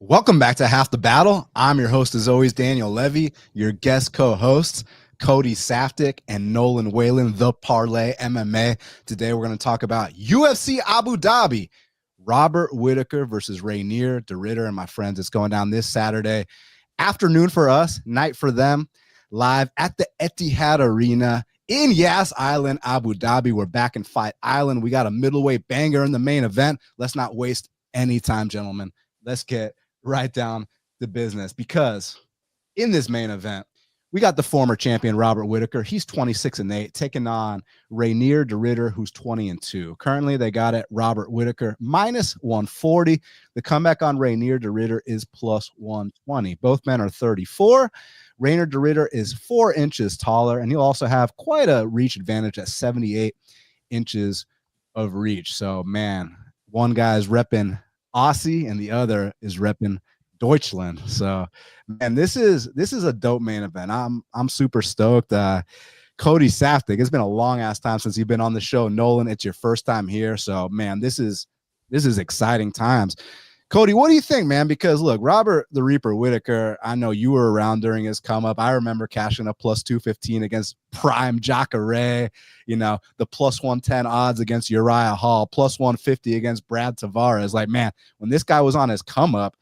Welcome back to Half the Battle. I'm your host, as always, Daniel Levy, your guest co-hosts, Cody Saftik and Nolan Whalen, the Parlay MMA. Today, we're going to talk about UFC Abu Dhabi. Robert Whittaker versus Reinier, DeRitter, and my friends. It's going down this Saturday afternoon for us, night for them, live at the Etihad Arena in Yas Island, Abu Dhabi. We're back in Fight Island. We got a middleweight banger in the main event. Let's not waste any time, gentlemen. Let's get right down to business, because in this main event, we got the former champion Robert Whittaker. He's 26-8, taking on Reinier DeRitter, who's 20-2. Currently, they got it Robert Whittaker minus 140. The comeback on Reinier DeRitter is plus 120. Both men are 34. Reinier DeRitter is 4 inches taller, and he'll also have quite a reach advantage at 78 inches of reach. So, man, one guy is repping Aussie and the other is repping Deutschland. So, man, this is a dope main event. I'm super stoked. Cody Saftik, it's been a long ass time since you've been on the show. Nolan, it's your first time here. So, man, this is exciting times. Cody, what do you think, man? Because look, Robert the Reaper Whittaker, I know you were around during his come up. I remember cashing a plus 215 against Prime Jacare, the plus 110 odds against Uriah Hall, plus 150 against Brad Tavares. Like, man, when this guy was on his come up,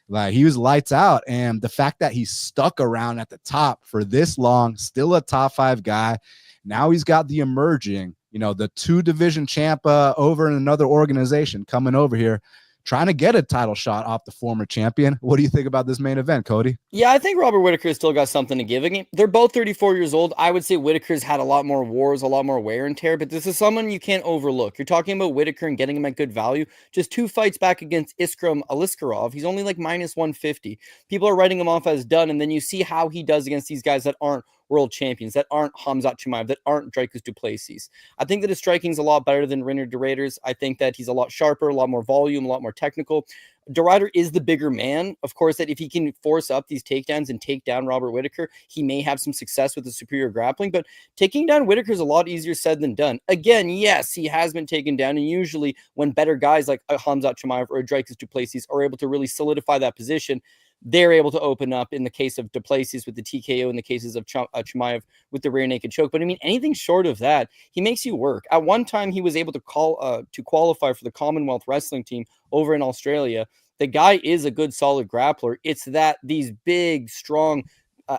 like, he was lights out. And the fact that he stuck around at the top for this long, still a top 5 guy. Now he's got the emerging, the 2-division champ over in another organization coming over here, trying to get a title shot off the former champion. What do you think about this main event, Cody? Yeah, I think Robert Whittaker's still got something to give. They're both 34 years old. I would say Whittaker's had a lot more wars, a lot more wear and tear, but this is someone you can't overlook. You're talking about Whittaker and getting him at good value. Just 2 fights back against Iskram Aliskerov. He's only like minus 150. People are writing him off as done, and then you see how he does against these guys that aren't world champions, that aren't Khamzat Chimaev, that aren't Dricus Du Plessis. I think that his striking is a lot better than Reinier DeRitter's. I think that he's a lot sharper, a lot more volume, a lot more technical. DeRitter is the bigger man. Of course, that if he can force up these takedowns and take down Robert Whittaker, he may have some success with the superior grappling, but taking down Whittaker is a lot easier said than done. Again, yes, he has been taken down, and usually when better guys like a Khamzat Chimaev or a Dricus Du Plessis are able to really solidify that position, they're able to open up in the case of Du Plessis with the TKO, in the cases of Chimaev with the rear naked choke. But I mean, anything short of that, he makes you work. At one time, he was able to qualify for the Commonwealth Wrestling team over in Australia. The guy is a good, solid grappler. It's that these big, strong,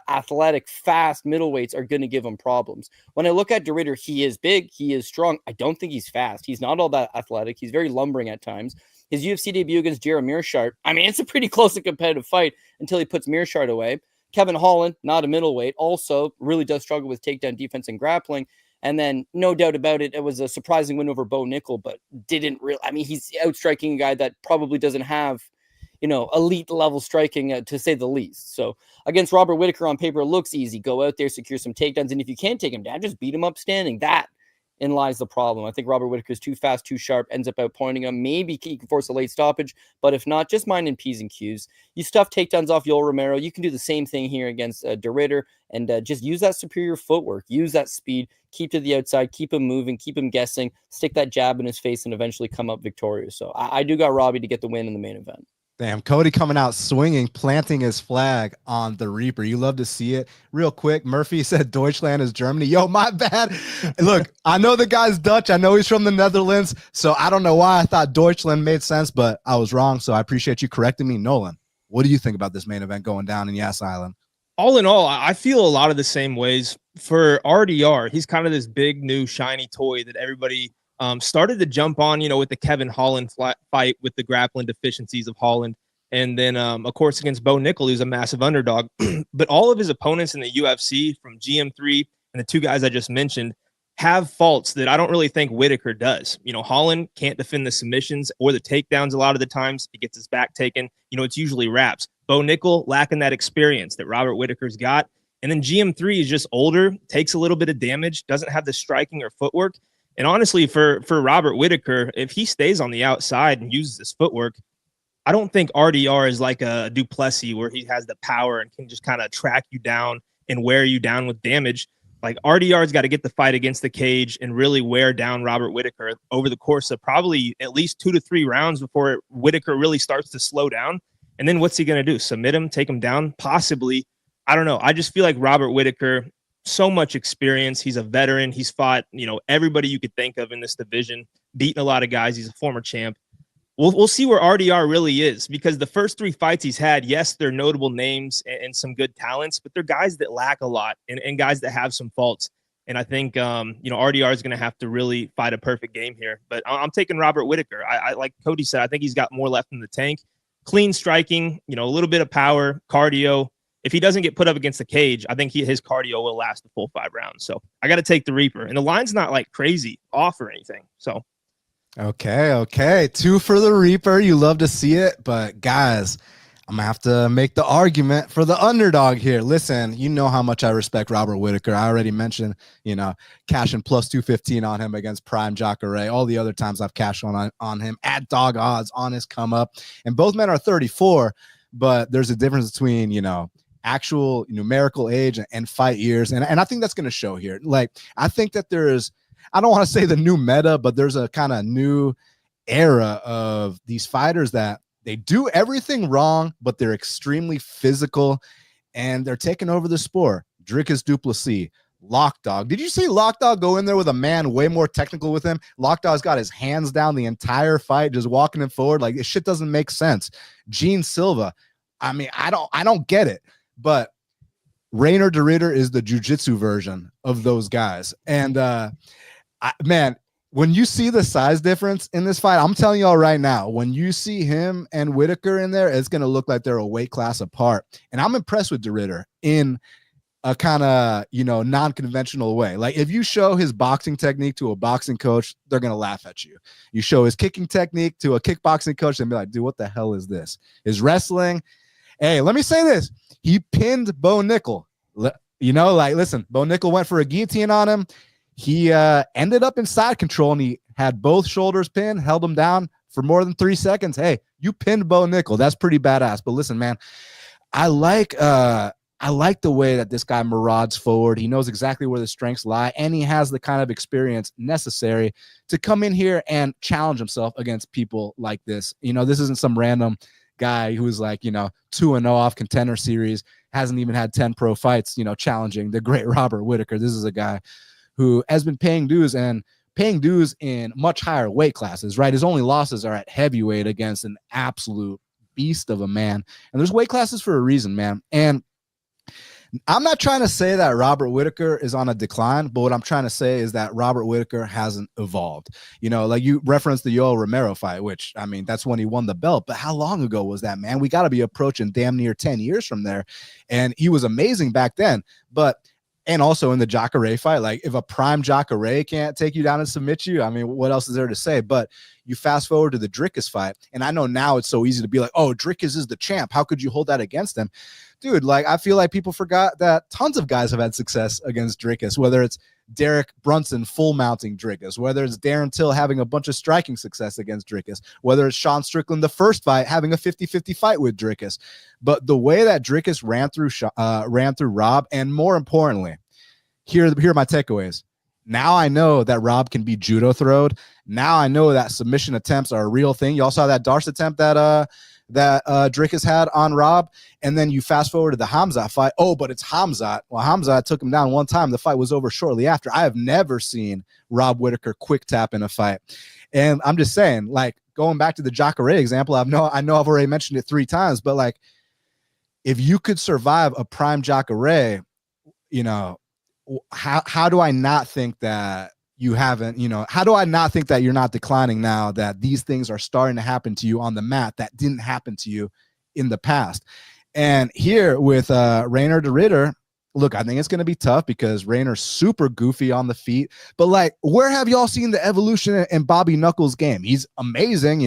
athletic, fast middleweights are going to give him problems. When I look at DeRitter, he is big, he is strong. I don't think he's fast. He's not all that athletic. He's very lumbering at times. His UFC debut against Jared Mearshart, I mean, it's a pretty close and competitive fight until he puts Mearshart away. Kevin Holland, not a middleweight, also really does struggle with takedown defense and grappling. And then, no doubt about it, it was a surprising win over Bo Nickel, but didn't really, I mean, he's outstriking a guy that probably doesn't have, elite level striking, to say the least. So against Robert Whittaker on paper, it looks easy. Go out there, secure some takedowns. And if you can't take him down, just beat him up standing. That in lies the problem. I think Robert Whittaker is too fast, too sharp, ends up outpointing him. Maybe he can force a late stoppage, but if not, just mind in P's and Q's. You stuff takedowns off Yoel Romero. You can do the same thing here against DeRitter, and just use that superior footwork, use that speed, keep to the outside, keep him moving, keep him guessing, stick that jab in his face, and eventually come up victorious. So I do got Robbie to get the win in the main event. Damn, Cody coming out swinging, planting his flag on the Reaper. You love to see it. Real quick, Murphy said Deutschland is Germany. Yo, my bad. Look, I know the guy's Dutch. I know he's from the Netherlands, so I don't know why I thought Deutschland made sense, but I was wrong, so I appreciate you correcting me. Nolan, what do you think about this main event going down in Yas Island? All in all, I feel a lot of the same ways. For RDR, he's kind of this big, new, shiny toy that everybody started to jump on, with the Kevin Holland fight with the grappling deficiencies of Holland. And then, of course, against Bo Nickel, he was a massive underdog. But all of his opponents in the UFC, from GM3 and the 2 guys I just mentioned, have faults that I don't really think Whittaker does. Holland can't defend the submissions or the takedowns a lot of the times. He gets his back taken. It's usually wraps. Bo Nickel lacking that experience that Robert Whittaker's got. And then GM3 is just older, takes a little bit of damage, doesn't have the striking or footwork. And honestly, for Robert Whittaker, if he stays on the outside and uses his footwork, I don't think RDR is like a Du Plessis where he has the power and can just kind of track you down and wear you down with damage. Like, RDR's got to get the fight against the cage and really wear down Robert Whittaker over the course of probably at least 2 to 3 rounds before Whittaker really starts to slow down. And then what's he going to do? Submit him, take him down? Possibly. I don't know. I just feel like Robert Whittaker, so much experience. He's a veteran. He's fought, everybody you could think of in this division, beaten a lot of guys. He's a former champ. We'll see where RDR really is, because the first 3 fights he's had, yes, they're notable names and some good talents, but they're guys that lack a lot and guys that have some faults. And I think, RDR is going to have to really fight a perfect game here. But I'm taking Robert Whittaker. I like Cody said, I think he's got more left in the tank. Clean striking, a little bit of power, cardio. If he doesn't get put up against the cage, I think his cardio will last the full 5 rounds. So I got to take the Reaper. And the line's not like crazy off or anything. So. Okay. 2 for the Reaper. You love to see it. But guys, I'm going to have to make the argument for the underdog here. Listen, you know how much I respect Robert Whittaker. I already mentioned, cashing plus 215 on him against Prime Jacare. All the other times I've cashed on him at dog odds on his come up. And both men are 34, but there's a difference between, actual numerical age and fight years. And I think that's going to show here. Like, I think that I don't want to say the new meta, but there's a kind of new era of these fighters that they do everything wrong, but they're extremely physical and they're taking over the sport. Dricus du Plessis, Lockdog. Did you see Lockdog go in there with a man way more technical with him? Lockdog's got his hands down the entire fight, just walking him forward. Like, this shit doesn't make sense. Gene Silva. I mean, I don't get it, but Reinier de Ridder is the jiu-jitsu version of those guys. And, man, when you see the size difference in this fight, I'm telling y'all right now, when you see him and Whittaker in there, it's going to look like they're a weight class apart. And I'm impressed with de Ridder in a kind of, non-conventional way. Like, if you show his boxing technique to a boxing coach, they're going to laugh at you. You show his kicking technique to a kickboxing coach and be like, dude, what the hell is this? His wrestling. Hey, let me say this. He pinned Bo Nickel. Listen, Bo Nickel went for a guillotine on him. He ended up in side control, and he had both shoulders pinned, held him down for more than 3 seconds. Hey, you pinned Bo Nickel. That's pretty badass. But listen, man, I like the way that this guy marauds forward. He knows exactly where the strengths lie, and he has the kind of experience necessary to come in here and challenge himself against people like this. This isn't some random guy who's like, 2-0 off Contender Series, hasn't even had 10 pro fights, challenging the great Robert Whittaker. This is a guy who has been paying dues in much higher weight classes, right? His only losses are at heavyweight against an absolute beast of a man. And there's weight classes for a reason, man. And I'm not trying to say that Robert Whittaker is on a decline, but what I'm trying to say is that Robert Whittaker hasn't evolved. Like you referenced the Yoel Romero fight, which, I mean, that's when he won the belt. But how long ago was that, man? We got to be approaching damn near 10 years from there. And he was amazing back then. And also in the Jacare fight, like, if a prime Jacare can't take you down and submit you, I mean, what else is there to say? But you fast forward to the Dricus fight, and I know now it's so easy to be like, oh, Dricus is the champ. How could you hold that against him? Dude, like, I feel like people forgot that tons of guys have had success against Dricus, whether it's Derek Brunson full mounting Dricus, whether it's Darren Till having a bunch of striking success against Dricus, whether it's Sean Strickland, the first fight, having a 50-50 fight with Dricus. But the way that Dricus ran through Rob, and more importantly, here are my takeaways. Now I know that Rob can be judo throwed. Now I know that submission attempts are a real thing. Y'all saw that Darce attempt that Dricus had on Rob. And then you fast forward to the Hamzat fight. Oh, but it's Hamzat. Well, Hamzat took him down one time. The fight was over shortly after. I have never seen Rob Whittaker quick tap in a fight. And I'm just saying, like, going back to the Jacare example, I know I've already mentioned it 3 times, but like, if you could survive a prime Jacare, how do I not think that you haven't, how do I not think that you're not declining now that these things are starting to happen to you on the mat that didn't happen to you in the past? And here with Reinier de Ridder, look, I think it's going to be tough because Rainer's super goofy on the feet. But like, where have y'all seen the evolution in Bobby Knuckles' game? He's amazing,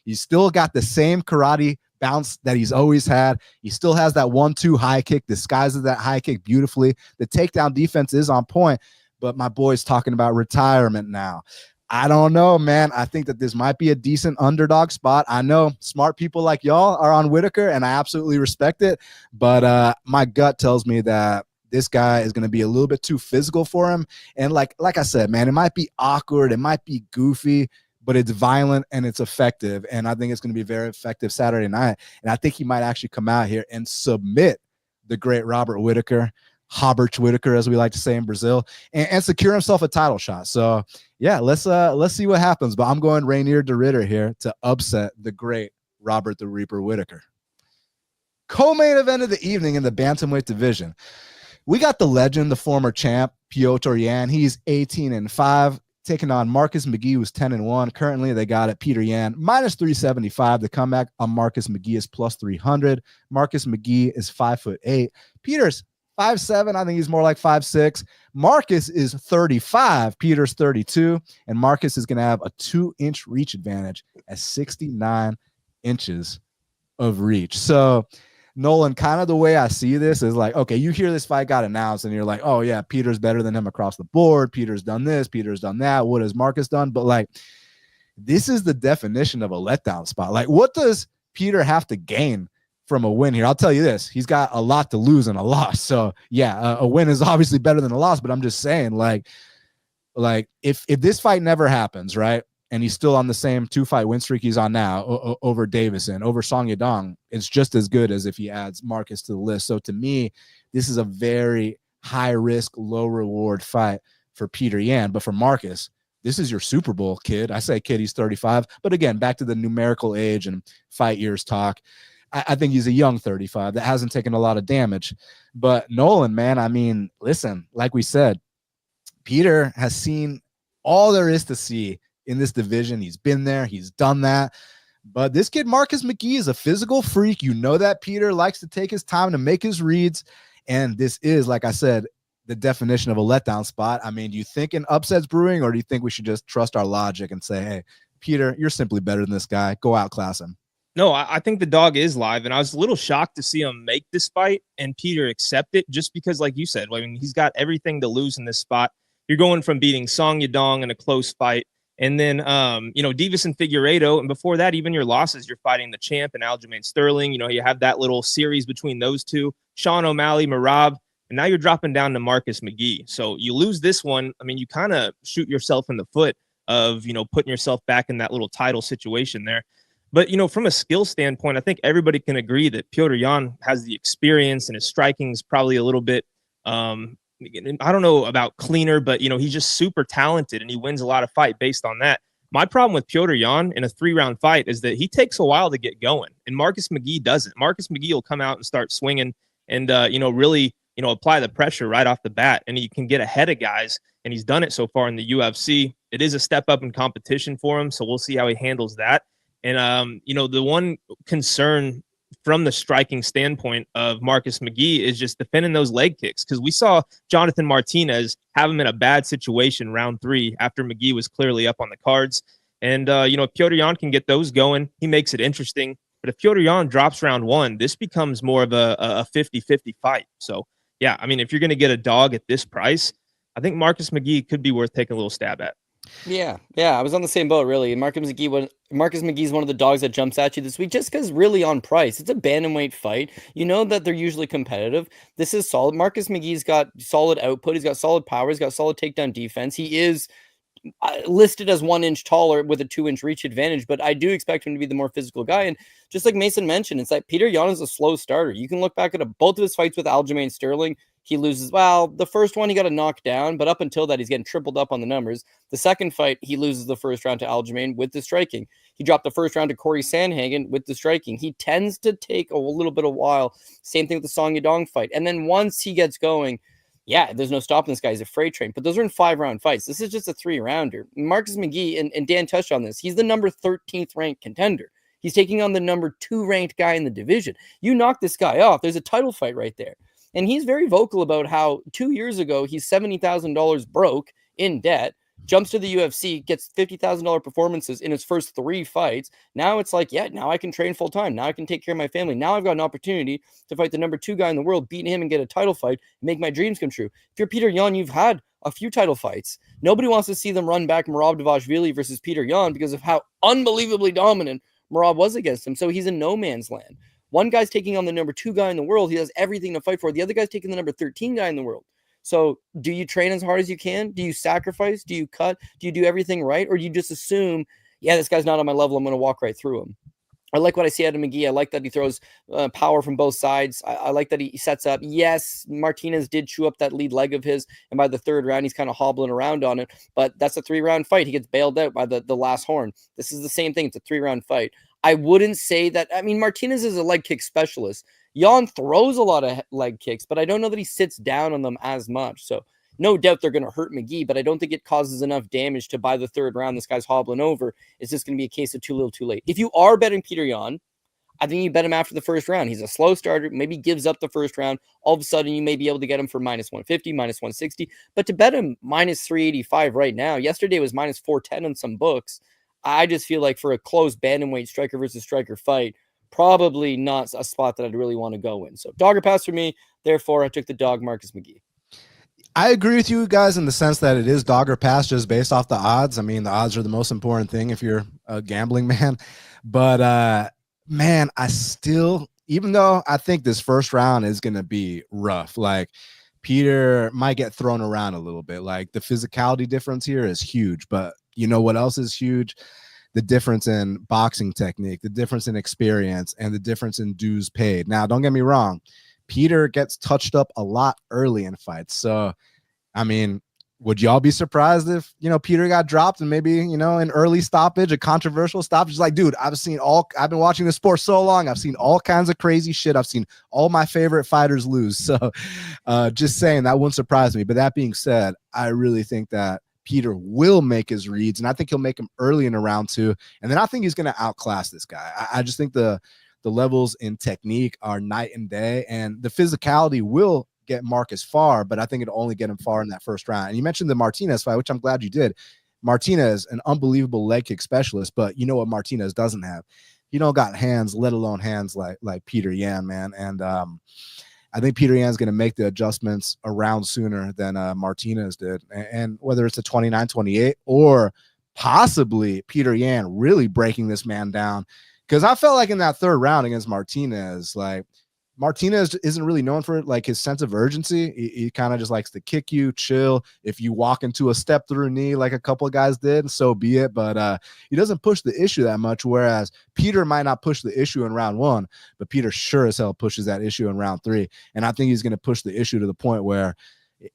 He's still got the same karate bounce that he's always had. He still has that 1-2 high kick, disguises that high kick beautifully. The takedown defense is on point, but my boy's talking about retirement now. I don't know, man. I think that this might be a decent underdog spot. I know smart people like y'all are on Whittaker, and I absolutely respect it, but my gut tells me that this guy is going to be a little bit too physical for him. And like I said, man, it might be awkward. It might be goofy, but it's violent and it's effective. And I think it's going to be very effective Saturday night. And I think he might actually come out here and submit the great Robert Whittaker, Whittaker, as we like to say in Brazil, and secure himself a title shot. So yeah, let's see what happens. But I'm going Reinier de Ridder here to upset the great Robert the Reaper Whittaker. Co-main event of the evening in the bantamweight division. We got the legend, the former champ, Petr Yan. He's 18-5, taking on Marcus McGhee, who's 10-1. Currently, they got it Petr Yan -375. The comeback on Marcus McGhee is +300. Marcus McGhee is 5'8". Peter's 5'7". I think he's more like 5'6". Marcus is 35. Peter's 32. And Marcus is going to have a 2-inch reach advantage at 69 inches of reach. So, Nolan, kind of the way I see this is like, okay, you hear this fight got announced and you're like, oh yeah, Peter's better than him across the board. Peter's done this, Peter's done that. What has Marcus done? But like, this is the definition of a letdown spot. Like, what does Peter have to gain from a win here? I'll tell you this, he's got a lot to lose and a loss. So yeah, a win is obviously better than a loss, but I'm just saying like if this fight never happens, right? And he's still on the same 2-fight win streak he's on now over Davison, over Song Yadong, it's just as good as if he adds Marcus to the list. So to me, this is a very high risk, low reward fight for Petr Yan. But for Marcus, this is your Super Bowl kid. I say kid, he's 35. But again, back to the numerical age and fight years talk. I think he's a young 35 that hasn't taken a lot of damage. But Nolan, man, I mean, listen, like we said, Peter has seen all there is to see in this division. He's been there, he's done that. But this kid, Marcus McGhee, is a physical freak. You know that Peter likes to take his time to make his reads. And this is, like I said, the definition of a letdown spot. I mean, do you think an upset's brewing, or do you think we should just trust our logic and say, hey, Peter, you're simply better than this guy. Go outclass him. No, I think the dog is live, and I was a little shocked to see him make this fight and Peter accept it, just because, like you said, I mean, he's got everything to lose in this spot. You're going from beating Song Yadong in a close fight, and then, Davis and Figueiredo. And before that, even your losses, you're fighting the champ and Aljamain Sterling. You know, you have that little series between those two, Sean O'Malley, Merab, and now you're dropping down to Marcus McGhee. So you lose this one. I mean, you kind of shoot yourself in the foot of, putting yourself back in that little title situation there. But, from a skill standpoint, I think everybody can agree that Petr Yan has the experience, and his striking is probably a little bit, I don't know about cleaner, but, he's just super talented, and he wins a lot of fight based on that. My problem with Petr Yan in a 3-round fight is that he takes a while to get going, and Marcus McGhee doesn't. Marcus McGhee will come out and start swinging and, really, apply the pressure right off the bat, and he can get ahead of guys, and he's done it so far in the UFC. It is a step up in competition for him, so we'll see how he handles that. And, the one concern from the striking standpoint of Marcus McGhee is just defending those leg kicks, because we saw Jonathan Martinez have him in a bad situation round 3 after McGhee was clearly up on the cards. And, if Petr Yan can get those going, he makes it interesting. But if Petr Yan drops round 1, this becomes more of a 50-50 fight. So, yeah, I mean, if you're going to get a dog at this price, I think Marcus McGhee could be worth taking a little stab at. Yeah, I was on the same boat, really. Marcus McGhee is one of the dogs that jumps at you this week, just because really on price. It's a bantamweight fight. You know that they're usually competitive. This is solid. Marcus McGhee's got solid output. He's got solid power. He's got solid takedown defense. He is listed as 1 inch taller with a 2-inch reach advantage, but I do expect him to be the more physical guy. And just like Mason mentioned, it's like Petr Yan is a slow starter. You can look back at both of his fights with Aljamain Sterling. He loses. Well, the first one he got a knockdown, but up until that, he's getting tripled up on the numbers. The second fight, he loses the first round to Aljamain with the striking. He dropped the first round to Corey Sandhagen with the striking. He tends to take a little bit of while. Same thing with the Song Yadong fight. And then once he gets going, yeah, there's no stopping this guy. He's a freight train. But those are in 5-round fights. This is just a 3-rounder. Marcus McGhee, and Dan touched on this, he's the number 13th ranked contender. He's taking on the number 2 ranked guy in the division. You knock this guy off, there's a title fight right there. And he's very vocal about how 2 years ago, he's $70,000 broke in debt, jumps to the UFC, gets $50,000 performances in his first 3 fights. Now it's like, yeah, now I can train full time. Now I can take care of my family. Now I've got an opportunity to fight the number 2 guy in the world, beat him and get a title fight, make my dreams come true. If you're Petr Yan, you've had a few title fights. Nobody wants to see them run back Merab Dvalishvili versus Petr Yan because of how unbelievably dominant Merab was against him. So he's in no man's land. One guy's taking on the number 2 guy in the world. He has everything to fight for. The other guy's taking the number 13 guy in the world. So do you train as hard as you can? Do you sacrifice? Do you cut? Do you do everything right? Or do you just assume, yeah, this guy's not on my level. I'm going to walk right through him. I like what I see out of McGhee. I like that he throws power from both sides. I like that he sets up. Yes, Martinez did chew up that lead leg of his, and by the third round, he's kind of hobbling around on it. But that's a 3-round fight. He gets bailed out by the last horn. This is the same thing. It's a 3-round fight. I wouldn't say that. I mean, Martinez is a leg kick specialist. Jan throws a lot of leg kicks, but I don't know that he sits down on them as much. So no doubt they're going to hurt McGhee, but I don't think it causes enough damage to by the third round, this guy's hobbling over. It's just going to be a case of too little, too late. If you are betting Petr Yan, I think you bet him after the first round. He's a slow starter, maybe gives up the first round. All of a sudden, you may be able to get him for minus 150, minus 160. But to bet him minus 385 right now, yesterday was minus 410 on some books. I just feel like for a close bantamweight striker versus striker fight, probably not a spot that I'd really want to go in. So dogger pass for me. Therefore, I took the dog, Marcus McGhee. I agree with you guys in the sense that it is dog or pass just based off the odds. I mean, the odds are the most important thing if you're a gambling man. But, man, I still, even though I think this first round is going to be rough, like Petr might get thrown around a little bit. Like the physicality difference here is huge. But you know what else is huge? The difference in boxing technique, the difference in experience, and the difference in dues paid. Now, don't get me wrong. Petr gets touched up a lot early in fights. So, I mean, would y'all be surprised if, Petr got dropped and maybe, an early stoppage, a controversial stoppage? Like, dude, I've been watching the sport so long. I've seen all kinds of crazy shit. I've seen all my favorite fighters lose. So just saying that wouldn't surprise me. But that being said, I really think that Petr will make his reads, and I think he'll make them early in a round 2. And then I think he's going to outclass this guy. I just think the levels in technique are night and day, and the physicality will get Marcus far, but I think it'll only get him far in that first round. And you mentioned the Martinez fight, which I'm glad you did. Martinez, an unbelievable leg kick specialist, but you know what Martinez doesn't have? He don't got hands, let alone hands like Petr Yan, man. And I think Petr Yan's going to make the adjustments around sooner than Martinez did. And whether it's a 29-28 or possibly Petr Yan really breaking this man down, because I felt like in that third round against Martinez, like Martinez isn't really known for like his sense of urgency. He kind of just likes to kick you, chill. If you walk into a step through knee like a couple of guys did, so be it. But he doesn't push the issue that much, whereas Petr might not push the issue in round 1, but Petr sure as hell pushes that issue in round 3. And I think he's going to push the issue to the point where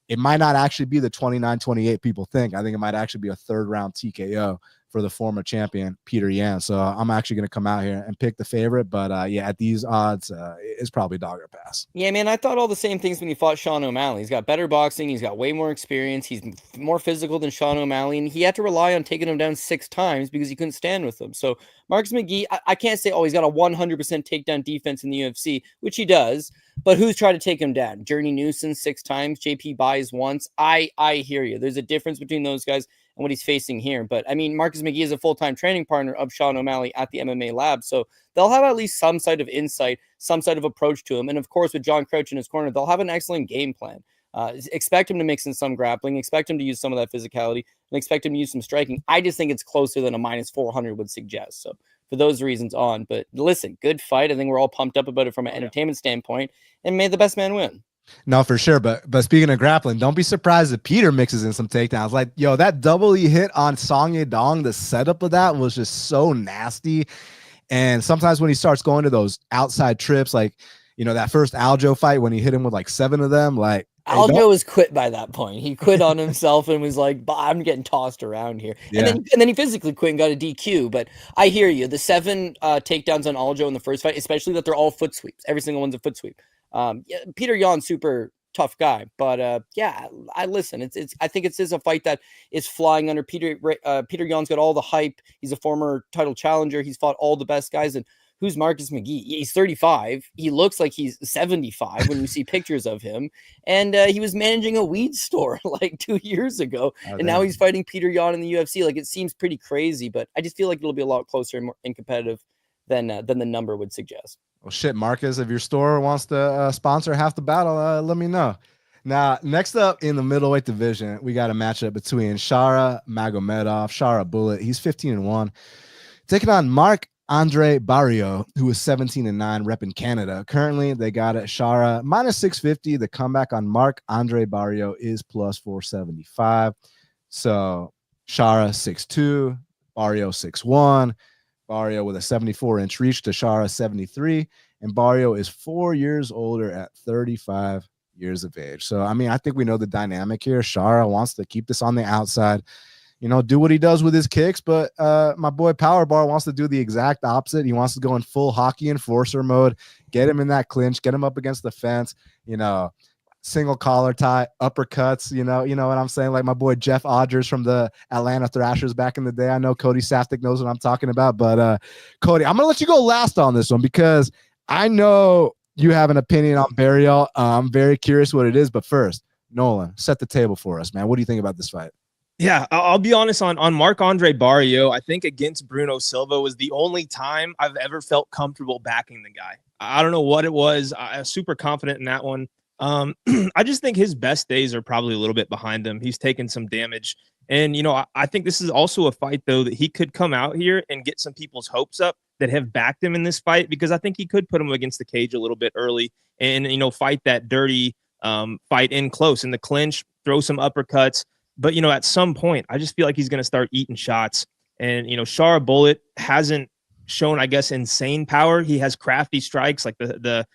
it might not actually be the 29-28 people think. I think it might actually be a third round TKO for the former champion, Petr Yan. So I'm actually going to come out here and pick the favorite. But yeah, at these odds, it's probably dog or pass. Yeah, man, I thought all the same things when he fought Sean O'Malley. He's got better boxing. He's got way more experience. He's more physical than Sean O'Malley. And he had to rely on taking him down 6 times because he couldn't stand with him. So Marcus McGhee, I can't say, oh, he's got a 100% takedown defense in the UFC, which he does. But who's tried to take him down? Journey Newson 6 times. JP Buys once. I hear you. There's a difference between those guys and what he's facing here. But I mean, Marcus McGhee is a full-time training partner of Sean O'Malley at the MMA lab. So they'll have at least some side of insight, some side of approach to him. And of course, with John Crouch in his corner, they'll have an excellent game plan. Expect him to mix in some grappling, expect him to use some of that physicality, and expect him to use some striking. I just think it's closer than a minus 400 would suggest. So for those reasons on, but listen, good fight. I think we're all pumped up about it from an entertainment standpoint, and may the best man win. No, for sure. But speaking of grappling, don't be surprised if Petr mixes in some takedowns. Like, yo, that double he hit on Song Yadong, the setup of that was just so nasty. And sometimes when he starts going to those outside trips, like, that first Aljo fight when he hit him with like 7 of them, like, Aljo was quit by that point. He quit on himself and was like, I'm getting tossed around here. Yeah. And then he physically quit and got a DQ. But I hear you. The 7 takedowns on Aljo in the first fight, especially that they're all foot sweeps. Every single one's a foot sweep. Petr Yan, super tough guy. But yeah, I listen. I think it's a fight that is flying under Petr Yan's got all the hype. He's a former title challenger. He's fought all the best guys. And who's Marcus McGhee? He's 35. He looks like he's 75 when you see pictures of him. And he was managing a weed store like 2 years ago. And now he's fighting Petr Yan in the UFC. Like, it seems pretty crazy, but I just feel like it'll be a lot closer and more competitive than the number would suggest. Well, shit, Marcus, if your store wants to sponsor half the battle, let me know. Now, next up in the middleweight division, we got a matchup between Shara Magomedov, Shara Bullet. He's 15-1, taking on Marc Andre Barriault, who is 17-9, repping Canada. Currently, they got it Shara minus 650. The comeback on Marc Andre Barriault is plus 475. So Shara 6'2", Barriault 6'1", Barriault with a 74-inch reach to Shara 73, and Barriault is 4 years older at 35 years of age. So, I mean, I think we know the dynamic here. Shara wants to keep this on the outside, do what he does with his kicks, but my boy Powerbar wants to do the exact opposite. He wants to go in full hockey enforcer mode, get him in that clinch, get him up against the fence, single collar tie, uppercuts, you know what I'm saying? Like my boy Jeff Odgers from the Atlanta Thrashers back in the day. I know Cody Saftik knows what I'm talking about, but Cody, I'm going to let you go last on this one because I know you have an opinion on Barriault. I'm very curious what it is, but first, Nolan, set the table for us, man. What do you think about this fight? Yeah, I'll be honest on Marc-Andre Barriault. I think against Bruno Silva was the only time I've ever felt comfortable backing the guy. I don't know what it was. I was super confident in that one. I just think his best days are probably a little bit behind him. He's taken some damage. And, I think this is also a fight, though, that he could come out here and get some people's hopes up that have backed him in this fight, because I think he could put him against the cage a little bit early and, fight that dirty fight in close in the clinch, throw some uppercuts. But, at some point, I just feel like he's going to start eating shots. And, Shara Bullet hasn't shown, I guess, insane power. He has crafty strikes like the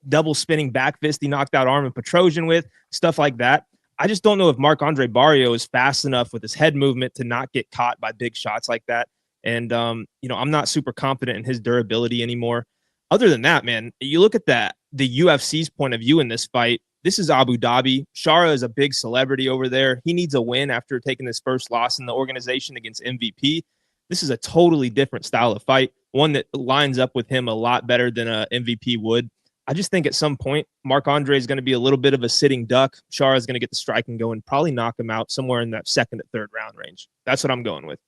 double spinning back fist he knocked out Armin Petrosian with, stuff like that. I just don't know if Marc-Andre Barriault is fast enough with his head movement to not get caught by big shots like that. And, I'm not super confident in his durability anymore. Other than that, man, you look at the UFC's point of view in this fight. This is Abu Dhabi. Shara is a big celebrity over there. He needs a win after taking his first loss in the organization against MVP. This is a totally different style of fight, one that lines up with him a lot better than a MVP would. I just think at some point, Marc-Andre is going to be a little bit of a sitting duck. Shara is going to get the striking going, probably knock him out somewhere in that second to third round range. That's what I'm going with.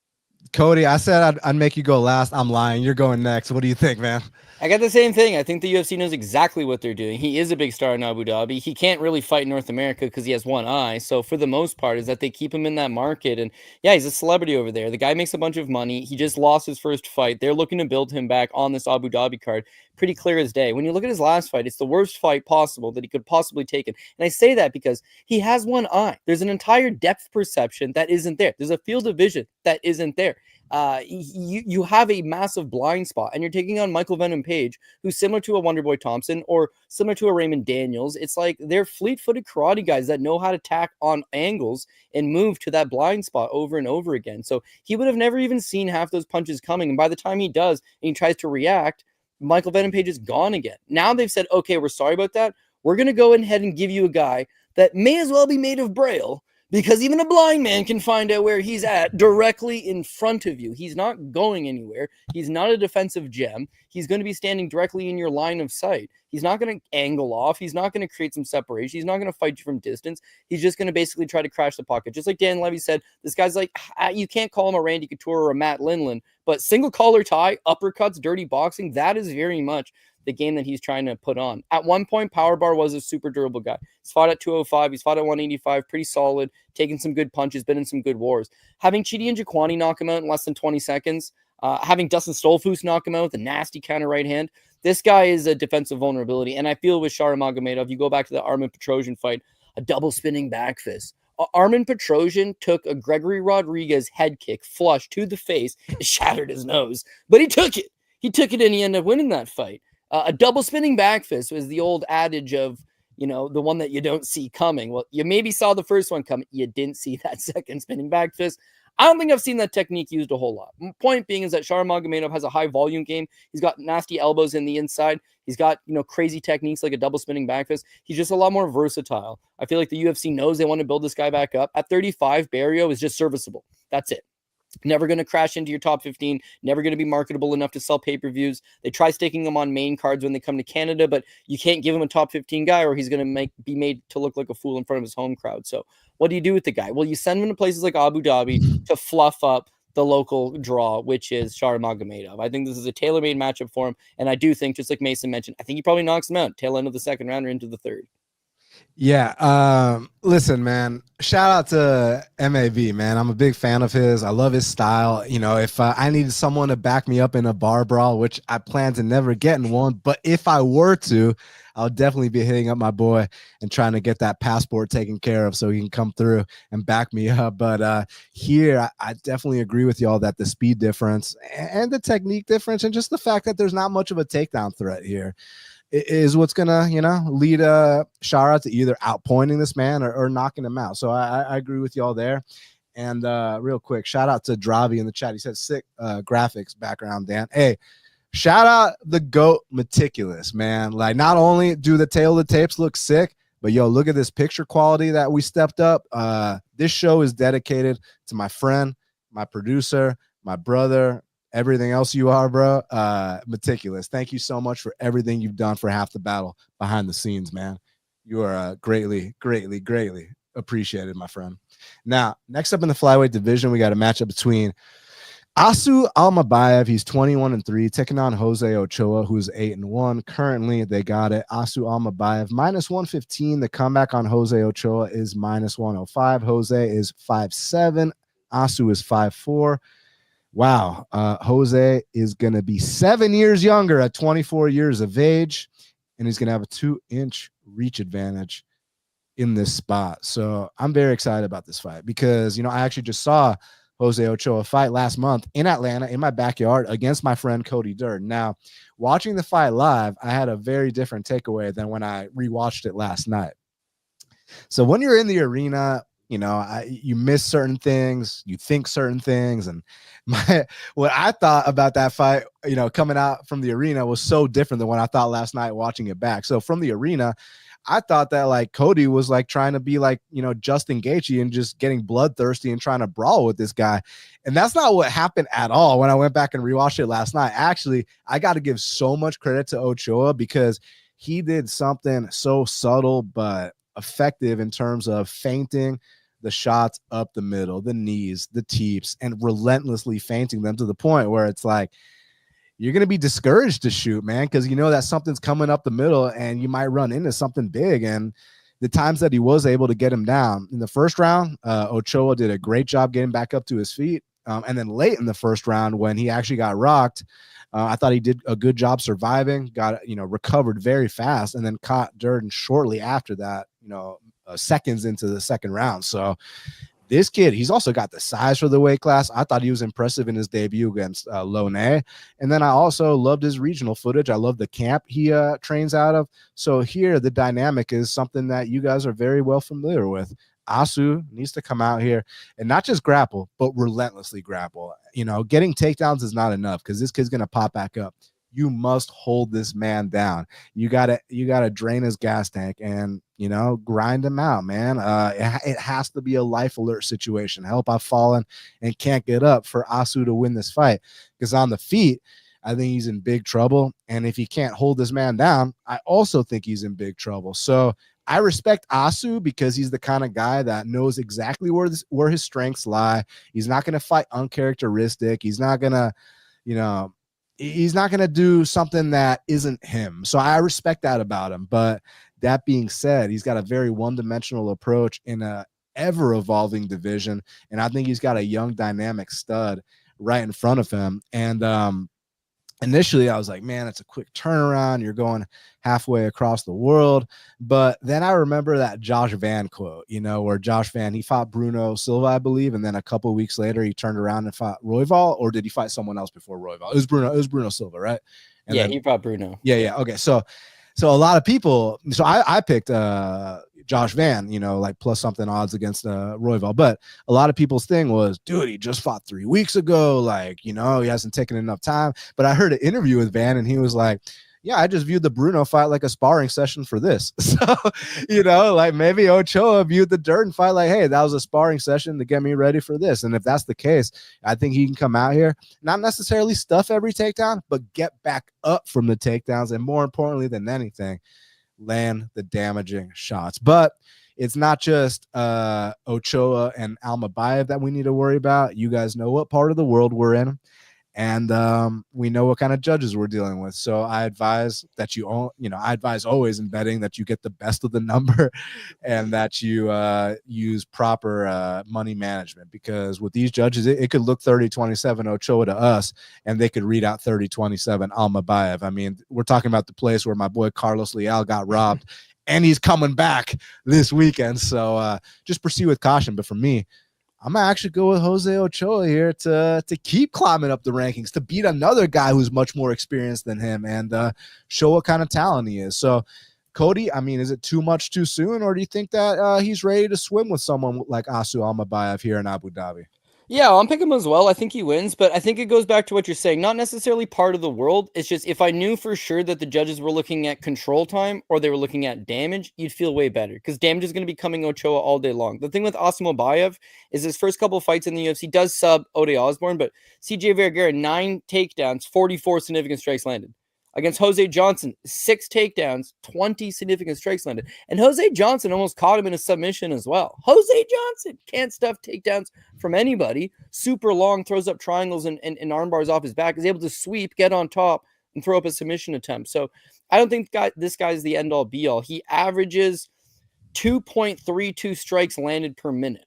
Cody, I said I'd make you go last. I'm lying. You're going next. What do you think, man? I got the same thing. I think the UFC knows exactly what they're doing. He is a big star in Abu Dhabi. He can't really fight in North America because he has one eye. So for the most part is that they keep him in that market. And yeah, he's a celebrity over there. The guy makes a bunch of money. He just lost his first fight. They're looking to build him back on this Abu Dhabi card. Pretty clear as day. When you look at his last fight, it's the worst fight possible that he could possibly take it. And I say that because he has one eye. There's an entire depth perception that isn't there. There's a field of vision that isn't there. You have a massive blind spot, and you're taking on Michael Venom Page, who's similar to a Wonderboy Thompson or similar to a Raymond Daniels. It's like they're fleet-footed karate guys that know how to tack on angles and move to that blind spot over and over again. So he would have never even seen half those punches coming, and by the time he does and he tries to react, Michael Venom Page is gone again. Now they've said, okay, we're sorry about that. We're going to go ahead and give you a guy that may as well be made of Braille, because even a blind man can find out where he's at directly in front of you. He's not going anywhere. He's not a defensive gem. He's going to be standing directly in your line of sight. He's not going to angle off. He's not going to create some separation. He's not going to fight you from distance. He's just going to basically try to crash the pocket. Just like Dan Levy said, this guy's like, you can't call him a Randy Couture or a Matt Lindland, but single collar tie, uppercuts, dirty boxing, that is very much the game that he's trying to put on. At one point, Powerbar was a super durable guy. He's fought at 205. He's fought at 185. Pretty solid. Taking some good punches. Been in some good wars. Having Chidi and Jaquani knock him out in less than 20 seconds. Having Dustin Stolfus knock him out with a nasty counter right hand. This guy is a defensive vulnerability. And I feel with Shara Magomedov, you go back to the Armin Petrosian fight, a double spinning back fist. Armin Petrosian took a Gregory Rodriguez head kick flush to the face, shattered his nose, but he took it. He took it and he ended up winning that fight. A double spinning back fist was the old adage of, the one that you don't see coming. Well, you maybe saw the first one coming. You didn't see that second spinning back fist. I don't think I've seen that technique used a whole lot. Point being is that Shara Magomedov has a high volume game. He's got nasty elbows in the inside. He's got, crazy techniques like a double spinning back fist. He's just a lot more versatile. I feel like the UFC knows they want to build this guy back up. At 35, Barriault is just serviceable. That's it. Never going to crash into your top 15, never going to be marketable enough to sell pay-per-views. They try sticking him on main cards when they come to Canada, but you can't give him a top 15 guy or he's going to be made to look like a fool in front of his home crowd. So what do you do with the guy? Well, you send him to places like Abu Dhabi to fluff up the local draw, which is Shara Magomedov. I think this is a tailor-made matchup for him, and I do think, just like Mason mentioned, I think he probably knocks him out tail end of the second round or into the third. Yeah. Listen, man, shout out to MAV, man. I'm a big fan of his. I love his style. If I needed someone to back me up in a bar brawl, which I plan to never get in one, but if I were to, I'll definitely be hitting up my boy and trying to get that passport taken care of so he can come through and back me up. But here, I definitely agree with y'all that the speed difference and the technique difference and just the fact that there's not much of a takedown threat here is what's gonna, lead Shara to either outpointing this man or knocking him out. So I agree with y'all there. And real quick, shout out to Dravi in the chat. He said sick graphics background, Dan. Hey, shout out the GOAT Meticulous, man. Like, not only do the tail of the tapes look sick, but yo, look at this picture quality that we stepped up. This show is dedicated to my friend, my producer, my brother, everything else you are, bro. Meticulous. Thank you so much for everything you've done for Half the Battle behind the scenes, man. You are greatly, greatly, greatly appreciated, my friend. Now, next up in the flyweight division, we got a matchup between Almabaev. He's 21-3, taking on Jose Ochoa, who's 8-1. Currently, they got it. Almabaev -115. The comeback on Jose Ochoa is -105. Jose is 5'7". is 5'4". Wow. Jose is going to be 7 years younger at 24 years of age, and he's going to have a 2-inch reach advantage in this spot. So I'm very excited about this fight because, I actually just saw Jose Ochoa fight last month in Atlanta in my backyard against my friend Cody Durden. Now, watching the fight live, I had a very different takeaway than when I rewatched it last night. So when you're in the arena, you miss certain things, you think certain things, and what I thought about that fight, coming out from the arena was so different than what I thought last night watching it back. So from the arena, I thought that like Cody was like trying to be like, Justin Gaethje and just getting bloodthirsty and trying to brawl with this guy. And that's not what happened at all when I went back and rewatched it last night. Actually, I got to give so much credit to Ochoa because he did something so subtle but effective in terms of feinting the shots up the middle, the knees, the teeps, and relentlessly feinting them to the point where it's like, you're going to be discouraged to shoot, man, because you know that something's coming up the middle and you might run into something big. And the times that he was able to get him down in the first round, Ochoa did a great job getting back up to his feet. And then late in the first round, when he actually got rocked, I thought he did a good job surviving, recovered very fast, and then caught Durden shortly after that, seconds into the second round. So this kid, he's also got the size for the weight class. I thought he was impressive in his debut against Lone. And then I also loved his regional footage. I love the camp he trains out of. So here, the dynamic is something that you guys are very well familiar with. Asu needs to come out here and not just grapple, but relentlessly grapple. Getting takedowns is not enough because this kid's going to pop back up. You must hold this man down. You gotta drain his gas tank and, grind him out, man. It has to be a life alert situation. Help, I've fallen and can't get up for Asu to win this fight because on the feet, I think he's in big trouble. And if he can't hold this man down, I also think he's in big trouble. So I respect Asu because he's the kind of guy that knows exactly where his strengths lie. He's not going to fight uncharacteristic. He's not going to, he's not going to do something that isn't him. So I respect that about him. But that being said, he's got a very one-dimensional approach in a ever-evolving division. And I think he's got a young, dynamic stud right in front of him. And initially, I was like, man, it's a quick turnaround. You're going halfway across the world. But then I remember that Josh Van quote, where Josh Van, he fought Bruno Silva, I believe. And then a couple of weeks later, he turned around and fought Royval. Or did he fight someone else before Royval? It was Bruno Silva, right? And then, he fought Bruno. Yeah. Okay. So a lot of people, so I picked Josh Van, like plus something odds against Royval. But a lot of people's thing was, dude, he just fought 3 weeks ago. Like, he hasn't taken enough time. But I heard an interview with Van and he was like, yeah, I just viewed the Bruno fight like a sparring session for this. So, like maybe Ochoa viewed the Durden fight like, hey, that was a sparring session to get me ready for this. And if that's the case, I think he can come out here, not necessarily stuff every takedown, but get back up from the takedowns. And more importantly than anything, land the damaging shots. But it's not just Ochoa and Almabaev that we need to worry about. You guys know what part of the world we're in. And we know what kind of judges we're dealing with. So I advise that I advise always in betting that you get the best of the number and that you use proper money management, because with these judges, it could look 30-27 Ochoa to us, and they could read out 30-27 Almabaev. I mean, we're talking about the place where my boy Carlos Leal got robbed, and he's coming back this weekend. So just proceed with caution. But for me, I'm going to actually go with Jose Ochoa here to keep climbing up the rankings, to beat another guy who's much more experienced than him, and show what kind of talent he is. So, Cody, I mean, is it too much too soon, or do you think that he's ready to swim with someone like Asu Almabaev here in Abu Dhabi? Yeah, I'm picking him as well. I think he wins, but I think it goes back to what you're saying. Not necessarily part of the world. It's just if I knew for sure that the judges were looking at control time or they were looking at damage, you'd feel way better, because damage is going to be coming Ochoa all day long. The thing with Almabaev is his first couple of fights in the UFC does sub Ode Osborne, but CJ Vergara, 9 takedowns, 44 significant strikes landed. Against Jose Johnson, 6 takedowns, 20 significant strikes landed. And Jose Johnson almost caught him in a submission as well. Jose Johnson can't stuff takedowns from anybody. Super long, throws up triangles and arm bars off his back, is able to sweep, get on top, and throw up a submission attempt. So I don't think this guy's the end-all, be-all. He averages 2.32 strikes landed per minute.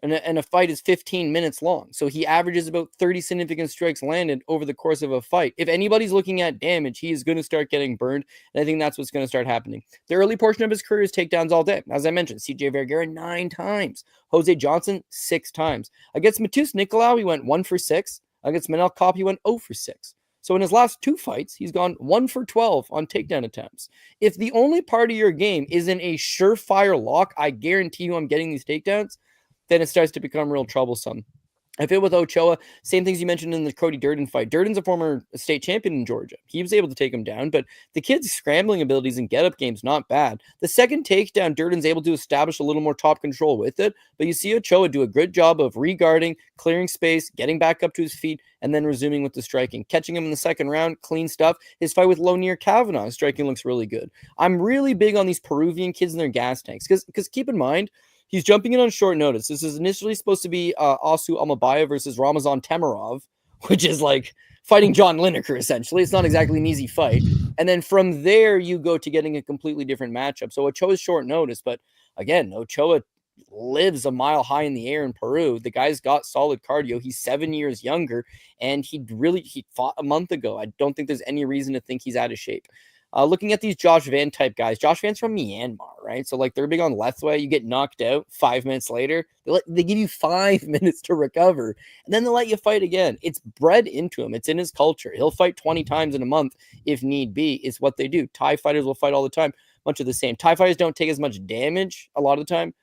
And a fight is 15 minutes long. So he averages about 30 significant strikes landed over the course of a fight. If anybody's looking at damage, he is going to start getting burned. And I think that's what's going to start happening. The early portion of his career is takedowns all day. As I mentioned, CJ Vergara 9 times. Jose Johnson 6 times. Against Matus Nicolau, he went 1 for 6. Against Manel Kape, he went 0 for 6. So in his last 2 fights, he's gone 1 for 12 on takedown attempts. If the only part of your game isn't a surefire lock, I guarantee you I'm getting these takedowns, then it starts to become real troublesome. I feel with Ochoa, same things you mentioned in the Cody Durden fight. Durden's a former state champion in Georgia. He was able to take him down, but the kid's scrambling abilities and get-up game's not bad. The second takedown, Durden's able to establish a little more top control with it, but you see Ochoa do a good job of regarding, clearing space, getting back up to his feet, and then resuming with the striking. Catching him in the second round, clean stuff. His fight with Reinier Kavanagh, striking looks really good. I'm really big on these Peruvian kids and their gas tanks, because keep in mind, he's jumping in on short notice. This is initially supposed to be Asu Almabaev versus Ramazan Temirov, which is like fighting John Lineker, essentially. It's not exactly an easy fight. And then from there, you go to getting a completely different matchup. So Ochoa's short notice, but again, Ochoa lives a mile high in the air in Peru. The guy's got solid cardio. He's 7 years younger, and he fought a month ago. I don't think there's any reason to think he's out of shape. Looking at these Josh Van type guys, Josh Van's from Myanmar, right? So like they're big on Lethwei. You get knocked out 5 minutes later. They give you 5 minutes to recover, and then they'll let you fight again. It's bred into him. It's in his culture. He'll fight 20 times in a month if need be. It's what they do. Thai fighters will fight all the time. Much of the same. Thai fighters don't take as much damage a lot of the time.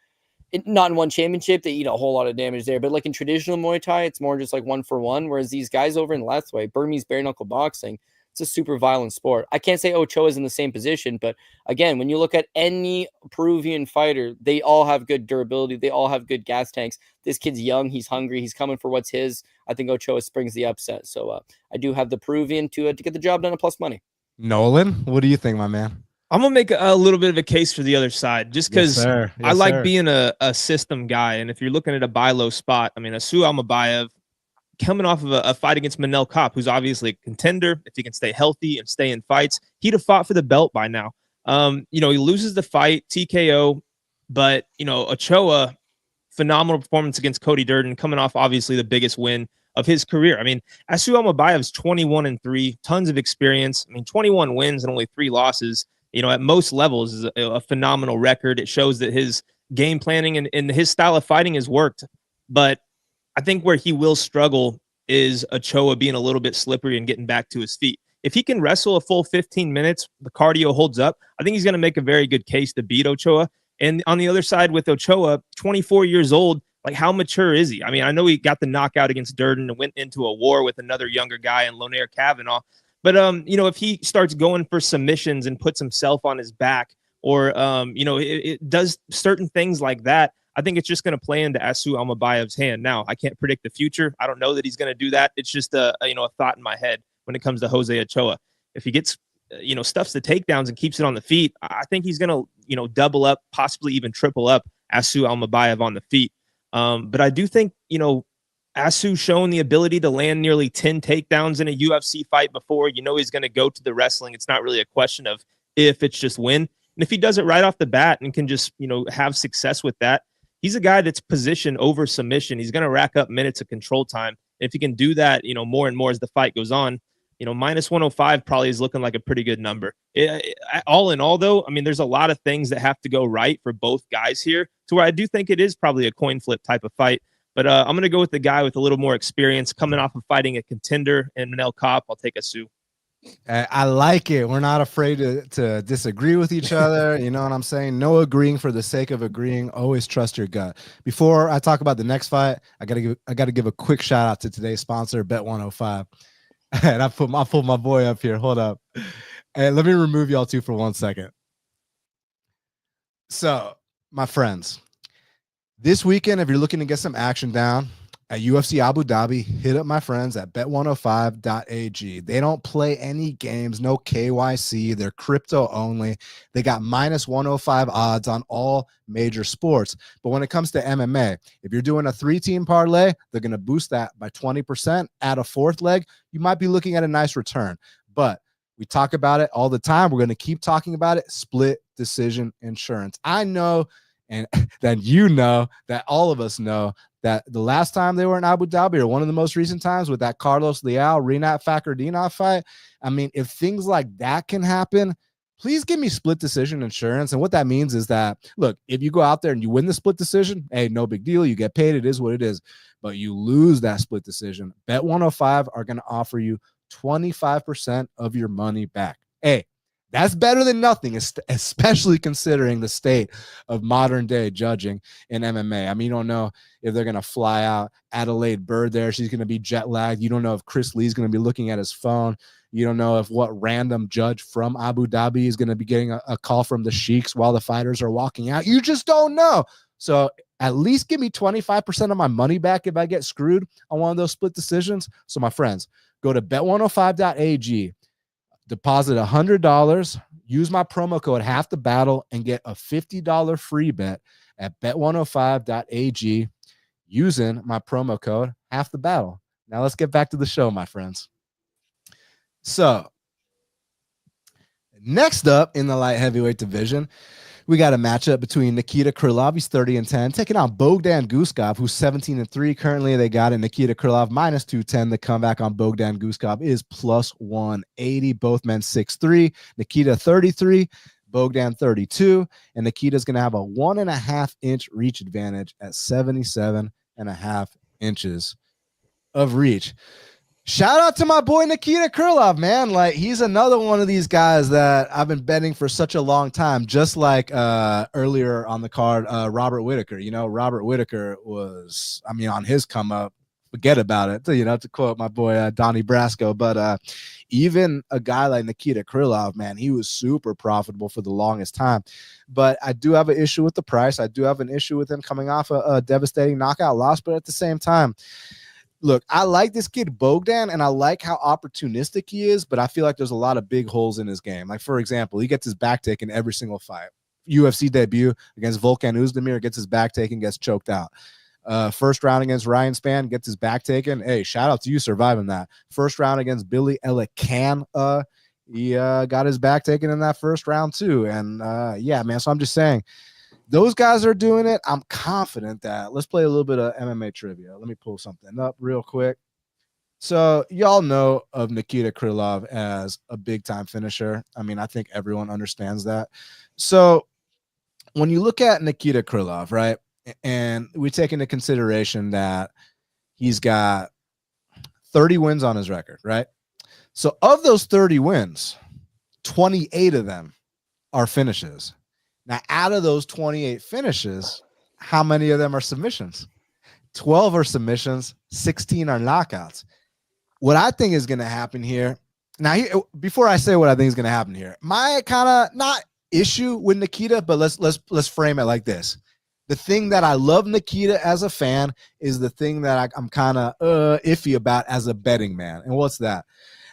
Not in one championship. They eat a whole lot of damage there. But like in traditional Muay Thai, it's more just like 1 for 1. Whereas these guys over in Lethwei, Burmese bare knuckle boxing, it's a super violent sport. I can't say Ochoa is in the same position, but again, when you look at any Peruvian fighter, they all have good durability. They all have good gas tanks. This kid's young. He's hungry. He's coming for what's his. I think Ochoa springs the upset. So I do have the Peruvian to get the job done at plus money. Nolan, what do you think, my man? I'm going to make a little bit of a case for the other side, just because I like being a system guy. And if you're looking at a buy low spot, I mean, Asu Almabaev, coming off of a fight against Manel Kape, who's obviously a contender, if he can stay healthy and stay in fights, he'd have fought for the belt by now. He loses the fight, TKO, but, Ochoa, phenomenal performance against Cody Durden, coming off obviously the biggest win of his career. I mean, Asu Almabaev's 21-3, tons of experience. I mean, 21 wins and only 3 losses, at most levels is a phenomenal record. It shows that his game planning and his style of fighting has worked, but I think where he will struggle is Ochoa being a little bit slippery and getting back to his feet. If he can wrestle a full 15 minutes, the cardio holds up, I think he's going to make a very good case to beat Ochoa. And on the other side with Ochoa, 24 years old, like how mature is he? I mean, I know he got the knockout against Durden and went into a war with another younger guy in Reinier Kavanagh. But, if he starts going for submissions and puts himself on his back or, it does certain things like that, I think it's just going to play into Asu Almabaev's hand. Now, I can't predict the future. I don't know that he's going to do that. It's just a thought in my head when it comes to Jose Ochoa. If he gets, stuffs the takedowns and keeps it on the feet, I think he's going to, double up, possibly even triple up Asu Almabaev on the feet. But I do think, Asu's shown the ability to land nearly 10 takedowns in a UFC fight before. You know he's going to go to the wrestling. It's not really a question of if, it's just when. And if he does it right off the bat and can just, have success with that, he's a guy that's position over submission. He's going to rack up minutes of control time. And if he can do that, more and more as the fight goes on, minus 105 probably is looking like a pretty good number. All in all, though, I mean, there's a lot of things that have to go right for both guys here to where I do think it is probably a coin flip type of fight. But I'm going to go with the guy with a little more experience coming off of fighting a contender and Manel Kopp. I'll take Asu. I like it. We're not afraid to disagree with each other. You know what I'm saying? No agreeing for the sake of agreeing. Always trust your gut. Before I talk about the next fight, I gotta give a quick shout out to today's sponsor, Bet 105. And I pulled my boy up here. Hold up. And let me remove y'all two for 1 second. So, my friends, this weekend, if you're looking to get some action down at UFC Abu Dhabi, hit up my friends at bet105.ag. They don't play any games, no KYC. They're crypto only. They got minus 105 odds on all major sports. But when it comes to MMA, if you're doing a 3-team parlay, they're going to boost that by 20%. Add a fourth leg, you might be looking at a nice return. But we talk about it all the time. We're going to keep talking about it. Split decision insurance. I know, and then that all of us know that the last time they were in Abu Dhabi, or one of the most recent times with that Carlos Leal, Rinat Fakhretdinov fight, I mean, if things like that can happen, please give me split decision insurance. And what that means is that, look, if you go out there and you win the split decision, hey, no big deal. You get paid. It is what it is. But you lose that split decision, Bet 105 are going to offer you 25% of your money back. Hey, that's better than nothing, especially considering the state of modern day judging in MMA. I mean, you don't know if they're going to fly out Adelaide Bird there. She's going to be jet lagged. You don't know if Chris Lee's going to be looking at his phone. You don't know if what random judge from Abu Dhabi is going to be getting a call from the sheiks while the fighters are walking out. You just don't know. So at least give me 25% of my money back if I get screwed on one of those split decisions. So my friends, go to bet105.ag. Deposit $100, use my promo code half the battle, and get a $50 free bet at bet105.ag using my promo code half the battle. Now let's get back to the show, my friends. So next up in the light heavyweight division, we got a matchup between Nikita Krylov, he's 30-10, taking on Bogdan Guskov, who's 17-3. Currently, they got it. Nikita Krylov minus 210. The comeback on Bogdan Guskov is plus 180. Both men 6'3. Nikita 33, Bogdan 32, and Nikita's going to have a 1.5-inch reach advantage at 77.5 inches of reach. Shout out to my boy Nikita Krylov, man. Like, he's another one of these guys that I've been betting for such a long time, just like earlier on the card, Robert Whittaker. Robert Whittaker was, on his come up, forget about it, to quote my boy Donnie Brasco. But even a guy like Nikita Krylov, man, he was super profitable for the longest time. But I do have an issue with the price. I do have an issue with him coming off a devastating knockout loss. But at the same time, look, I like this kid Bogdan, and I like how opportunistic he is, but I feel like there's a lot of big holes in his game. Like, for example, he gets his back taken every single fight. UFC debut against Volkan Oezdemir, gets his back taken, gets choked out. First round against Ryan Spann, gets his back taken. Hey, shout out to you surviving that. First round against Billy Elekana, he got his back taken in that first round too. And yeah, man, so I'm just saying, those guys are doing it. I'm confident that. Let's play a little bit of MMA trivia. Let me pull something up real quick. So y'all know of Nikita Krylov as a big-time finisher. I think everyone understands that. So when you look at Nikita Krylov, right, and we take into consideration that he's got 30 wins on his record, right? So of those 30 wins, 28 of them are finishes. Now, out of those 28 finishes, how many of them are submissions? 12 are submissions, 16 are knockouts. What I think is going to happen here, now, before I say what I think is going to happen here, my kind of not issue with Nikita, but let's frame it like this. The thing that I love Nikita as a fan is the thing that I'm kind of iffy about as a betting man. And what's that?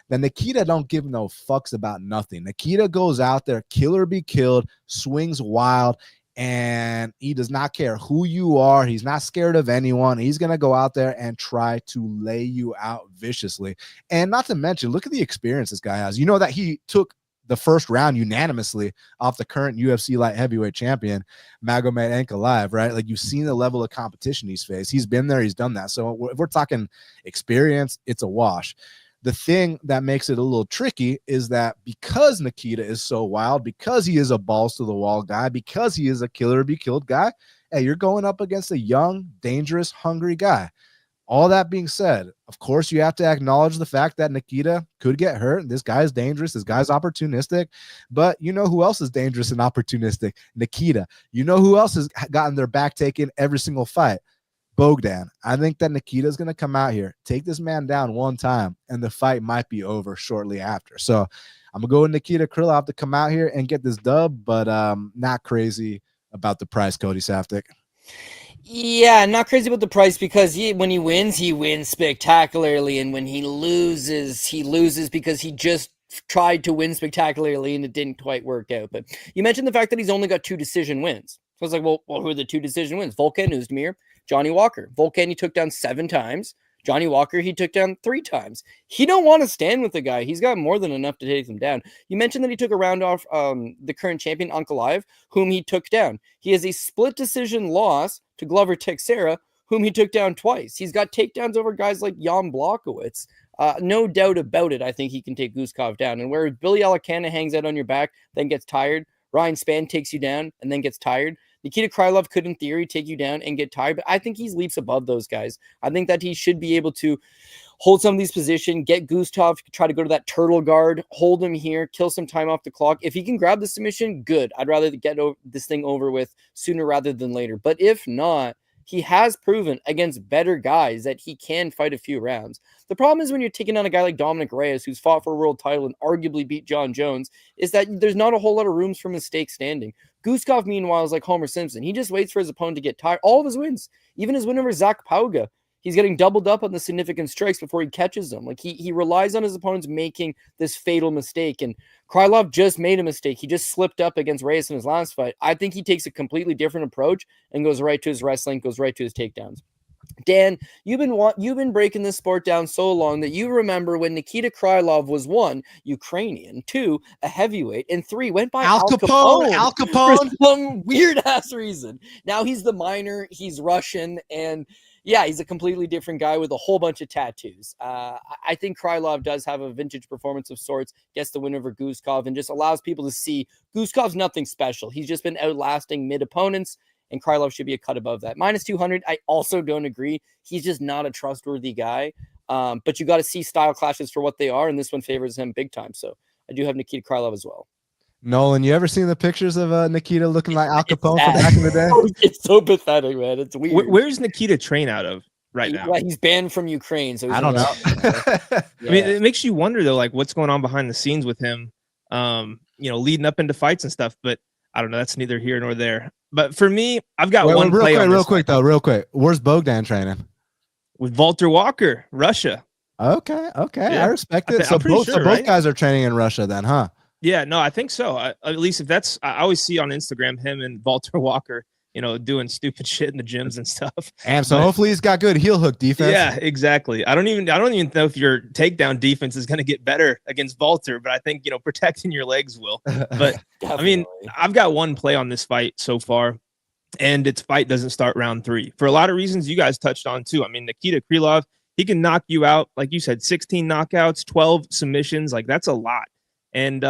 Then Nikita don't give no fucks about nothing. Nikita goes out there, kill or be killed, swings wild, and he does not care who you are. He's not scared of anyone. He's going to go out there and try to lay you out viciously. And not to mention, look at the experience this guy has. You know that he took the first round unanimously off the current UFC light heavyweight champion, Magomedov, right? Like, you've seen the level of competition he's faced. He's been there. He's done that. So if we're talking experience, it's a wash. The thing that makes it a little tricky is that because Nikita is so wild, because he is a balls to the wall guy, because he is a killer be killed guy, hey, you're going up against a young, dangerous, hungry guy. All that being said, of course, you have to acknowledge the fact that Nikita could get hurt. This guy is dangerous. This guy's opportunistic. But you know who else is dangerous and opportunistic? Nikita. You know who else has gotten their back taken every single fight? Bogdan. I think that Nikita is going to come out here, take this man down one time, and the fight might be over shortly after. So I'm going to go with Nikita Krylov to come out here and get this dub, but not crazy about the price, Cody Saftik. Yeah, not crazy about the price because when he wins spectacularly. And when he loses because he just tried to win spectacularly and it didn't quite work out. But you mentioned the fact that he's only got 2 decision wins. So I was like, well, who are the 2 decision wins? Volkan Oezdemir, Johnny Walker. Volkan he took down 7 times. Johnny Walker he took down 3 times. He don't want to stand with the guy. He's got more than enough to take him down. You mentioned that he took a round off the current champion, Ankalaev, whom he took down. He has a split decision loss to Glover Teixeira, whom he took down twice. He's got takedowns over guys like Jan Blachowicz. No doubt about it, I think he can take Guskov down. And where Billy Elekana hangs out on your back, then gets tired, Ryan Spann takes you down and then gets tired. Nikita Krylov could, in theory, take you down and get tired, but I think he's leaps above those guys. I think that he should be able to hold some of these positions, get Guskov, try to go to that turtle guard, hold him here, kill some time off the clock. If he can grab the submission, good. I'd rather get this thing over with sooner rather than later. But if not, he has proven against better guys that he can fight a few rounds. The problem is when you're taking on a guy like Dominic Reyes, who's fought for a world title and arguably beat John Jones, is that there's not a whole lot of rooms for mistake standing. Guskov, meanwhile, is like Homer Simpson. He just waits for his opponent to get tired. All of his wins, even his win over Zach Pauga, he's getting doubled up on the significant strikes before he catches them. Like he relies on his opponents making this fatal mistake. And Krylov just made a mistake. He just slipped up against Reyes in his last fight. I think he takes a completely different approach and goes right to his wrestling, goes right to his takedowns. Dan, you've been breaking this sport down so long that you remember when Nikita Krylov was 1, Ukrainian, 2, a heavyweight, and 3, went by Al Capone for some weird ass reason. Now he's the minor, he's Russian, and yeah, he's a completely different guy with a whole bunch of tattoos. I think Krylov does have a vintage performance of sorts, gets the win over Guskov, and just allows people to see Guskov's nothing special. He's just been outlasting mid opponents, and Krylov should be a cut above that. Minus 200, I also don't agree. He's just not a trustworthy guy. But you got to see style clashes for what they are, and this one favors him big time. So I do have Nikita Krylov as well. Nolan, you ever seen the pictures of Nikita looking like Al Capone from back in the day? It's so pathetic, man. It's weird. Where's Nikita train out of right now? He's banned from Ukraine. So I don't know. Yeah. I mean, it makes you wonder, though, like what's going on behind the scenes with him, leading up into fights and stuff. But I don't know. That's neither here nor there. But for me, I've got one play on real quick. Where's Bogdan training? With Walter Walker, Russia. Okay. Yeah. I respect it. So both guys are training in Russia then, huh? Yeah, no, I think so. At least if that's, I always see on Instagram him and Walter Walker, doing stupid shit in the gyms and stuff. And so hopefully he's got good heel hook defense. Yeah, exactly. I don't even know if your takedown defense is going to get better against Walter, but I think, protecting your legs will. But I mean, I've got one play on this fight so far, and its fight doesn't start round 3 for a lot of reasons you guys touched on too. I mean, Nikita Krylov, he can knock you out. Like you said, 16 knockouts, 12 submissions. Like that's a lot. And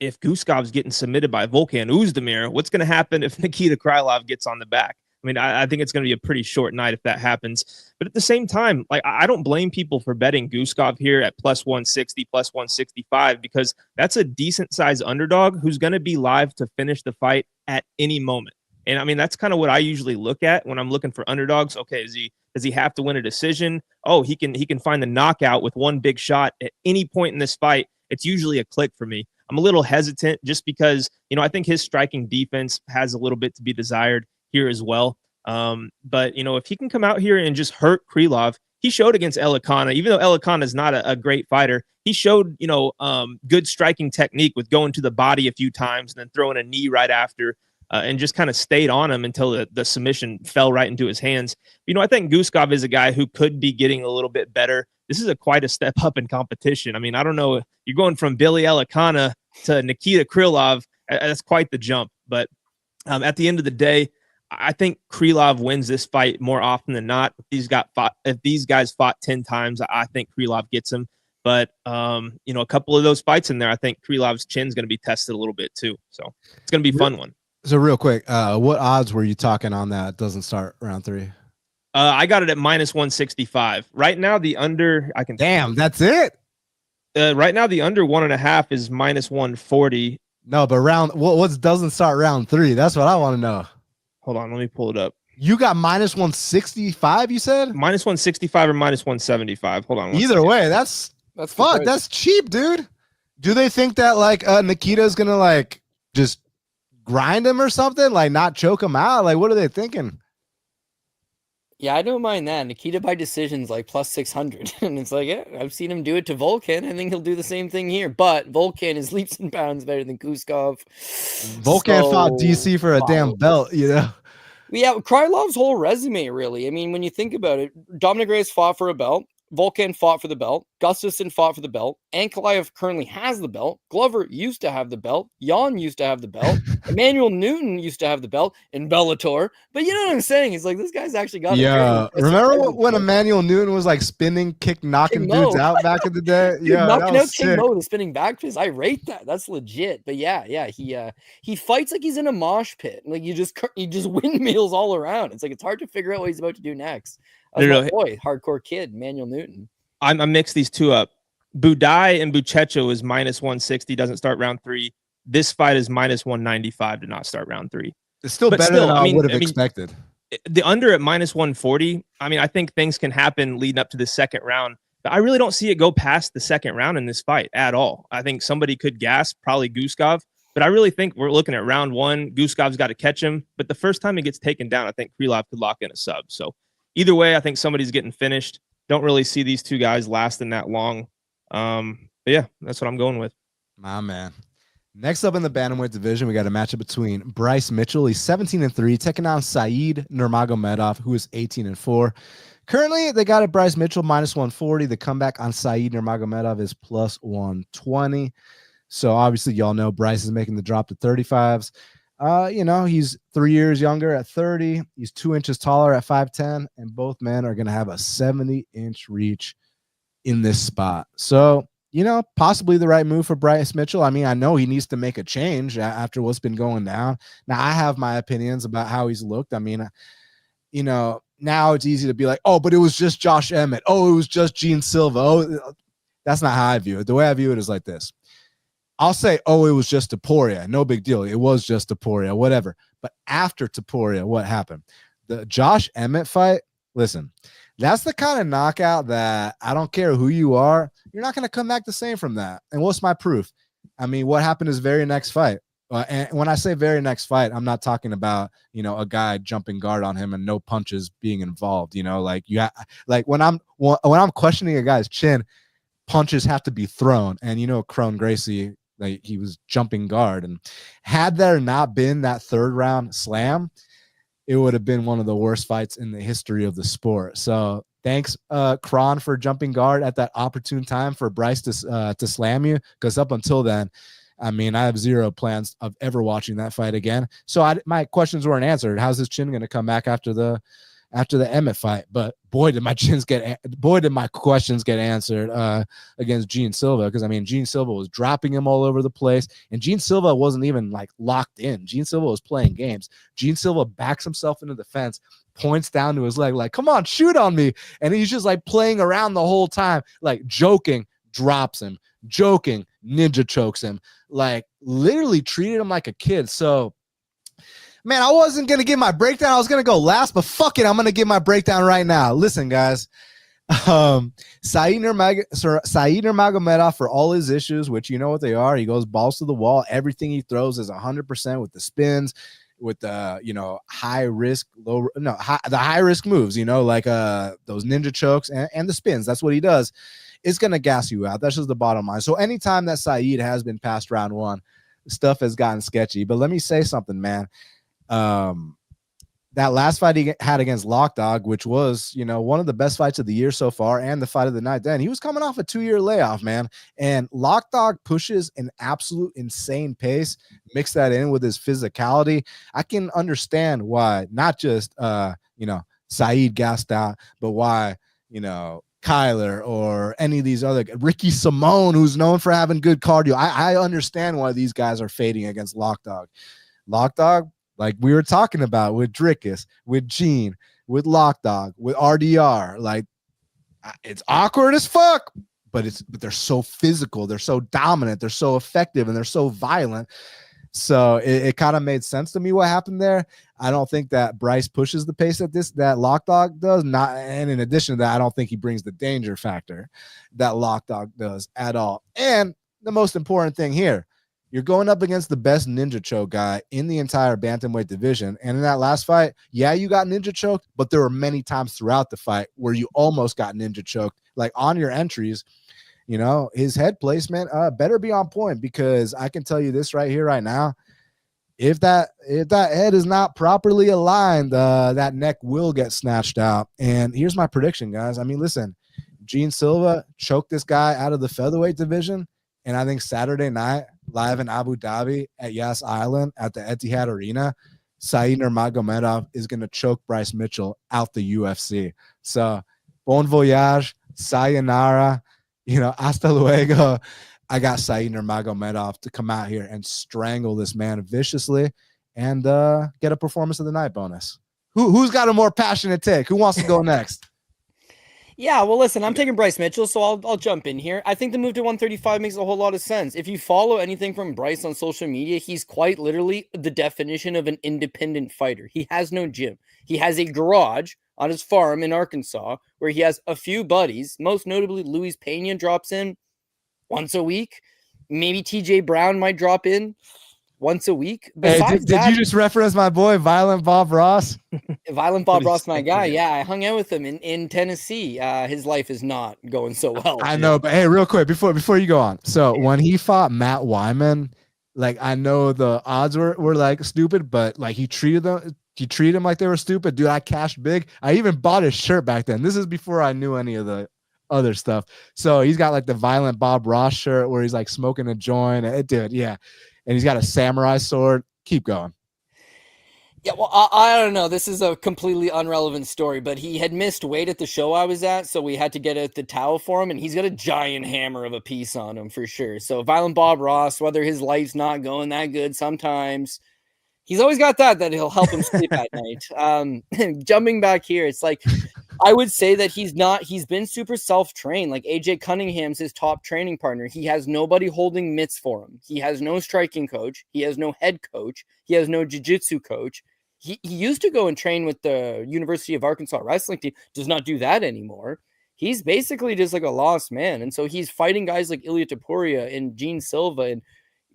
if Guskov's getting submitted by Volkan Oezdemir, what's going to happen if Nikita Krylov gets on the back? I mean, I think it's going to be a pretty short night if that happens. But at the same time, like I don't blame people for betting Guskov here at plus 160, plus 165, because that's a decent size underdog who's going to be live to finish the fight at any moment. And I mean, that's kind of what I usually look at when I'm looking for underdogs. Okay, does he have to win a decision? Oh, he can find the knockout with one big shot at any point in this fight. It's usually a click for me. I'm a little hesitant just because, I think his striking defense has a little bit to be desired here as well. But, if he can come out here and just hurt Krylov, he showed against Elekana, even though Elekana is not a great fighter, he showed, good striking technique with going to the body a few times and then throwing a knee right after. and just kind of stayed on him until the submission fell right into his hands. I think Guskov is a guy who could be getting a little bit better. This is quite a step up in competition. I mean, I don't know. You're going from Billy Elekana to Nikita Krylov. That's quite the jump. But at the end of the day, I think Krylov wins this fight more often than not. If these guys fought 10 times, I think Krylov gets him. But, a couple of those fights in there, I think Krylov's chin's going to be tested a little bit too. So it's going to be a fun one. So real quick, what odds were you talking on that doesn't start round 3? I got it at -165. Right now, the under, I can. Damn, that's it? Right now, the under 1.5 is -140. No, but what doesn't start round 3? That's what I want to know. Hold on, let me pull it up. You got -165, you said? -165 or -175. Hold on. Either way, that's fuck. That's cheap, dude. Do they think that like Nikita's gonna like just grind him or something? Like not choke him out? Like what are they thinking? Yeah, I don't mind that. Nikita by decision's like +600. And it's like, yeah, I've seen him do it to Volkan. I think he'll do the same thing here. But Volkan is leaps and bounds better than Guskov. Volkan fought DC for a damn belt, Yeah, Krylov's whole resume, really. I mean, when you think about it, Dominic Reyes fought for a belt. Volkan fought for the belt. Gustafsson fought for the belt. Ankalaev currently has the belt. Glover used to have the belt. Jan used to have the belt. Emmanuel Newton used to have the belt in Bellator. But you know what I'm saying? It's like this guy's actually got it. Remember when Emmanuel Newton was like spinning, knocking dudes out back in the day? Dude, knocking out King Mo with a spinning back fist. I rate that. That's legit. But yeah, he fights like he's in a mosh pit. Like he just windmills all around. It's like it's hard to figure out what he's about to do next. Boy, hardcore kid, Emmanuel Newton. I mixed these two up. Buday and Buchecha was -160, doesn't start round 3. This fight is -195 to not start round 3. It's still better than I would have expected. The under at -140, I think things can happen leading up to the second round. But I really don't see it go past the second round in this fight at all. I think somebody could gas, probably Guskov. But I really think we're looking at round 1. Guskov's got to catch him. But the first time he gets taken down, I think Krylov could lock in a sub. So either way, I think somebody's getting finished. Don't really see these two guys lasting that long. But yeah, that's what I'm going with. My man. Next up in the bantamweight division, we got a matchup between Bryce Mitchell. He's 17-3, taking on Saeed Nurmagomedov, who is 18-4. Currently, they got it Bryce Mitchell -140. The comeback on Saeed Nurmagomedov is +120. So obviously, y'all know Bryce is making the drop to 35s. He's 3 years younger at 30. He's 2 inches taller at 5'10", and both men are going to have a 70-inch reach in this spot. So, possibly the right move for Bryce Mitchell. I mean, I know he needs to make a change after what's been going down. Now, I have my opinions about how he's looked. I mean, now it's easy to be like, oh, but it was just Josh Emmett. Oh, it was just Gene Silva. Oh, that's not how I view it. The way I view it is like this. I'll say, oh, it was just Topuria. No big deal. It was just Topuria, whatever. But after Topuria, what happened? The Josh Emmett fight, listen, that's the kind of knockout that I don't care who you are, you're not going to come back the same from that. And what's my proof? I mean, what happened his very next fight? And when I say very next fight, I'm not talking about, a guy jumping guard on him and no punches being involved. When I'm questioning a guy's chin, punches have to be thrown. And, Crone Gracie, like he was jumping guard, and had there not been that third round slam, it would have been one of the worst fights in the history of the sport. So thanks, Kron, for jumping guard at that opportune time for Bryce to slam you. Because up until then, I mean, I have zero plans of ever watching that fight again. So my questions weren't answered. How's his chin going to come back after the Emmett fight? But boy, did my questions get answered against Gene Silva, because I mean, Gene Silva was dropping him all over the place, and Gene Silva wasn't even like locked in. Gene Silva was playing games. Gene Silva backs himself into the fence, points down to his leg like, come on, shoot on me, and he's just like playing around the whole time, like joking, drops him, joking, ninja chokes him, like literally treated him like a kid. So man, I wasn't going to give my breakdown. I was going to go last, but fuck it. I'm going to give my breakdown right now. Listen, guys. Saeed Nurmagomedov, for all his issues, which you know what they are, he goes balls to the wall. Everything he throws is 100% with the spins, with the, high risk moves, like those ninja chokes and the spins. That's what he does. It's going to gas you out. That's just the bottom line. So anytime that Saeed has been past round 1, stuff has gotten sketchy. But let me say something, man. That last fight he had against Lockdog, which was, one of the best fights of the year so far and the fight of the night, then he was coming off a 2-year layoff, man. And Lockdog pushes an absolute insane pace. Mix that in with his physicality. I can understand why not just, Saeed gassed out, but why, Kyler or any of these other Ricky Simone, who's known for having good cardio. I understand why these guys are fading against Lockdog. Lockdog, like we were talking about with Drickus, with Gene, with Lockdog, with RDR, like it's awkward as fuck, but they're so physical, they're so dominant, they're so effective, and they're so violent. So it kind of made sense to me what happened there. I don't think that Bryce pushes the pace that Lockdog does. And in addition to that, I don't think he brings the danger factor that Lockdog does at all. And the most important thing here, you're going up against the best ninja choke guy in the entire bantamweight division. And in that last fight, yeah, you got ninja choked, but there were many times throughout the fight where you almost got ninja choked. Like on your entries, his head placement better be on point, because I can tell you this right here, right now, if that head is not properly aligned, that neck will get snatched out. And here's my prediction, guys. I mean, listen, Gene Silva choked this guy out of the featherweight division. And I think Saturday night, live in Abu Dhabi at Yas Island at the Etihad Arena, Saeed Nurmagomedov is going to choke Bryce Mitchell out the UFC. So, bon voyage, sayonara, hasta luego. I got Saeed Nurmagomedov to come out here and strangle this man viciously and get a performance of the night bonus. Who's got a more passionate take? Who wants to go next? Yeah, well, listen, I'm taking Bryce Mitchell, so I'll jump in here. I think the move to 135 makes a whole lot of sense. If you follow anything from Bryce on social media, he's quite literally the definition of an independent fighter. He has no gym. He has a garage on his farm in Arkansas where he has a few buddies, most notably Luis Pena drops in once a week. Maybe TJ Brown might drop in once a week. Hey, did you just reference my boy, Violent Bob Ross? Violent Bob Ross, my guy. Yeah, I hung out with him in Tennessee. His life is not going so well. I know, but hey, real quick, before you go on. So when he fought Matt Wyman, like I know the odds were like stupid, but like he treated him like they were stupid. Dude, I cashed big. I even bought his shirt back then. This is before I knew any of the other stuff. So he's got like the Violent Bob Ross shirt where he's like smoking a joint. Dude, yeah. And he's got a samurai sword. Keep going. Yeah, well, I don't know. This is a completely irrelevant story, but he had missed weight at the show I was at, so we had to get out the towel for him, and he's got a giant hammer of a piece on him for sure. So Violent Bob Ross, whether his life's not going that good sometimes, he's always got that he'll help him sleep at night. Jumping back here, it's like, I would say that he's been super self-trained. Like AJ Cunningham's his top training partner. He has nobody holding mitts for him. He has no striking coach. He has no head coach. He has no jiu-jitsu coach. He used to go and train with the University of Arkansas wrestling team. Does not do that anymore. He's basically just like a lost man. And so he's fighting guys like Ilia Topuria and Gene Silva and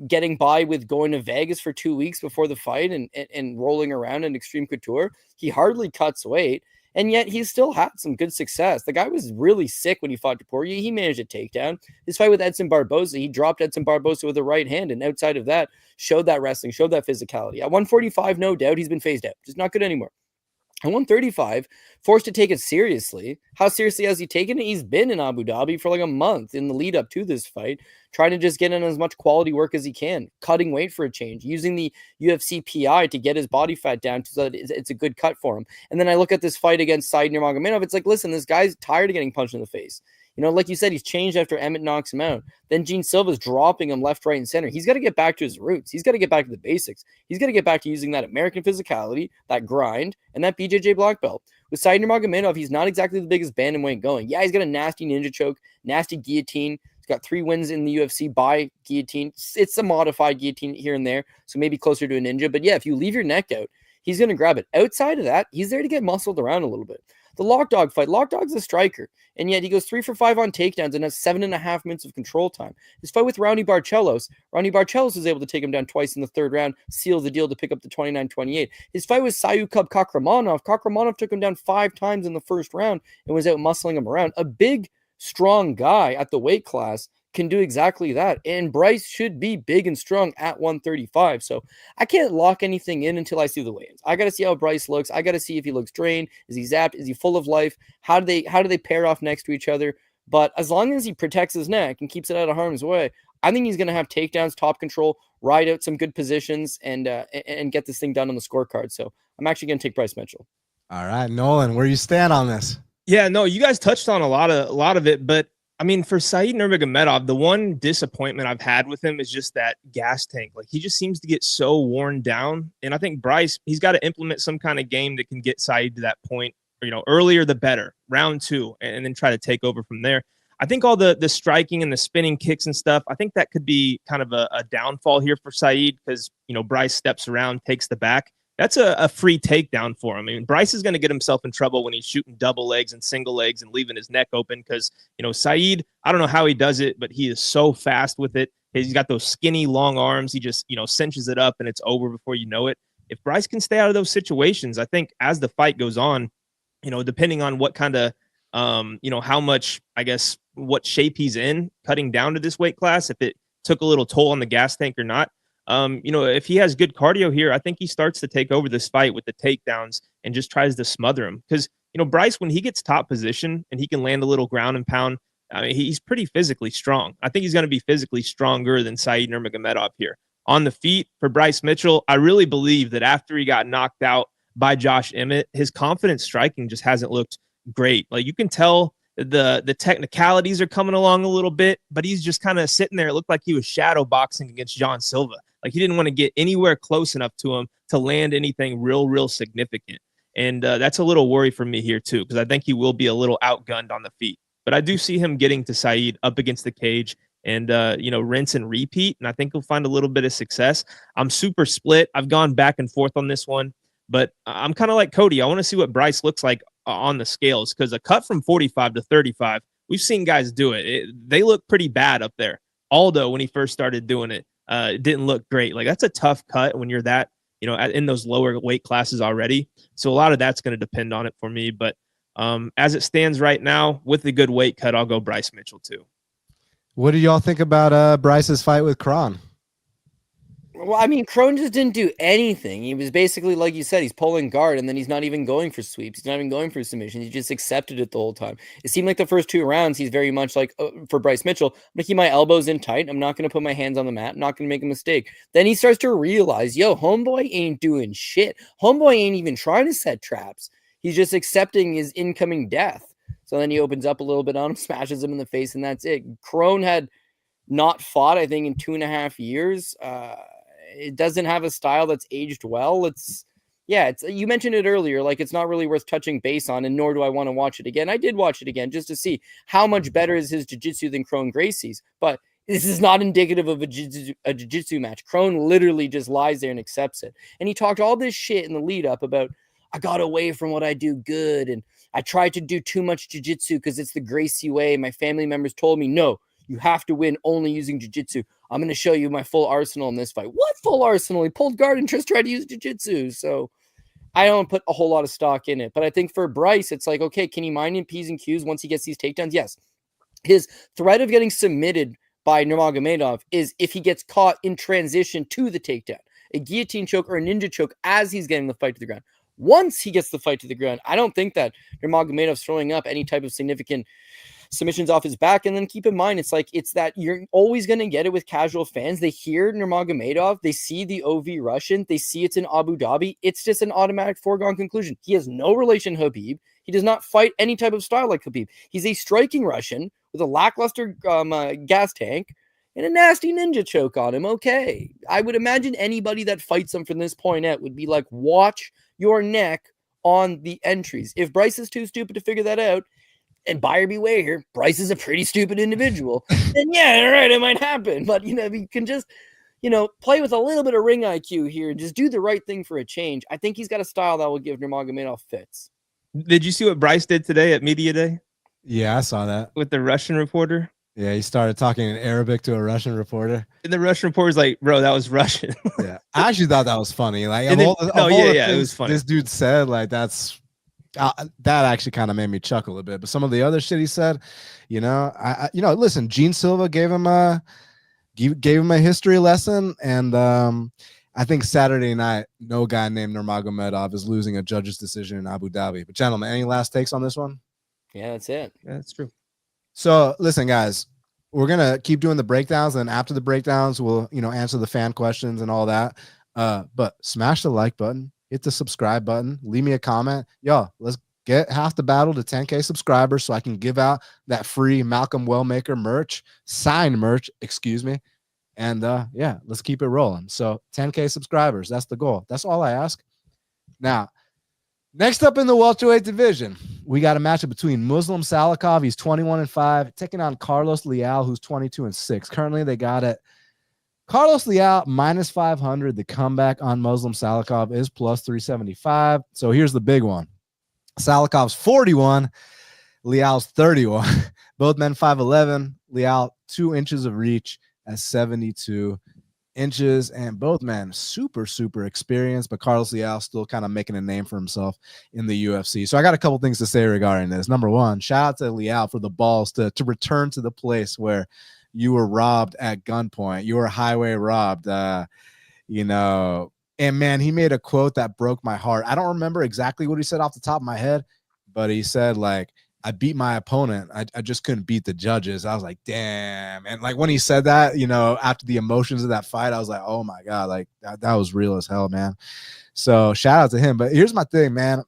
getting by with going to Vegas for 2 weeks before the fight and rolling around in Extreme Couture. He hardly cuts weight. And yet he still had some good success. The guy was really sick when he fought Topuria. He managed a takedown. His fight with Edson Barboza, he dropped Edson Barboza with a right hand. And outside of that, showed that wrestling, showed that physicality. At 145, no doubt, he's been phased out. Just not good anymore. At 135, forced to take it seriously. How seriously has he taken it? He's been in Abu Dhabi for like a month in the lead up to this fight, trying to just get in as much quality work as he can, cutting weight for a change, using the UFC PI to get his body fat down so that it's a good cut for him. And then I look at this fight against Saeed Nurmagomedov. It's like, listen, this guy's tired of getting punched in the face. Like you said, he's changed after Emmett knocks him out. Then Gene Silva's dropping him left, right, and center. He's got to get back to his roots. He's got to get back to the basics. He's got to get back to using that American physicality, that grind, and that BJJ black belt. With Saeed Nurmagomedov, he's not exactly the biggest bantamweight going. Yeah, he's got a nasty ninja choke, nasty guillotine. He's got 3 wins in the UFC by guillotine. It's a modified guillotine here and there, so maybe closer to a ninja. But yeah, if you leave your neck out, he's going to grab it. Outside of that, he's there to get muscled around a little bit. The Lockdog fight, Lockdog's a striker, and yet he goes 3 for 5 on takedowns and has 7.5 minutes of control time. His fight with Ronnie Barcelos was able to take him down twice in the 3rd round, seal the deal to pick up the 29-28. His fight with Sayukub Kakramanov took him down 5 times in the 1st round and was out muscling him around. A big, strong guy at the weight class can do exactly that. And Bryce should be big and strong at 135. So I can't lock anything in until I see the weigh-ins. I got to see how Bryce looks. I got to see if he looks drained. Is he zapped? Is he full of life? How do they pair off next to each other? But as long as he protects his neck and keeps it out of harm's way, I think he's going to have takedowns, top control, ride out some good positions, and get this thing done on the scorecard. So I'm actually going to take Bryce Mitchell. All right, Nolan, where you stand on this? Yeah, no, you guys touched on a lot of it, but I mean, for Said Nurmagomedov, the one disappointment I've had with him is just that gas tank. Like, he just seems to get so worn down. And I think Bryce, he's got to implement some kind of game that can get Said to that point, earlier the better, round 2, and then try to take over from there. I think all the striking and the spinning kicks and stuff, I think that could be kind of a downfall here for Said because, Bryce steps around, takes the back. That's a free takedown for him. I mean, Bryce is going to get himself in trouble when he's shooting double legs and single legs and leaving his neck open because, Said, I don't know how he does it, but he is so fast with it. He's got those skinny, long arms. He just, cinches it up and it's over before you know it. If Bryce can stay out of those situations, I think as the fight goes on, depending on what kind of, how much, I guess, what shape he's in, cutting down to this weight class, if it took a little toll on the gas tank or not. If he has good cardio here, I think he starts to take over this fight with the takedowns and just tries to smother him. Because, Bryce, when he gets top position and he can land a little ground and pound, I mean, he's pretty physically strong. I think he's going to be physically stronger than Said Nurmagomedov here. On the feet for Bryce Mitchell, I really believe that after he got knocked out by Josh Emmett, his confidence striking just hasn't looked great. Like, you can tell the technicalities are coming along a little bit, but he's just kind of sitting there. It looked like he was shadow boxing against John Silva. Like, he didn't want to get anywhere close enough to him to land anything real significant. And that's a little worry for me here too, because I think he will be a little outgunned on the feet. But I do see him getting to Said up against the cage and, rinse and repeat. And I think he'll find a little bit of success. I'm super split. I've gone back and forth on this one, but I'm kind of like Cody. I want to see what Bryce looks like on the scales, because a cut from 45 to 35, we've seen guys do it. They look pretty bad up there. Aldo, when he first started doing it, didn't look great. Like, that's a tough cut when you're that, in those lower weight classes already. So a lot of that's going to depend on it for me. But as it stands right now, with the good weight cut, I'll go Bryce Mitchell too. What do y'all think about Bryce's fight with Kron? Well, I mean, Kron just didn't do anything. He was basically, like you said, he's pulling guard, and then he's not even going for sweeps. He's not even going for submissions. He just accepted it the whole time. It seemed like the first 2 rounds, he's very much like, for Bryce Mitchell, I'm going to keep my elbows in tight. I'm not going to put my hands on the mat. I'm not going to make a mistake. Then he starts to realize, homeboy ain't doing shit. Homeboy ain't even trying to set traps. He's just accepting his incoming death. So then he opens up a little bit on him, smashes him in the face, and that's it. Kron had not fought, I think, in 2.5 years. It doesn't have a style that's aged well. It's you mentioned it earlier, like, it's not really worth touching base on, and nor do I want to watch it again. I did watch it again just to see how much better is his jiu-jitsu than Kron Gracie's, but this is not indicative of a jiu-jitsu match. Kron literally just lies there and accepts it. And he talked all this shit in the lead up about, I got away from what I do good, and I tried to do too much jiu-jitsu because it's the Gracie way. My family members told me, no, you have to win only using jiu-jitsu. I'm going to show you my full arsenal in this fight. What full arsenal? He pulled guard and just tried to use jiu-jitsu. So I don't put a whole lot of stock in it. But I think for Bryce, it's like, okay, can he mind in P's and Q's once he gets these takedowns? Yes. His threat of getting submitted by Nurmagomedov is if he gets caught in transition to the takedown, a guillotine choke or a ninja choke as he's getting the fight to the ground. Once he gets the fight to the ground, I don't think that Nurmagomedov's throwing up any type of significant submissions off his back. And then keep in mind, it's that you're always going to get it with casual fans. They hear Nurmagomedov, they see the OV Russian, they see it's in Abu Dhabi. It's just an automatic foregone conclusion. He has no relation to Khabib. He does not fight any type of style like Khabib. He's a striking Russian with a lackluster gas tank and a nasty ninja choke on him. Okay. I would imagine anybody that fights him from this point out would be like, watch your neck on the entries. If Bryce is too stupid to figure that out, and buyer beware here, Bryce is a pretty stupid individual, then yeah, all right, it might happen. But, if you can just, play with a little bit of ring IQ here and just do the right thing for a change, I think he's got a style that will give Nurmagomedov fits. Did you see what Bryce did today at Media Day? Yeah, I saw that. With the Russian reporter? Yeah, he started talking in Arabic to a Russian reporter. And the Russian reporter's like, bro, that was Russian. Yeah, I actually thought that was funny. Like, it was funny. This dude said, like, that's That actually kind of made me chuckle a bit. But some of the other shit he said, listen, Gene Silva gave him a history lesson, and I think Saturday night, no guy named Nurmagomedov is losing a judge's decision in Abu Dhabi. But gentlemen, any last takes on this one? Yeah, that's it. Yeah, that's true. So listen, guys, we're gonna keep doing the breakdowns, and after the breakdowns, we'll answer the fan questions and all that. But smash the like button, hit the subscribe button, leave me a comment. Yo, let's get half the battle to 10K subscribers so I can give out that free Malcolm Wellmaker merch, signed merch, excuse me. And yeah, let's keep it rolling. So 10K subscribers, that's the goal. That's all I ask. Now, next up in the welterweight division, we got a matchup between Muslim Salikhov, he's 21-5, taking on Carlos Leal, who's 22-6. Currently, they got it. Carlos Leal minus 500. The comeback on Muslim Salikhov is plus 375. So here's the big one. Salikhov's 41, Leal's 31. Both men 5'11. Leal 2 inches of reach at 72 inches, and both men super experienced, but Carlos Leal still kind of making a name for himself in the UFC. So I got a couple things to say regarding this. Number one, shout out to Leal for the balls to return to the place where you were robbed at gunpoint. You were highway robbed, and man, he made a quote that broke my heart. I don't remember exactly what he said off the top of my head, but he said, like, I beat my opponent. I just couldn't beat the judges. I was like, damn. And like when he said that, after the emotions of that fight, I was like, oh my God, like that was real as hell, man. So shout out to him. But here's my thing, man.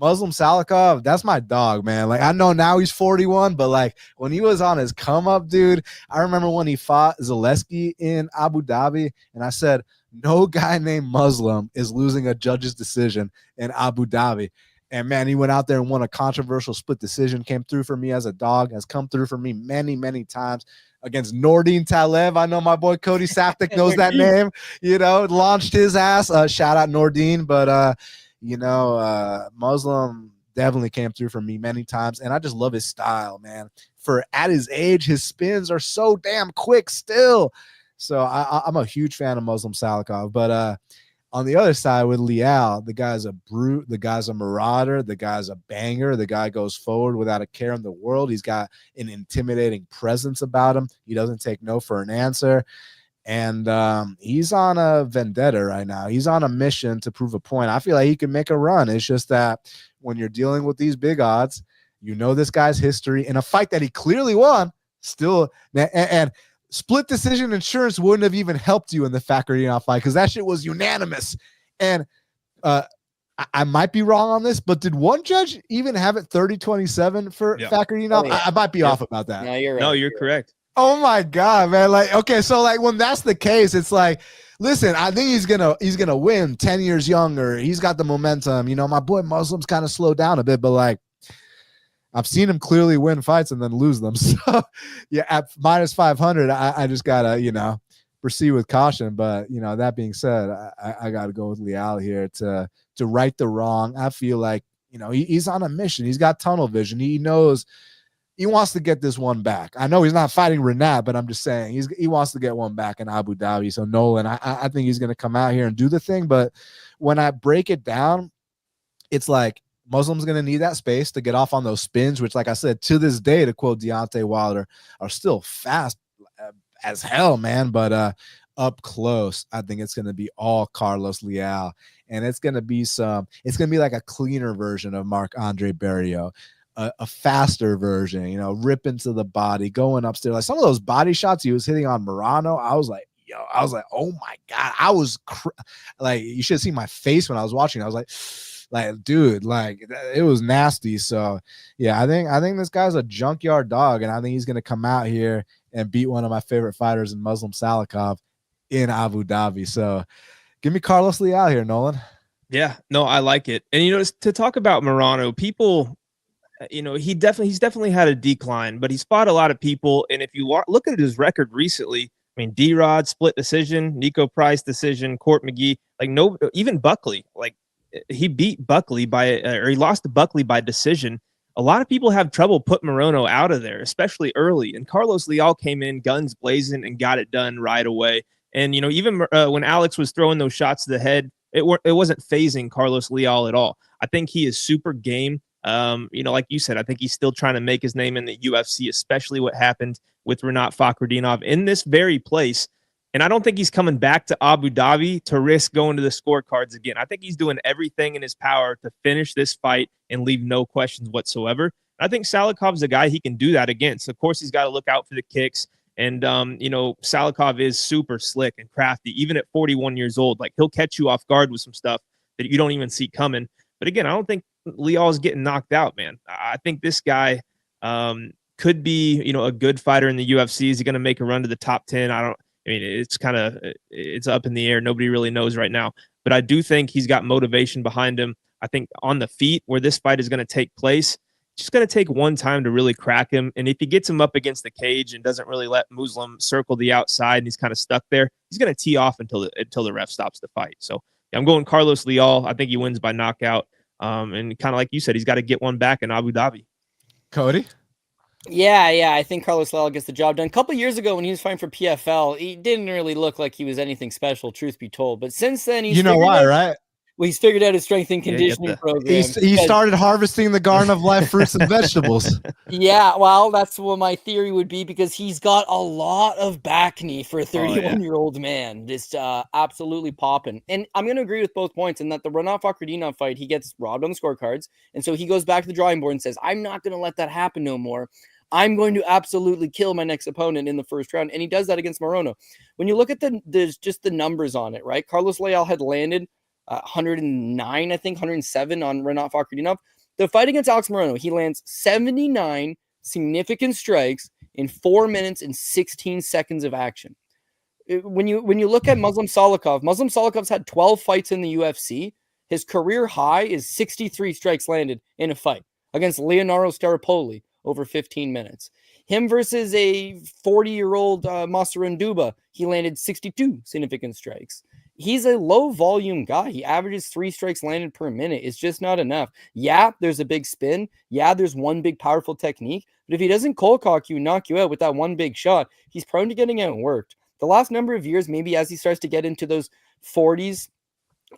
Muslim Salikhov, that's my dog, man. Like I know now he's 41, but like when he was on his come up, dude, I remember when he fought Zaleski in Abu Dhabi, and I said, no guy named Muslim is losing a judge's decision in Abu Dhabi. And man, he went out there and won a controversial split decision, came through for me as a dog, has come through for me many times against Nordine Taleb. I know my boy Cody Saftik knows that name, launched his ass. Shout out Nordine. But, Muslim definitely came through for me many times. And I just love his style, man. For at his age, his spins are so damn quick still. So I'm a huge fan of Muslim Salikhov. But, on the other side with Leal, the guy's a brute, the guy's a marauder, the guy's a banger, the guy goes forward without a care in the world. He's got an intimidating presence about him. He doesn't take no for an answer. And he's on a vendetta right now. He's on a mission to prove a point. I feel like he can make a run. It's just that when you're dealing with these big odds, this guy's history in a fight that he clearly won still, and split decision insurance wouldn't have even helped you in the Fakhretdinov fight because that shit was unanimous. And I might be wrong on this, but did one judge even have it 30-27 for Fakhretdinov? Oh, yeah. I might be off about that. No, you're right. No, you're correct. Oh my God, man. Like, okay, so like when that's the case, it's like, listen, I think he's gonna win 10 years younger. He's got the momentum. My boy Muslim's kind of slowed down a bit, but like I've seen him clearly win fights and then lose them. So yeah, at minus 500, I just gotta, proceed with caution. But that being said, I gotta go with Leal here to right the wrong. I feel like, he's on a mission. He's got tunnel vision. He knows he wants to get this one back. I know he's not fighting Renat, but I'm just saying he wants to get one back in Abu Dhabi. So Nolan, I think he's gonna come out here and do the thing. But when I break it down, it's like Muslim's going to need that space to get off on those spins, which, like I said, to this day, to quote Deontay Wilder, are still fast as hell, man. But up close, I think it's going to be all Carlos Leal. And it's going to be like a cleaner version of Marc-Andre Barriault, a faster version, rip into the body, going upstairs. Like some of those body shots he was hitting on Morano, I was like, oh my God. I was like, you should see my face when I was watching. I was like, dude, like it was nasty. So yeah, I think this guy's a junkyard dog, and I think he's gonna come out here and beat one of my favorite fighters in Muslim Salikhov in Abu Dhabi. So give me Carlos Leal here, Nolan. Yeah, no, I like it. And to talk about Morano, people, he's definitely had a decline, but he's fought a lot of people. And if you look at his record recently, I mean, D-Rod split decision, Nico Price decision, Court McGhee, like no, even Buckley, like. He beat Buckley he lost to Buckley by decision. A lot of people have trouble putting Morano out of there, especially early. And Carlos Leal came in guns blazing and got it done right away. And, even when Alex was throwing those shots to the head, it wasn't phasing Carlos Leal at all. I think he is super game Like you said, I think he's still trying to make his name in the UFC, especially what happened with Rinat Fakhretdinov in this very place. And I don't think he's coming back to Abu Dhabi to risk going to the scorecards again. I think he's doing everything in his power to finish this fight and leave no questions whatsoever. I think Salikhov's a guy he can do that against. Of course, he's got to look out for the kicks. And, Salikhov is super slick and crafty, even at 41 years old. Like, he'll catch you off guard with some stuff that you don't even see coming. But again, I don't think Leal is getting knocked out, man. I think this guy could be, a good fighter in the UFC. Is he going to make a run to the top 10? It's up in the air. Nobody really knows right now. But I do think he's got motivation behind him. I think on the feet where this fight is going to take place, just going to take one time to really crack him. And if he gets him up against the cage and doesn't really let Muslim circle the outside and he's kind of stuck there, he's going to tee off until the ref stops the fight. So yeah, I'm going Carlos Leal. I think he wins by knockout. And kind of like you said, he's got to get one back in Abu Dhabi. Cody? Yeah. I think Carlos Leal gets the job done. A couple years ago when he was fighting for PFL, he didn't really look like he was anything special, truth be told. But since then, you know why, right? Well, he's figured out his strength and conditioning program. He started harvesting the Garden of Life fruits and vegetables. Yeah, well, that's what my theory would be, because he's got a lot of back knee for a 31-year-old man. Just absolutely popping. And I'm going to agree with both points in that the Rinat Fakhretdinov fight, he gets robbed on the scorecards. And so he goes back to the drawing board and says, I'm not going to let that happen no more. I'm going to absolutely kill my next opponent in the first round. And he does that against Morono. When you look at just the numbers on it, right? Carlos Leal had landed 109, I think, 107 on Rinat Fakhretdinov. The fight against Alex Morono, he lands 79 significant strikes in 4 minutes and 16 seconds of action. When you look at Muslim Salikhov's had 12 fights in the UFC. His career high is 63 strikes landed in a fight against Leonardo Staropoli over 15 minutes. Him versus a 40-year-old Masarin Duba, he landed 62 significant strikes. He's a low-volume guy. He averages 3 strikes landed per minute. It's just not enough. Yeah, there's a big spin. Yeah, there's one big powerful technique. But if he doesn't cold cock you, knock you out with that one big shot, he's prone to getting outworked. The last number of years, maybe as he starts to get into those 40s,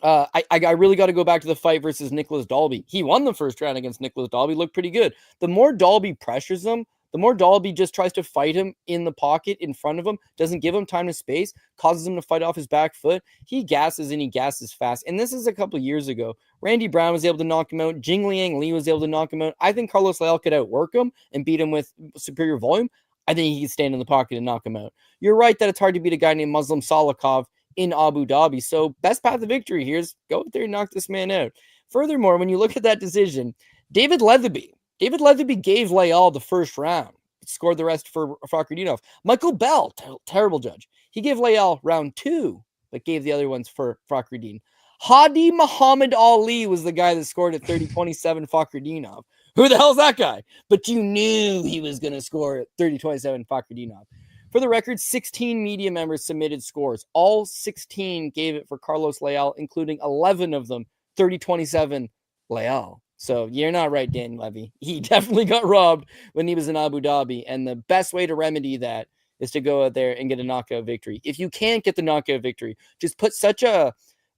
I really got to go back to the fight versus Nicholas Dalby. He won the first round against Nicholas Dalby, looked pretty good. The more Dalby pressures him, the more Dalby just tries to fight him in the pocket in front of him, doesn't give him time to space, causes him to fight off his back foot. He gasses and he gasses fast. And this is a couple years ago. Randy Brown was able to knock him out. Jingliang Li was able to knock him out. I think Carlos Leal could outwork him and beat him with superior volume. I think he can stand in the pocket and knock him out. You're right that it's hard to beat a guy named Muslim Salikhov in Abu Dhabi. So best path to victory here is go out there and knock this man out. Furthermore, when you look at that decision, David Leatherby gave Leal the first round, scored the rest for Fakhretdinov. Michael Bell, terrible judge. He gave Leal round 2, but gave the other ones for Fakhretdin. Hadi Muhammad Ali was the guy that scored at 30-27 Fakhretdinov. Who the hell's that guy? But you knew he was going to score at 30-27 Fakhretdinov. For the record, 16 media members submitted scores. All 16 gave it for Carlos Leal, including 11 of them 30-27 Leal. So you're not right, Dan Levy. He definitely got robbed when he was in Abu Dhabi. And the best way to remedy that is to go out there and get a knockout victory. If you can't get the knockout victory, just put such a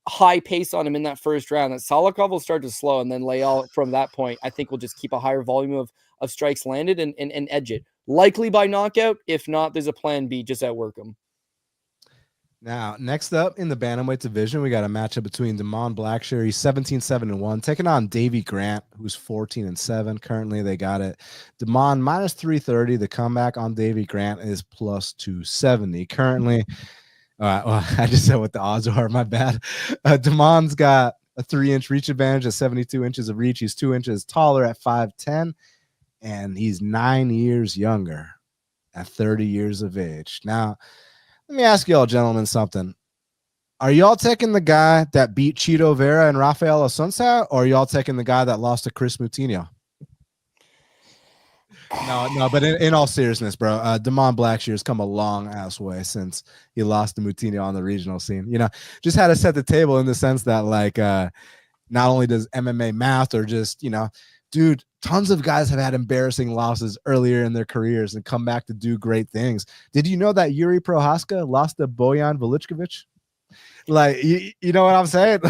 high pace on him in that first round that Salikhov will start to slow. And then Leal, from that point, I think will just keep a higher volume of strikes landed and edge it. Likely by knockout. If not, there's a plan B. Just outwork him. Now, next up in the bantamweight division, we got a matchup between Damon Blackshear. He's 17-7-1, taking on Davey Grant, who's 14-7. Currently, they got it. Damon minus 330. The comeback on Davey Grant is plus 270. Currently, I just said what the odds are. My bad. Damon's got a 3-inch reach advantage at 72 inches of reach. He's 2 inches taller at 5'10", and he's 9 years younger at 30 years of age. Now, let me ask y'all gentlemen something. Are y'all taking the guy that beat Chito Vera and Rafael Assunção, or are y'all taking the guy that lost to Chris Moutinho? No, but in all seriousness, bro, Damon Blackshear's come a long ass way since he lost to Moutinho on the regional scene. Just had to set the table in the sense that, like, not only does MMA math, or just, dude, tons of guys have had embarrassing losses earlier in their careers and come back to do great things. Did you know that Yuri Prohaska lost to Bojan Velichkovic? Like, you know what I'm saying?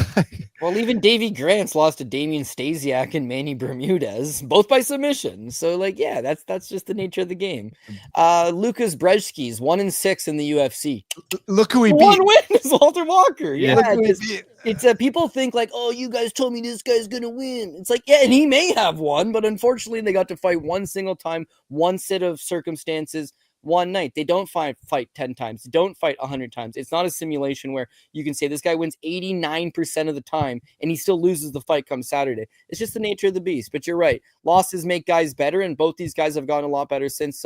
Well, even Davey Grant's lost to Damian Stasiak and Manny Bermudez, both by submission. So, like, yeah, that's just the nature of the game. Lucas Brzeski's 1-6 in the UFC. Look who he beat. One win is Walter Walker. Yeah. Look who he beat. It's people think like, oh, you guys told me this guy's gonna win. It's like, yeah, and he may have won, but unfortunately, they got to fight one single time, one set of circumstances, one night. They don't fight 10 times. They don't fight 100 times. It's not a simulation where you can say this guy wins 89% of the time and he still loses the fight come Saturday. It's just the nature of the beast. But you're right. Losses make guys better, and both these guys have gotten a lot better since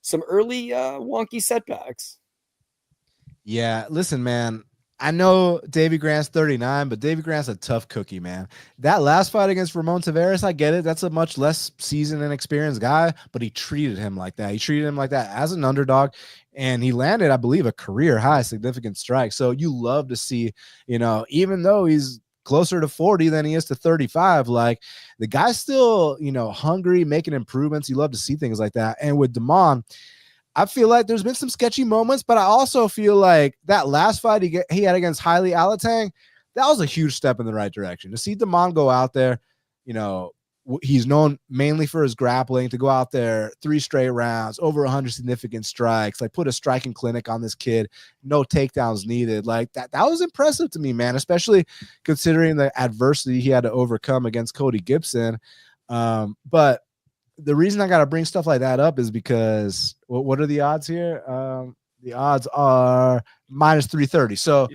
some early wonky setbacks. Yeah, listen, man. I know Davey Grant's 39, but Davey Grant's a tough cookie, man. That last fight against Ramon Taveras, I get it. That's a much less seasoned and experienced guy, but he treated him like that. He treated him like that as an underdog, and he landed, I believe, a career high significant strike. So you love to see, even though he's closer to 40 than he is to 35, like the guy's still, hungry, making improvements. You love to see things like that. And with Damon, I feel like there's been some sketchy moments, but I also feel like that last fight he had against Haile Alatang, that was a huge step in the right direction. To see Damon go out there, he's known mainly for his grappling, to go out there 3 straight rounds, over 100 significant strikes, like put a striking clinic on this kid, no takedowns needed. Like that was impressive to me, man, especially considering the adversity he had to overcome against Cody Gibson. But the reason I got to bring stuff like that up is because what are the odds here? The odds are -330. So,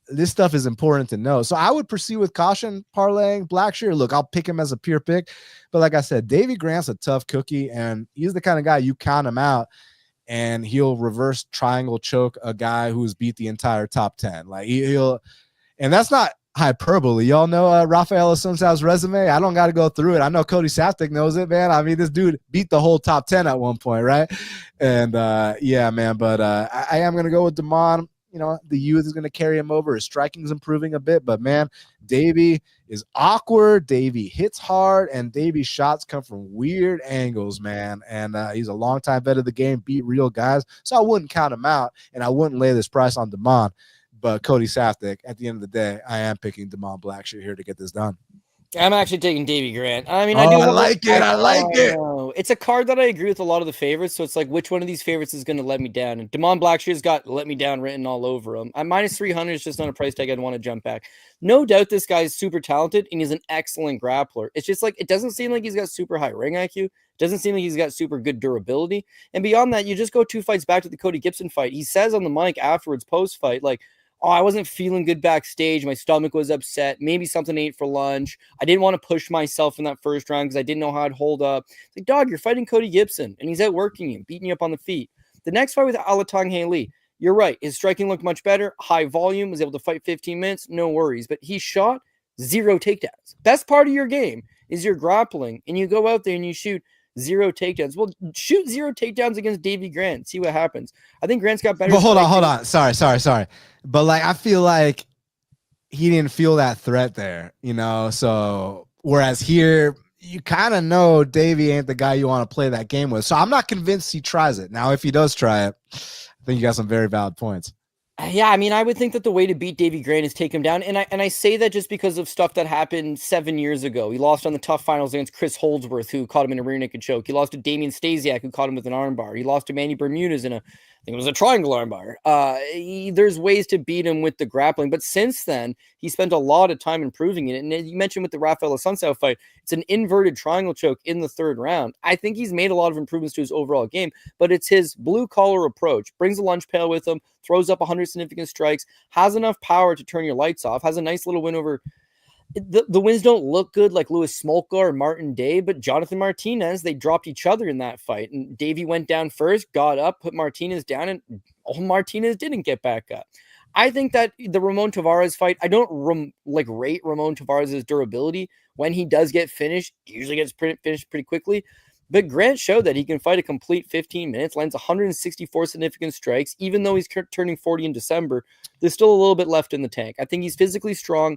this stuff is important to know. So I would proceed with caution parlaying Blackshear. Look, I'll pick him as a pure pick. But like I said, Davey Grant's a tough cookie, and he's the kind of guy you count him out and he'll reverse triangle choke a guy who's beat the entire top 10. Like he'll, and that's not hyperbole. Y'all know Rafael Assunção's resume. I don't got to go through it. I know Cody Saftik knows it, man. I mean, this dude beat the whole top 10 at one point, right? And yeah, man. But I am gonna go with Damon. The youth is gonna carry him over. His striking is improving a bit, but man, Davey is awkward. Davey hits hard, and Davey's shots come from weird angles, man. And he's a longtime vet of the game, beat real guys. So I wouldn't count him out, and I wouldn't lay this price on Damon. But Cody Saftik, at the end of the day, I am picking Damon Blackshear here to get this done. I'm actually taking Davey Grant. I mean, I like it. It's a card that I agree with a lot of the favorites. So it's like, which one of these favorites is going to let me down? And Damon Blackshear's got let me down written all over him. I'm -300. It's just not a price tag I'd want to jump back. No doubt this guy's super talented and he's an excellent grappler. It's just like, it doesn't seem like he's got super high ring IQ. It doesn't seem like he's got super good durability. And beyond that, you just go 2 fights back to the Cody Gibson fight. He says on the mic afterwards, post-fight, like, oh, I wasn't feeling good backstage. My stomach was upset. Maybe something I ate for lunch. I didn't want to push myself in that first round because I didn't know how I'd hold up. It's like, dog, you're fighting Cody Gibson, and he's outworking you, beating you up on the feet. The next fight with Alatang Haile, you're right. His striking looked much better. High volume, was able to fight 15 minutes. No worries. But he shot 0 takedowns. Best part of your game is your grappling, and you go out there and you shoot 0 takedowns. Well, shoot 0 takedowns against Davey Grant. See what happens. I think Grant's got better. But hold on. Sorry. But like, I feel like he didn't feel that threat there, So whereas here, you kind of know Davey ain't the guy you want to play that game with. So I'm not convinced he tries it. Now, if he does try it, I think you got some very valid points. Yeah, I mean, I would think that the way to beat Davey Grant is take him down. And I say that just because of stuff that happened 7 years ago. He lost on the tough finals against Chris Holdsworth, who caught him in a rear naked choke. He lost to Damian Stasiak, who caught him with an armbar. He lost to Manny Bermudez in I think it was a triangle armbar. There's ways to beat him with the grappling. But since then, he spent a lot of time improving it. And as you mentioned with the Rafael Assunção fight, it's an inverted triangle choke in the 3rd round. I think he's made a lot of improvements to his overall game, but it's his blue-collar approach. Brings a lunch pail with him, throws up 100 significant strikes, has enough power to turn your lights off, has a nice little win over. The wins don't look good like Louis Smolka or Martin Day, but Jonathan Martinez, they dropped each other in that fight. And Davey went down first, got up, put Martinez down, and Martinez didn't get back up. I think that the Ramon Tavares fight, I don't rate Ramon Tavares' durability. When he does get finished, he usually gets finished pretty quickly. But Grant showed that he can fight a complete 15 minutes, lands 164 significant strikes. Even though he's turning 40 in December, there's still a little bit left in the tank. I think he's physically strong,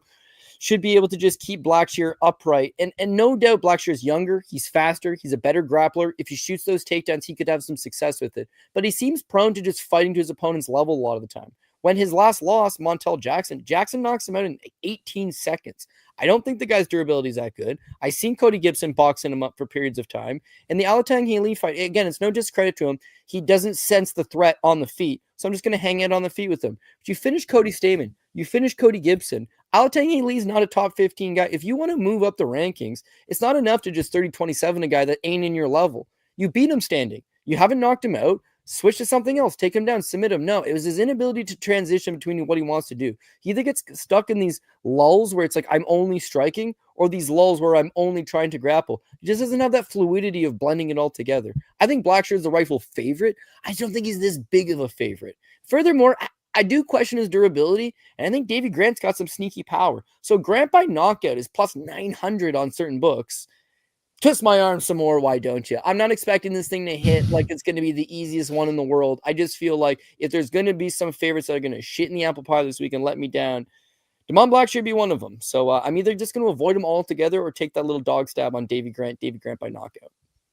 should be able to just keep Blackshear upright. And no doubt Blackshear's younger. He's faster. He's a better grappler. If he shoots those takedowns, he could have some success with it. But he seems prone to just fighting to his opponent's level a lot of the time. When his last loss, Montel Jackson knocks him out in 18 seconds. I don't think the guy's durability is that good. I seen Cody Gibson boxing him up for periods of time. And the Alateng fight, again, it's no discredit to him. He doesn't sense the threat on the feet. So I'm just going to hang out on the feet with him. But you finish Cody Stamen. You finish Cody Gibson. Alateng Lee's not a top 15 guy. If you want to move up the rankings, it's not enough to just 30-27 a guy that ain't in your level. You beat him standing. You haven't knocked him out. Switch to something else, take him down, submit him. No, it was his inability to transition between what he wants to do. He either gets stuck in these lulls where it's like, I'm only striking, or these lulls where I'm only trying to grapple. He just doesn't have that fluidity of blending it all together. I think Blackshear is the rightful favorite. I don't think he's this big of a favorite. Furthermore, I do question his durability, and I think Davey Grant's got some sneaky power. So Grant by knockout is plus 900 on certain books. Twist my arm some more, why don't you? I'm not expecting this thing to hit like it's going to be the easiest one in the world. I just feel like if there's going to be some favorites that are going to shit in the apple pie this week and let me down, Damon Blackshear be one of them. So I'm either just going to avoid them altogether or take that little dog stab on Davey Grant by knockout.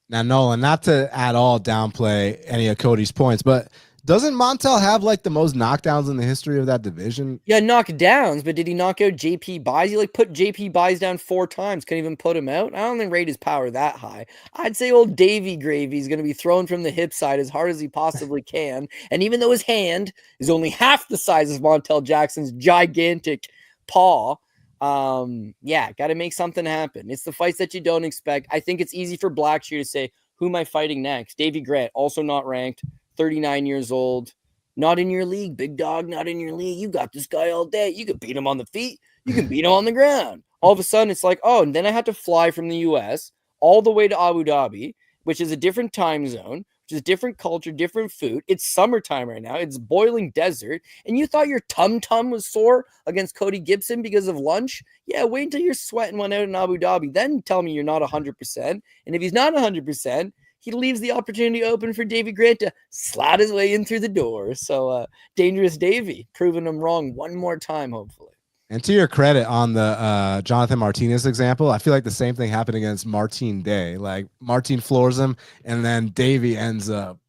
Now, Nolan, not to at all downplay any of Cody's points, but doesn't Montel have like the most knockdowns in the history of that division? Yeah, knockdowns, but did he knock out JP Buys? He put JP Buys down 4 times, couldn't even put him out. I don't think rate his power that high. I'd say old Davey Gravy is going to be thrown from the hip side as hard as he possibly can. And even though his hand is only half the size of Montel Jackson's gigantic paw, got to make something happen. It's the fights that you don't expect. I think it's easy for Blackshear to say, who am I fighting next? Davey Grant, also not ranked. 39 years old, not in your league, big dog, not in your league. You got this guy all day. You can beat him on the feet. You can beat him on the ground. All of a sudden, it's like, oh, and then I had to fly from the U.S. all the way to Abu Dhabi, which is a different time zone, which is a different culture, different food. It's summertime right now. It's boiling desert. And you thought your tum-tum was sore against Cody Gibson because of lunch? Yeah, wait until you're sweating one out in Abu Dhabi. Then tell me you're not 100%. And if he's not 100%, he leaves the opportunity open for Davey Grant to slide his way in through the door. So dangerous Davey, proving him wrong one more time, hopefully. And to your credit on the Jonathan Martinez example, I feel like the same thing happened against Martin Day. Like Martin floors him, and then Davey ends up.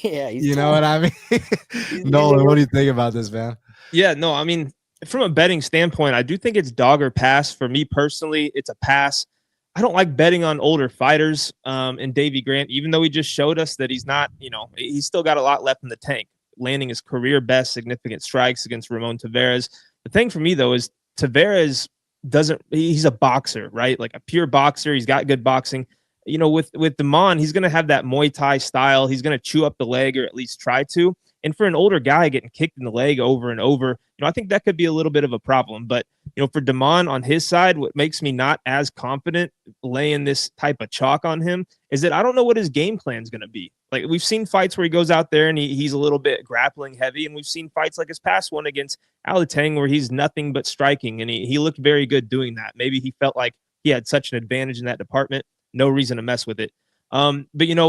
Yeah, you know what I mean? Nolan, what do you think about this, man? Yeah, no, I mean, from a betting standpoint, I do think it's dog or pass. For me personally, it's a pass. I don't like betting on older fighters and Davey Grant, even though he just showed us that he's not, he's still got a lot left in the tank, landing his career best significant strikes against Ramon Tavares. The thing for me, though, is Tavares he's a boxer, right? Like a pure boxer. He's got good boxing. With Damon, he's going to have that Muay Thai style. He's going to chew up the leg or at least try to. And for an older guy getting kicked in the leg over and over, I think that could be a little bit of a problem. But, for Damon on his side, what makes me not as confident laying this type of chalk on him is that I don't know what his game plan is going to be. Like we've seen fights where he goes out there and he's a little bit grappling heavy. And we've seen fights like his past one against Alateng where he's nothing but striking. And he looked very good doing that. Maybe he felt like he had such an advantage in that department. No reason to mess with it. But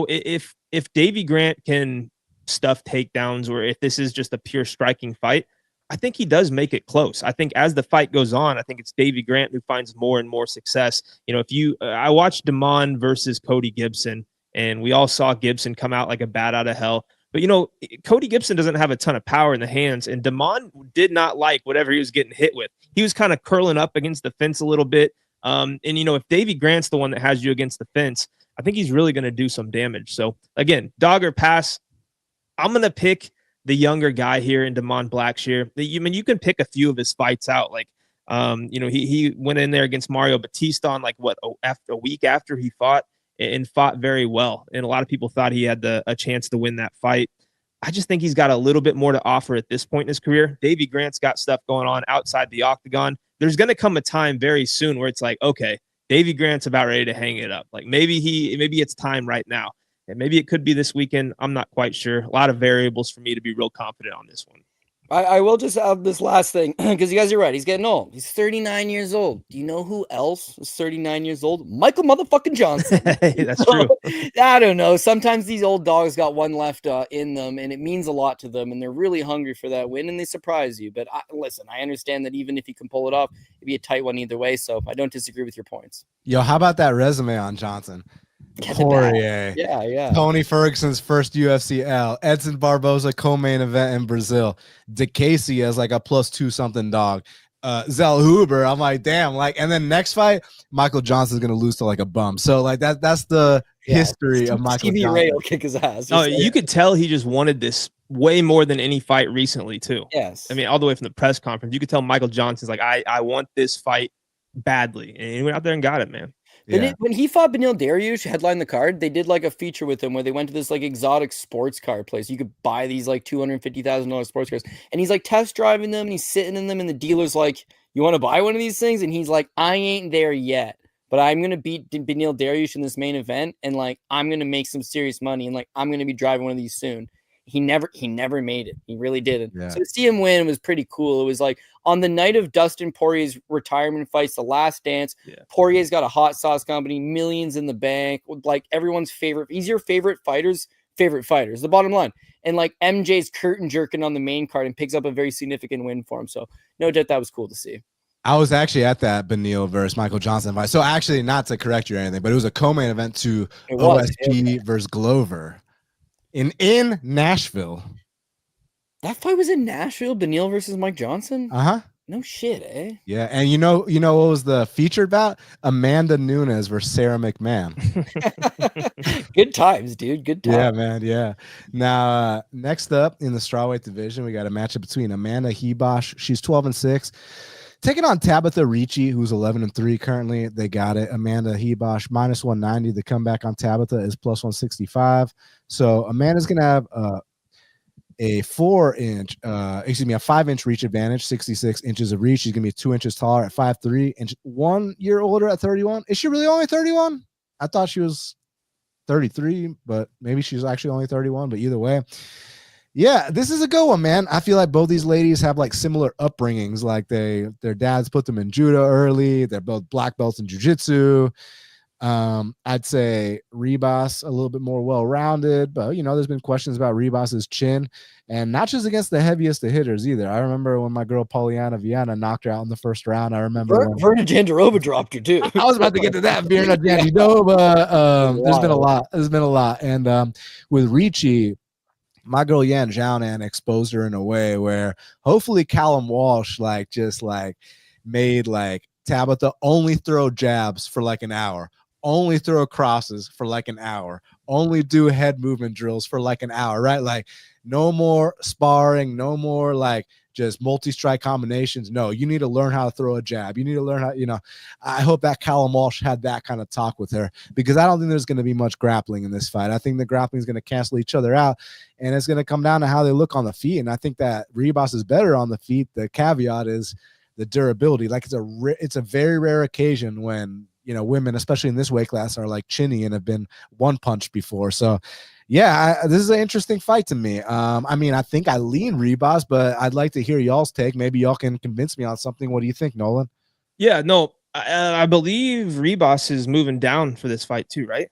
if Davey Grant can stuff takedowns or if this is just a pure striking fight, I think he does make it close. I think as the fight goes on, I think it's Davey Grant who finds more and more success. I watched Damon versus Cody Gibson, and we all saw Gibson come out like a bat out of hell. But, Cody Gibson doesn't have a ton of power in the hands, and Damon did not like whatever he was getting hit with. He was kind of curling up against the fence a little bit. If Davey Grant's the one that has you against the fence, I think he's really going to do some damage. So, again, dog or pass, I'm going to pick the younger guy here in Damon Blackshear. You can pick a few of his fights out. Like, he went in there against Mario Batista on after a week after he fought and fought very well. And a lot of people thought he had a chance to win that fight. I just think he's got a little bit more to offer at this point in his career. Davey Grant's got stuff going on outside the octagon. There's going to come a time very soon where it's like, okay, Davey Grant's about ready to hang it up. Like maybe it's time right now. And maybe it could be this weekend. I'm not quite sure. A lot of variables for me to be real confident on this one. I will just have this last thing because you guys are right. He's getting old. He's 39 years old. Do you know who else is 39 years old? Michael motherfucking Johnson. That's true. I don't know. Sometimes these old dogs got one left in them, and it means a lot to them, and they're really hungry for that win, and they surprise you. But listen, I understand that even if he can pull it off, it'd be a tight one either way. So I don't disagree with your points. Yo, how about that resume on Johnson? Poirier. Yeah. Tony Ferguson's first UFC L. Edson Barboza co-main event in Brazil. DeCasey as like a +2 something dog. Zell Huber, I'm like, damn, like, and then next fight, Michael Johnson's gonna lose to like a bum. So like that's the history of Michael Stevie Johnson. Ray will kick his ass. Oh, you could tell he just wanted this way more than any fight recently too. Yes. I mean, all the way from the press conference, you could tell Michael Johnson's like, I want this fight badly, and he went out there and got it, man. When he fought Beneil Dariush, headlined the card, they did like a feature with him where they went to this like exotic sports car place. You could buy these like $250,000 sports cars, and he's like test driving them, and he's sitting in them, and the dealer's like, "You want to buy one of these things?" And he's like, "I ain't there yet, but I'm gonna beat Beneil Dariush in this main event, and like I'm gonna make some serious money, and like I'm gonna be driving one of these soon." He never made it. He really didn't. Yeah. So to see him win was pretty cool. It was like on the night of Dustin Poirier's retirement fights, the last dance. Yeah. Poirier's got a hot sauce company, millions in the bank, like everyone's favorite. He's your favorite fighter's favorite fighters. The bottom line. And like MJ's curtain jerking on the main card and picks up a very significant win for him. So no doubt that was cool to see. I was actually at that Beneil versus Michael Johnson fight. So actually, not to correct you or anything, but it was a co-main event to OSP versus Glover. In Nashville. That fight was in Nashville, Beneil versus Mike Johnson? Uh-huh. No shit, eh? Yeah, and you know what was the featured bout? Amanda Nunes versus Sarah McMahon. Good times, dude. Good times. Yeah, man. Yeah. Now, next up in the strawweight division, we got a matchup between Amanda Ribas. She's 12-6. Taking on Tabatha Ricci, who's 11-3 currently. They got it. Amanda Ribas -190. The comeback on Tabatha is +165. So Amanda's gonna have a 5-inch reach advantage, 66 inches of reach. She's gonna be 2 inches taller at 5'3" and 1 year older at 31. Is she really only 31? I thought she was 33, but maybe she's actually only 31. But either way. Yeah, this is a good one, man. I feel like both these ladies have like similar upbringings. Like their dads put them in judo early. They're both black belts in jiu-jitsu. I'd say Ribas a little bit more well-rounded, but there's been questions about Ribas's chin, and not just against the heaviest of hitters either. I remember when my girl Poliana Viana knocked her out in the first round. I remember Verna Jandiroba dropped her too. I was about to get to that. Verna Jandiroba. There's been a lot. And with Ricci, my girl Yan Zhaonan exposed her in a way where hopefully Callum Walsh made Tabatha only throw jabs for like an hour, only throw crosses for like an hour, only do head movement drills for like an hour, right? Like no more sparring, no more like just multi-strike combinations. No, you need to learn how to throw a jab. You need to learn how, I hope that Callum Walsh had that kind of talk with her, because I don't think there's going to be much grappling in this fight. I think the grappling is going to cancel each other out, and it's going to come down to how they look on the feet. And I think that Ribas is better on the feet. The caveat is the durability. Like it's a very rare occasion when, women, especially in this weight class, are like chinny and have been one punched before. So yeah, this is an interesting fight to me. I mean, I think I lean Ribas, but I'd like to hear y'all's take. Maybe y'all can convince me on something. What do you think, Nolan? Yeah, no, I believe Ribas is moving down for this fight too, right?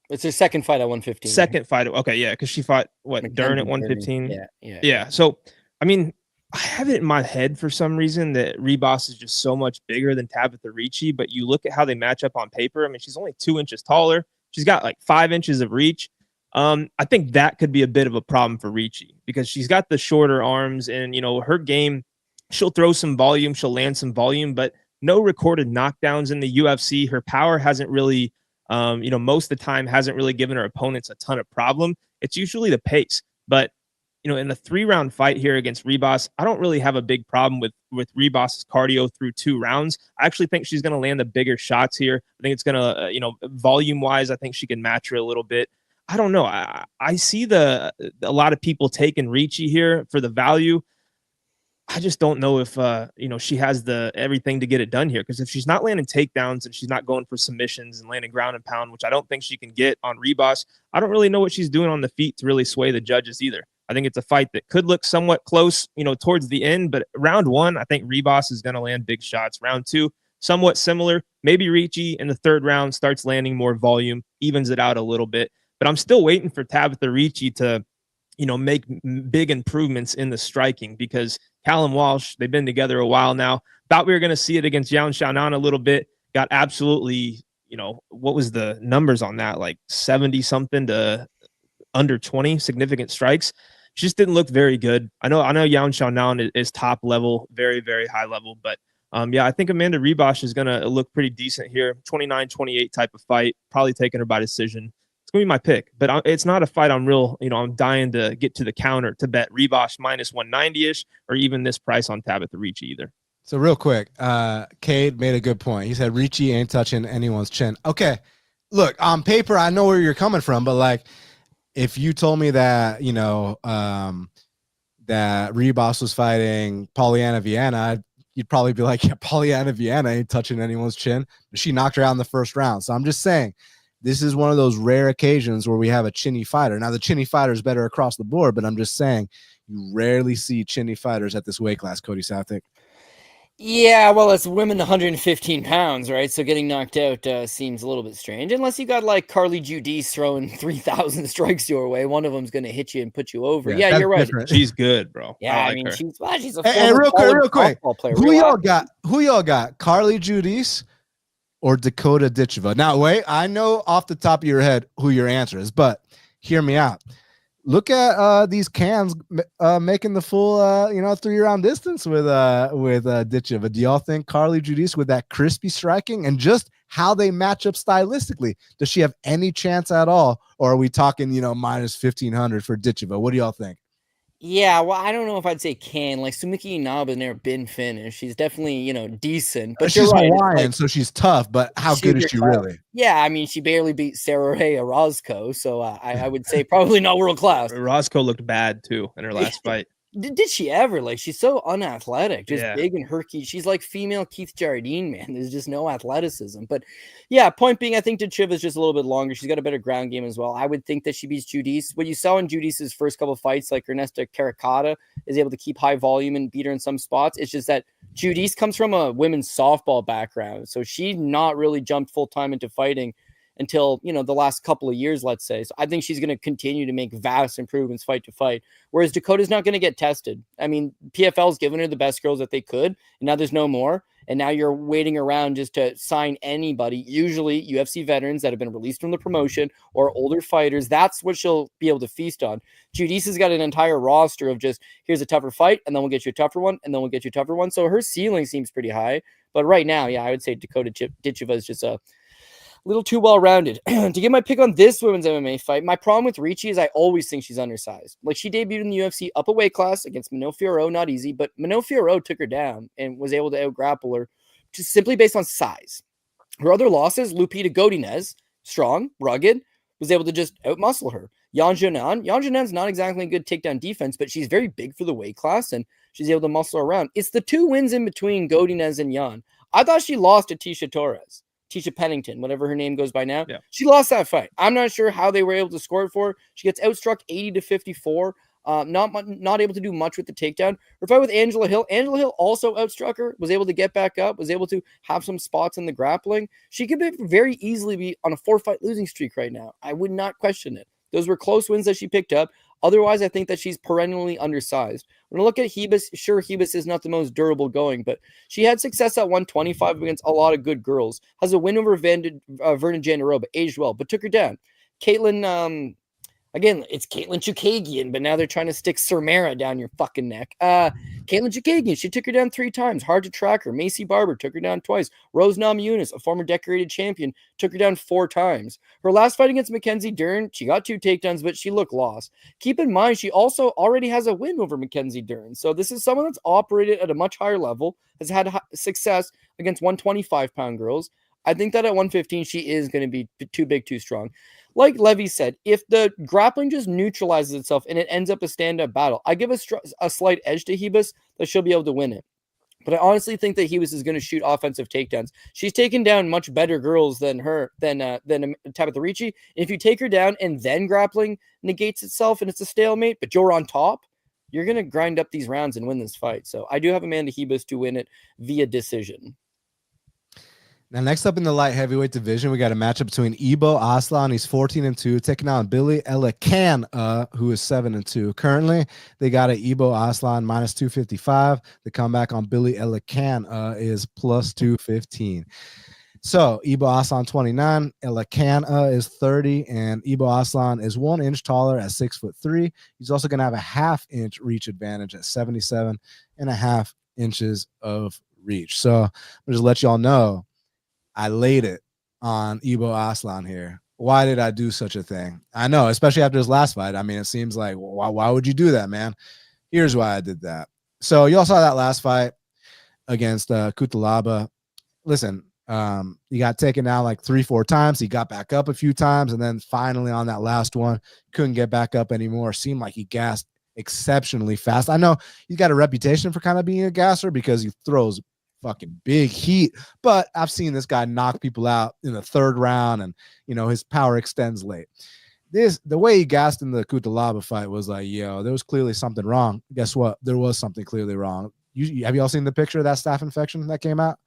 It's her second fight at 115. Second fight. Okay, yeah, because she fought Dern at 115. Yeah. So, I mean, I have it in my head for some reason that Ribas is just so much bigger than Tabatha Ricci, but you look at how they match up on paper. I mean, she's only 2 inches taller. She's got like 5 inches of reach. I think that could be a bit of a problem for Ricci because she's got the shorter arms and, her game, she'll throw some volume, she'll land some volume, but no recorded knockdowns in the UFC. Her power hasn't really, most of the time hasn't really given her opponents a ton of problem. It's usually the pace, but in the 3-round fight here against Ribas, I don't really have a big problem with Ribas's cardio through 2 rounds. I actually think she's going to land the bigger shots here. I think it's going to, volume wise, I think she can match her a little bit. I don't know. I see a lot of people taking Ricci here for the value. I just don't know if she has the everything to get it done here, because if she's not landing takedowns and she's not going for submissions and landing ground and pound, which I don't think she can get on Ribas, I don't really know what she's doing on the feet to really sway the judges either. I think it's a fight that could look somewhat close, towards the end, but round 1, I think Ribas is going to land big shots. Round 2, somewhat similar. Maybe Ricci in the 3rd round starts landing more volume, evens it out a little bit. But I'm still waiting for Tabatha Ricci to, make big improvements in the striking, because Callum Walsh, they've been together a while now. Thought we were going to see it against Yan Xiaonan a little bit. Got absolutely, what was the numbers on that? Like 70 something to under 20 significant strikes. She just didn't look very good. I know Yan Xiaonan is top level, very, very high level, but I think Amanda Ribas is going to look pretty decent here. 29-28 type of fight, probably taking her by decision. It's going to be my pick, but it's not a fight I'm I'm dying to get to the counter to bet Ribas minus 190-ish or even this price on Tabatha Ricci either. So real quick, Cade made a good point. He said Ricci ain't touching anyone's chin. Okay, look, on paper, I know where you're coming from, but like, if you told me that, that Ribas was fighting Polyana Viana, you'd probably be like, yeah, Polyana Viana ain't touching anyone's chin. But she knocked her out in the first round. So I'm just saying, this is one of those rare occasions where we have a chinny fighter. Now, the chinny fighter is better across the board, but I'm just saying you rarely see chinny fighters at this weight class, Cody Southwick. Yeah, well, it's women 115 pounds, right? So getting knocked out seems a little bit strange. Unless you got like Carly Judice throwing 3,000 strikes your way. One of them's going to hit you and put you over. Yeah, you're right. Different. She's good, bro. Yeah, I mean, she's a real quick. player. Who y'all got? Carly Judice or Dakota Ditcheva? Now, wait, I know off the top of your head who your answer is, but hear me out. Look at these cans making the full 3-round distance with Ditcheva. Do y'all think Carly Judice with that crispy striking and just how they match up stylistically, does she have any chance at all, or are we talking minus 1,500 for Ditcheva? What do y'all think? Yeah, well, I don't know if I'd say can. Like, Sumiki Inaba's never been finished. She's definitely, decent. But she's right, Hawaiian, so she's tough, but how good is she really? Yeah, I mean, she barely beat Sarah Ray Orozco, so I would say probably not world class. Orozco looked bad, too, in her last fight. Did she ever? Like, she's so unathletic, just big and herky. She's like female Keith Jardine, man. There's just no athleticism. But yeah, point being, I think Ditcheva is just a little bit longer. She's got a better ground game as well. I would think that she beats Judice. What you saw in Judice's first couple of fights, like Ernesta Caracata is able to keep high volume and beat her in some spots. It's just that Judice comes from a women's softball background. So she's not really jumped full time into fighting until, the last couple of years, let's say. So I think she's going to continue to make vast improvements fight to fight, whereas Dakota's not going to get tested. I mean, PFL's given her the best girls that they could, and now there's no more. And now you're waiting around just to sign anybody, usually UFC veterans that have been released from the promotion or older fighters. That's what she'll be able to feast on. Judice has got an entire roster of just, here's a tougher fight, and then we'll get you a tougher one, and then we'll get you a tougher one. So her ceiling seems pretty high. But right now, yeah, I would say Dakota Ditcheva is just a little too well-rounded. To get my pick on this women's MMA fight, my problem with Ricci is I always think she's undersized. Like, she debuted in the UFC up a weight class against Manon Fiorot, not easy, but Manon Fiorot took her down and was able to out-grapple her just simply based on size. Her other losses, Lupita Godinez, strong, rugged, was able to just out-muscle her. Yan Xiaonan's not exactly a good takedown defense, but she's very big for the weight class, and she's able to muscle around. It's the two wins in between Godinez and Yan. I thought she lost to Tisha Pennington, whatever her name goes by now. Yeah. She lost that fight. I'm not sure how they were able to score it for her. She gets outstruck 80-54. Not able to do much with the takedown. Her fight with Angela Hill also outstruck her, was able to get back up, was able to have some spots in the grappling. She could very easily be on a 4-fight losing streak right now. I would not question it. Those were close wins that she picked up. Otherwise, I think that she's perennially undersized. When I look at Ribas, sure, Ribas is not the most durable going, but she had success at 125 against a lot of good girls. Has a win over Vernon Jandaroba, aged well, but took her down. Caitlin, again, it's Caitlin Chukagian, but now they're trying to stick Surmera down your fucking neck. Caitlin Chukagian, she took her down 3 times. Hard to track her. Macy Barber took her down twice. Rose Namajunas, a former decorated champion, took her down 4 times. Her last fight against Mackenzie Dern, she got 2 takedowns, but she looked lost. Keep in mind, she also already has a win over Mackenzie Dern. So this is someone that's operated at a much higher level, has had success against 125-pound girls. I think that at 115, she is going to be too big, too strong. Like Levy said, if the grappling just neutralizes itself and it ends up a stand-up battle, I give a slight edge to Ribas that she'll be able to win it. But I honestly think that Ribas is going to shoot offensive takedowns. She's taken down much better girls than Tabatha Ricci. And if you take her down and then grappling negates itself and it's a stalemate, but you're on top, you're going to grind up these rounds and win this fight. So I do have Amanda Ribas to win it via decision. Now, next up in the light heavyweight division, we got a matchup between Ibo Aslan, he's 14-2, taking on Billy Elekana, who is 7-2. Currently, they got a Ibo Aslan minus 255. The comeback on Billy Elekana is plus 215. So Ibo Aslan 29, Elekana is 30, and Ibo Aslan is 1 inch taller at 6'3". He's also going to have a half-inch reach advantage at 77.5 inches of reach. So I'll just let y'all know, I laid it on Ibo Aslan here. Why did I do such a thing? I know, especially after his last fight. I mean, it seems like, why would you do that, man? Here's why I did that. So you all saw that last fight against Cutelaba. Listen, he got taken down like 3-4 times. He got back up a few times, and then finally on that last one, couldn't get back up anymore. Seemed like he gassed exceptionally fast. I know he's got a reputation for kind of being a gasser because he throws fucking big heat, but I've seen this guy knock people out in the 3rd round, and his power extends late. The way he gassed in the Cutelaba fight was like, yo, there was clearly something wrong. Guess what? There was something clearly wrong. Have you all seen the picture of that staph infection that came out?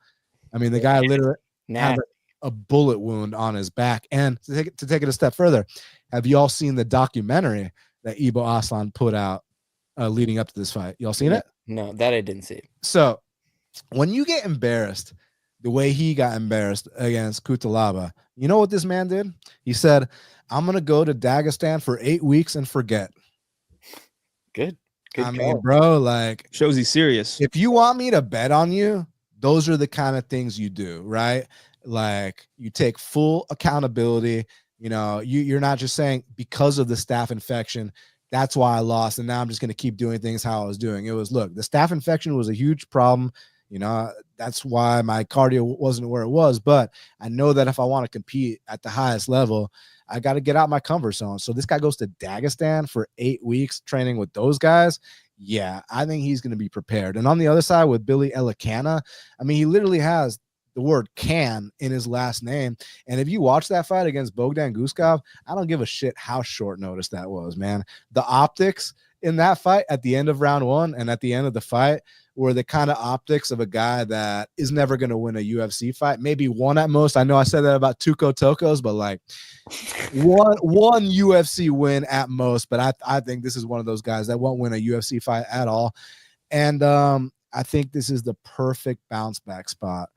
I mean, the guy literally had a bullet wound on his back. And to take it a step further, have you all seen the documentary that Ibo Aslan put out leading up to this fight? Y'all seen it? No, that I didn't see. So when you get embarrassed the way he got embarrassed against Cutelaba, you know what this man did? He said, I'm going to go to Dagestan for 8 weeks and forget. Good. I mean, bro, like, shows he's serious. If you want me to bet on you, those are the kind of things you do, right? Like, you take full accountability. You're not just saying because of the staph infection, that's why I lost, and now I'm just going to keep doing things how I was doing. It was, look, the staph infection was a huge problem. That's why my cardio wasn't where it was. But I know that if I want to compete at the highest level, I got to get out my comfort zone. So this guy goes to Dagestan for 8 weeks training with those guys. Yeah, I think he's going to be prepared. And on the other side with Billy Elekana, I mean, he literally has the word can in his last name. And if you watch that fight against Bogdan Guskov, I don't give a shit how short notice that was, man. The optics in that fight at the end of round 1 and at the end of the fight were the kind of optics of a guy that is never going to win a UFC fight. Maybe one at most. I know I said that about Tuco Tokos, but like one UFC win at most. But I think this is one of those guys that won't win a UFC fight at all. And I think this is the perfect bounce back spot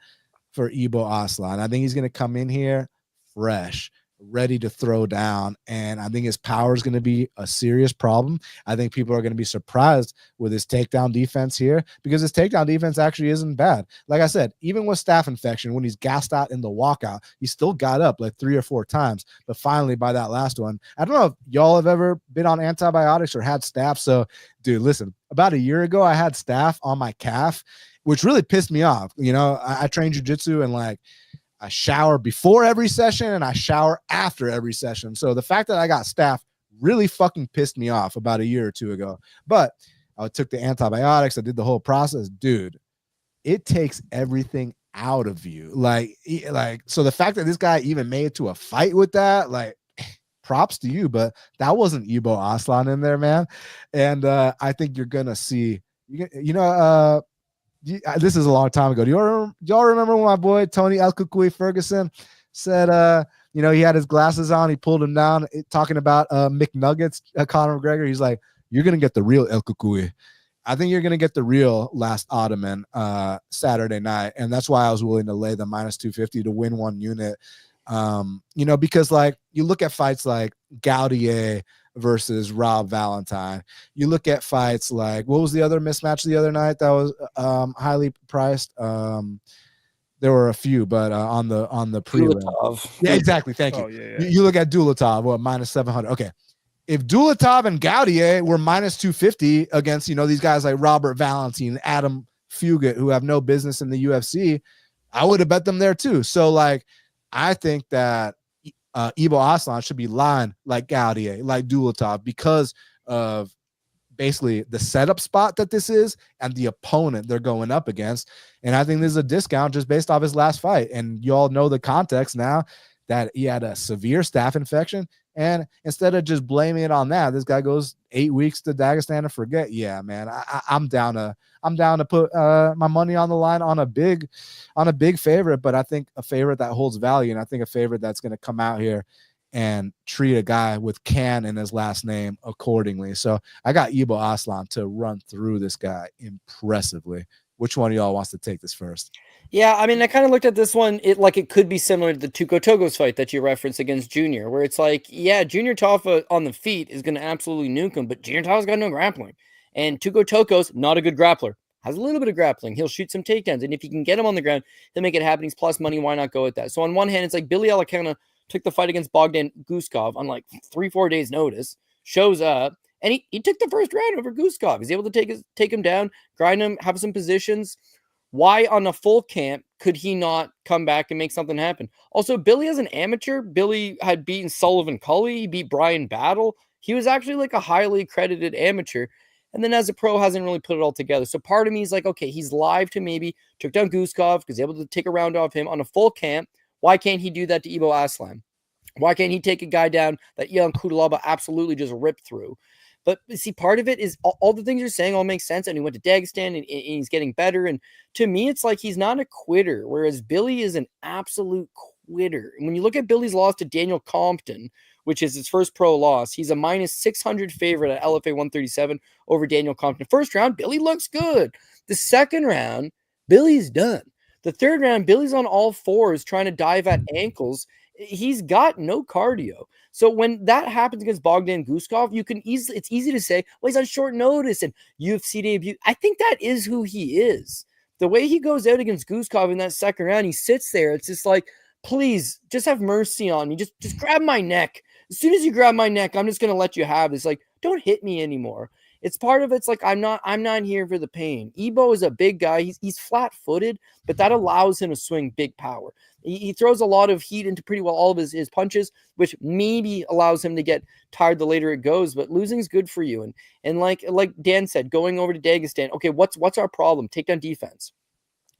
for Ibo Aslan. I think he's going to come in here fresh, ready to throw down, and I think his power is going to be a serious problem. I think people are going to be surprised with his takedown defense here, because his takedown defense actually isn't bad. Like I said, even with staph infection, when he's gassed out in the walkout, he still got up like 3 or 4 times. But finally, by that last one, I don't know if y'all have ever been on antibiotics or had staph. So, dude, listen, about a year ago, I had staph on my calf, which really pissed me off. I train jiu-jitsu, and like, I shower before every session and I shower after every session. So the fact that I got staph really fucking pissed me off about a year or 2 ago. But I took the antibiotics. I did the whole process. Dude, it takes everything out of you. Like, so the fact that this guy even made it to a fight with that, like, props to you. But that wasn't Ibo Aslan in there, man. And I think you're going to see, this is a long time ago. Do y'all remember when my boy Tony El Kukui Ferguson said, he had his glasses on, he pulled him down, talking about McNuggets, Conor McGregor. He's like, you're going to get the real El Kukui. I think you're going to get the real last Ottoman Saturday night. And that's why I was willing to lay the -250 to win 1 unit. Because like, you look at fights like Gaudier versus Rob Valentine. You look at fights like, what was the other mismatch the other night that was highly priced? There were a few, but on the prelim. Yeah, exactly. Thank you. Yeah. You look at Dulatov, what, -700. Okay. If Dulatov and Gaudier were -250 against, these guys like Robert Valentine, Adam Fugit, who have no business in the UFC, I would have bet them there too. So like, I think that Ibo Aslan should be lined like Gaudier, like Dulatov, because of basically the setup spot that this is and the opponent they're going up against. And I think this is a discount just based off his last fight. And you all know the context now, that he had a severe staph infection. And instead of just blaming it on that, this guy goes 8 weeks to Dagestan and forget. Yeah, man, I'm down to put my money on the line on a big favorite, but I think a favorite that holds value, and I think a favorite that's going to come out here and treat a guy with can in his last name accordingly. So I got Ibo Aslan to run through this guy impressively. Which one of y'all wants to take this first? Yeah, I mean, I kind of looked at this one, it could be similar to the Tuco Togos fight that you referenced against Junior, where it's like, yeah, Junior Tafa on the feet is going to absolutely nuke him, but Junior Tafa's got no grappling. And Tuco Tokos, not a good grappler, has a little bit of grappling. He'll shoot some takedowns, and if you can get him on the ground, he'll make it happen. He's plus money. Why not go with that? So on one hand, it's like Billy Elekana took the fight against Bogdan Guskov on like 3-4 days notice, shows up, and he took the first round over Guskov. He's able to take him down, grind him, have some positions. Why on a full camp could he not come back and make something happen? Also, Billy as an amateur, Billy had beaten Sullivan Cully. He beat Brian Battle. He was actually like a highly credited amateur. And then as a pro, hasn't really put it all together. So part of me is like, okay, he's live to maybe took down Guskov because able to take a round off him on a full camp. Why can't he do that to Ibo Aslan? Why can't he take a guy down that Ion Kudalaba absolutely just ripped through? But see, part of it is all the things you're saying all make sense. And he went to Dagestan and he's getting better. And to me, it's like he's not a quitter, whereas Billy is an absolute quitter. And when you look at Billy's loss to Daniel Compton, which is his first pro loss, he's a minus 600 favorite at LFA 137 over Daniel Compton. First round, Billy looks good. The second round, Billy's done. The third round, Billy's on all fours trying to dive at ankles. He's got no cardio. So when that happens against Bogdan Guskov, it's easy to say, well, he's on short notice and UFC debut. I think that is who he is. The way he goes out against Guskov in that second round, he sits there. It's just like, please, just have mercy on me. Just grab my neck. As soon as you grab my neck, I'm just going to let you have this. Like, don't hit me anymore. It's part of it's like, I'm not here for the pain. Ibo is a big guy. He's flat-footed, but that allows him to swing big power. He throws a lot of heat into pretty well all of his punches, which maybe allows him to get tired the later it goes, but losing is good for you. And like Dan said, going over to Dagestan, okay, what's our problem? Takedown defense.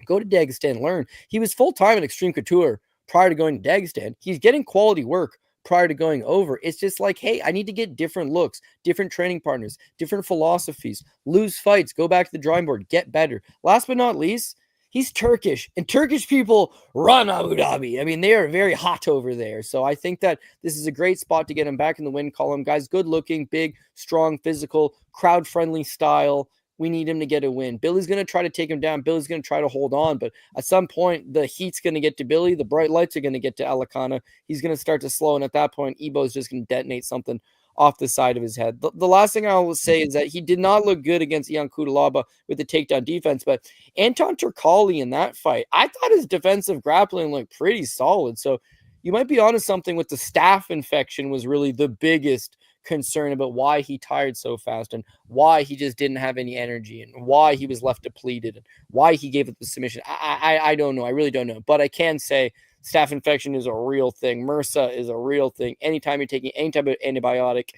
Go to Dagestan, learn. He was full-time at Extreme Couture prior to going to Dagestan. He's getting quality work prior to going over. It's just like, hey, I need to get different looks, different training partners, different philosophies, lose fights, go back to the drawing board, get better. Last but not least, he's Turkish, and Turkish people run Abu Dhabi. I mean, they are very hot over there. So I think that this is a great spot to get him back in the win column. Guys, good looking, big, strong, physical, crowd-friendly style. We need him to get a win. Billy's going to try to take him down. Billy's going to try to hold on. But at some point, the heat's going to get to Billy. The bright lights are going to get to Elekana. He's going to start to slow. And at that point, Ibo's just going to detonate something off the side of his head. The last thing I will say is that he did not look good against Ion Kudalaba with the takedown defense. But Anton Turkali in that fight, I thought his defensive grappling looked pretty solid. So you might be onto something with the staph infection was really the biggest concern about why he tired so fast and why he just didn't have any energy and why he was left depleted and why he gave up the submission. I don't know. I really don't know. But I can say staph infection is a real thing. MRSA is a real thing. Anytime you're taking any type of antibiotic,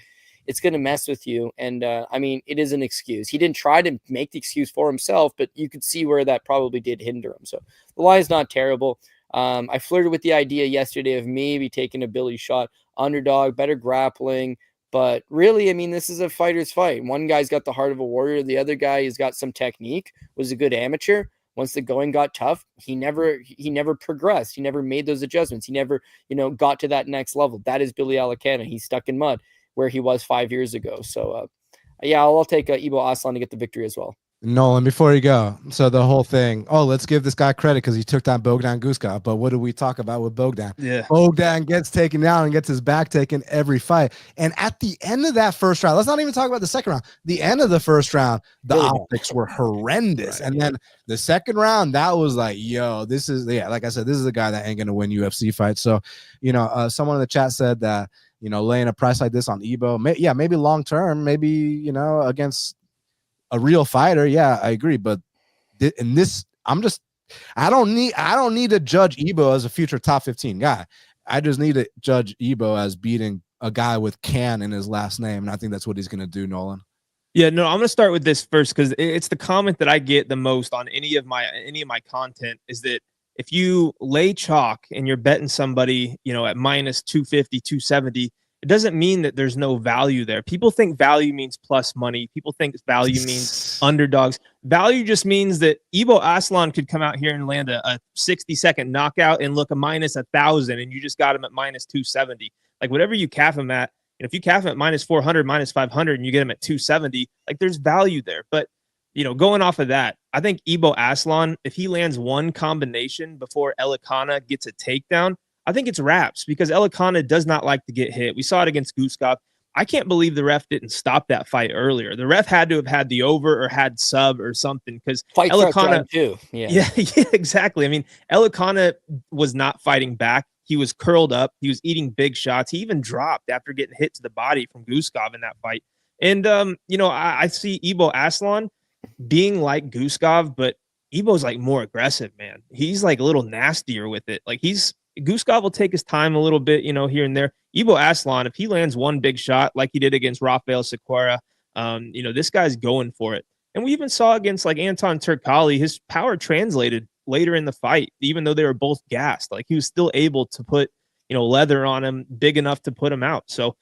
it's going to mess with you. And I mean, it is an excuse. He didn't try to make the excuse for himself, but you could see where that probably did hinder him. So the line is not terrible. I flirted with the idea yesterday of maybe taking a Billy shot, underdog, better grappling. But really, I mean, this is a fighter's fight. One guy's got the heart of a warrior. The other guy has got some technique, was a good amateur. Once the going got tough, he never progressed. He never made those adjustments. He never, got to that next level. That is Billy Elekana. He's stuck in mud where he was 5 years ago. So, yeah, I'll take Ibo Aslan to get the victory as well. Nolan, before you go, so the whole thing, let's give this guy credit because he took down Bogdan Guskov. But what do we talk about with Bogdan? Yeah. Bogdan gets taken down and gets his back taken every fight. And at the end of that first round, let's not even talk about the second round. The end of the first round, the optics were horrendous. Right. And then the second round, that was like, yo, this is, like I said, this is a guy that ain't going to win UFC fights. So, someone in the chat said that, laying a price like this on Ibo, maybe long term, maybe, against a real fighter, I agree. But in this, I don't need to judge Ibo as a future top 15 guy. I just need to judge Ibo as beating a guy with Can in his last name, and I think that's what he's going to do, Nolan. Yeah, no, I'm going to start with this first because it's the comment that I get the most on any of my content is that if you lay chalk and you're betting somebody, at minus 250, 270, it doesn't mean that there's no value there. People think value means plus money. People think value means underdogs. Value just means that Ibo Aslan could come out here and land a 60-second knockout and look a minus 1,000, and you just got him at minus 270. Like whatever you cap him at, if you cap him at minus 400, minus 500, and you get him at 270, like there's value there. But going off of that, I think Ebo Aslan, if he lands one combination before Elekana gets a takedown, I think it's wraps because Elekana does not like to get hit. We saw it against Guskov. I can't believe the ref didn't stop that fight earlier. The ref had to have had the over or had sub or something because Elekana too. Yeah, exactly. I mean, Elekana was not fighting back. He was curled up. He was eating big shots. He even dropped after getting hit to the body from Guskov in that fight. And, I see Ebo Aslan being like Guskov, but Ebo's like more aggressive, man. He's like a little nastier with it. Like Guskov will take his time a little bit, here and there. Ebo Aslan, if he lands one big shot like he did against Rafael Sequeira, this guy's going for it. And we even saw against like Anton Turkalj, his power translated later in the fight, even though they were both gassed. Like he was still able to put, leather on him big enough to put him out. So,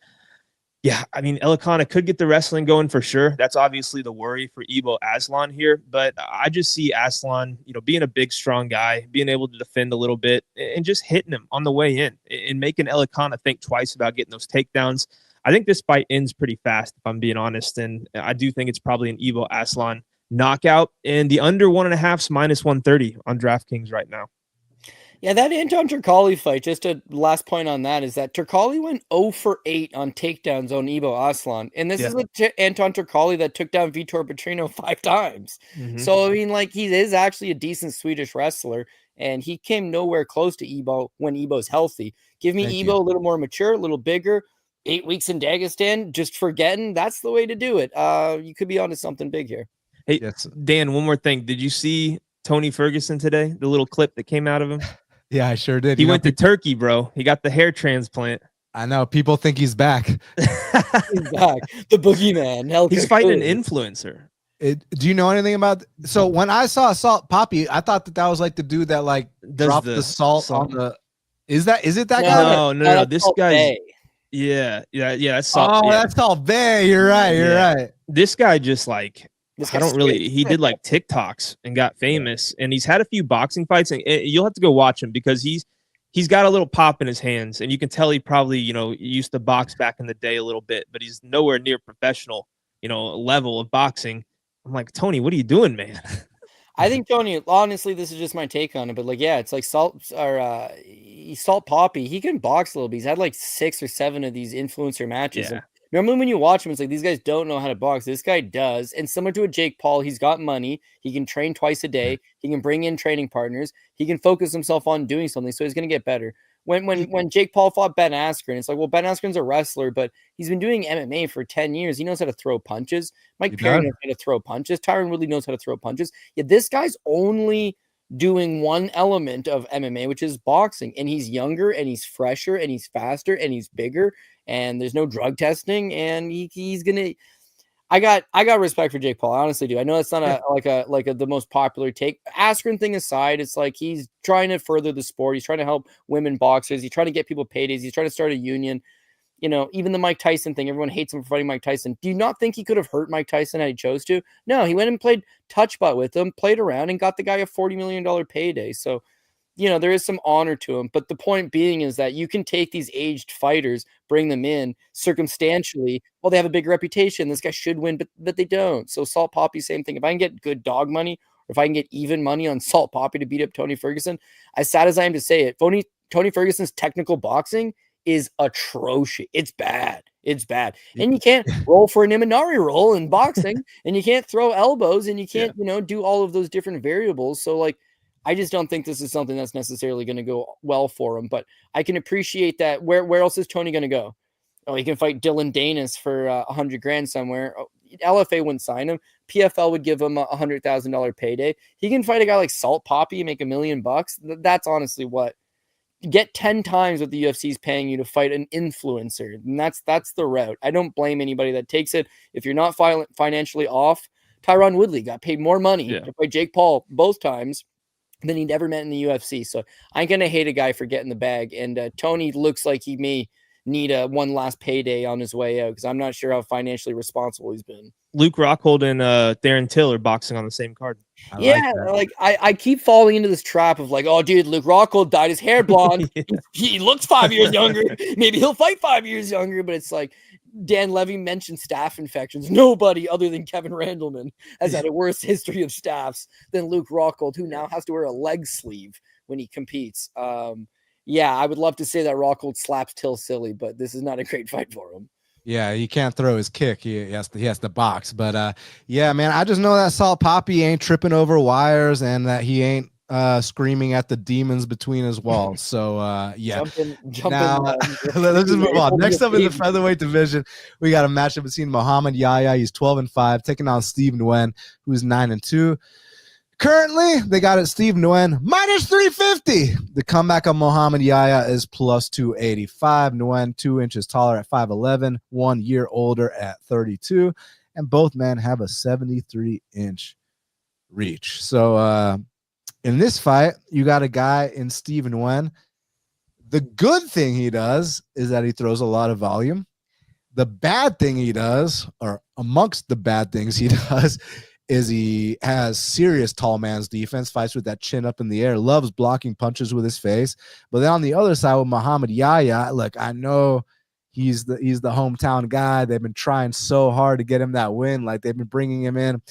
yeah, I mean, Elekana could get the wrestling going for sure. That's obviously the worry for Ebo Aslan here. But I just see Aslan, being a big, strong guy, being able to defend a little bit and just hitting him on the way in and making Elekana think twice about getting those takedowns. I think this fight ends pretty fast, if I'm being honest. And I do think it's probably an Ebo Aslan knockout. And the under 1.5's -130 on DraftKings right now. Yeah, that Anton Turkalj fight, just a last point on that, is that Turkalj went 0 for 8 on takedowns on Ebo Aslan. And this is Anton Turkalj that took down Vitor Petrino 5 times. Mm-hmm. So, I mean, like, he is actually a decent Swedish wrestler, and he came nowhere close to Ebo when Ebo's healthy. Give me Ebo a little more mature, a little bigger, 8 weeks in Dagestan, just forgetting, that's the way to do it. You could be onto something big here. Hey, Dan, one more thing. Did you see Tony Ferguson today? The little clip that came out of him? Yeah, I sure did. He went to Turkey, bro. He got the hair transplant. I know. People think he's back. He's back. The boogeyman. He's fighting an influencer. Do you know anything about? So when I saw Salt Poppy, I thought that was like the dude that like dropped the salt on the. Is it that guy? No. This guy's. Yeah. That's Salt. Oh, that's Salt Bay. You're right. This guy just like. He did like TikToks and got famous, and he's had a few boxing fights, and you'll have to go watch him because he's got a little pop in his hands, and you can tell he probably, used to box back in the day a little bit, but he's nowhere near professional, level of boxing. I'm like, Tony, what are you doing, man? I think Tony, honestly, this is just my take on it, but like, yeah, it's like Salt Poppy. He can box a little bit. He's had like 6 or 7 of these influencer matches. Yeah. Normally when you watch him, it's like these guys don't know how to box. This guy does. And similar to a Jake Paul, he's got money. He can train twice a day. He can bring in training partners. He can focus himself on doing something. So he's going to get better. When Jake Paul fought Ben Askren, it's like, well, Ben Askren's a wrestler, but he's been doing MMA for 10 years. He knows how to throw punches. Mike Perry knows how to throw punches. Tyron Woodley knows how to throw punches. Yet this guy's only doing one element of MMA, which is boxing. And he's younger and he's fresher and he's faster and he's bigger. And there's no drug testing, and he's gonna. I got respect for Jake Paul. I honestly do. I know it's not the most popular take. Askren thing aside, it's like he's trying to further the sport. He's trying to help women boxers. He's trying to get people paydays. He's trying to start a union. Even the Mike Tyson thing. Everyone hates him for fighting Mike Tyson. Do you not think he could have hurt Mike Tyson had he chose to? No, he went and played touch butt with him, played around, and got the guy a $40 million payday. So. There is some honor to him, but the point being is that you can take these aged fighters, bring them in circumstantially. Well, they have a big reputation. This guy should win, but they don't. So Salt Poppy, same thing. If I can get good dog money, or if I can get even money on Salt Poppy to beat up Tony Ferguson, as sad as I am to say it, Tony Ferguson's technical boxing is atrocious. It's bad. And you can't roll for an Imanari roll in boxing, and you can't throw elbows, and you can't, do all of those different variables. So like, I just don't think this is something that's necessarily going to go well for him, but I can appreciate that. Where else is Tony going to go? Oh, he can fight Dylan Danis for $100,000 somewhere. Oh, LFA wouldn't sign him. PFL would give him a $100,000 payday. He can fight a guy like Salt Poppy and make $1 million. That's honestly what. Get 10 times what the UFC is paying you to fight an influencer, and that's the route. I don't blame anybody that takes it. If you're not financially off, Tyron Woodley got paid more money to fight Jake Paul both times than he'd ever met in the UFC. So I'm going to hate a guy for getting the bag. And Tony looks like he may need one last payday on his way out because I'm not sure how financially responsible he's been. Luke Rockhold and Darren Till are boxing on the same card. I keep falling into this trap of like, oh, dude, Luke Rockhold dyed his hair blonde. He looks 5 years younger. Maybe he'll fight 5 years younger. But it's like, Dan Levy mentioned staph infections. Nobody other than Kevin Randleman has had a worse history of staphs than Luke Rockhold, who now has to wear a leg sleeve when he competes. Yeah, I would love to say that Rockhold slaps Till silly, but this is not a great fight for him. Yeah, he can't throw his kick. He has to box. But yeah, man, I just know that Salt Poppy ain't tripping over wires and that he ain't screaming at the demons between his walls. So yeah. Now let's just move on. Next up in the featherweight division, we got a matchup between Mohammad Yahya. He's 12-5, taking on Steve Nguyen, who's 9-2. Currently, they got it Steve Nguyen minus 350. The comeback of Mohammad Yahya is plus 285. Nguyen 2 inches taller at 5'11", 1 year older at 32, and both men have a 73-inch reach. So in this fight, you got a guy in Steve Nguyen. The good thing he does is that he throws a lot of volume. The bad thing he does, or amongst the bad things he does, is he has serious tall man's defense, fights with that chin up in the air, loves blocking punches with his face. But then on the other side with Mohammad Yahya, look, I know he's the hometown guy. They've been trying so hard to get him that win. Like, they've been bringing him in.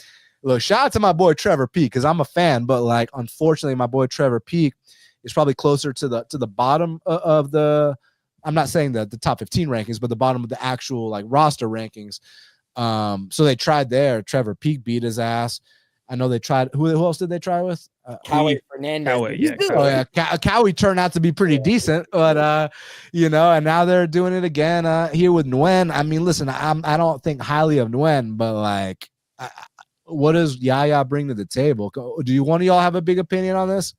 Look, shout out to my boy Trevor Peek, because I'm a fan, but like, unfortunately, my boy Trevor Peek is probably closer to the bottom of the, I'm not saying the top 15 rankings, but the bottom of the actual like roster rankings. So they tried there. Trevor Peek beat his ass. I know they tried. Who else did they try with? Cowie Fernandez. Cowie turned out to be pretty decent, but you know, and now they're doing it again here with Nguyen. I mean, listen, I don't think highly of Nguyen, but like, what does Yahya bring to the table? Do you one of y'all have a big opinion on this?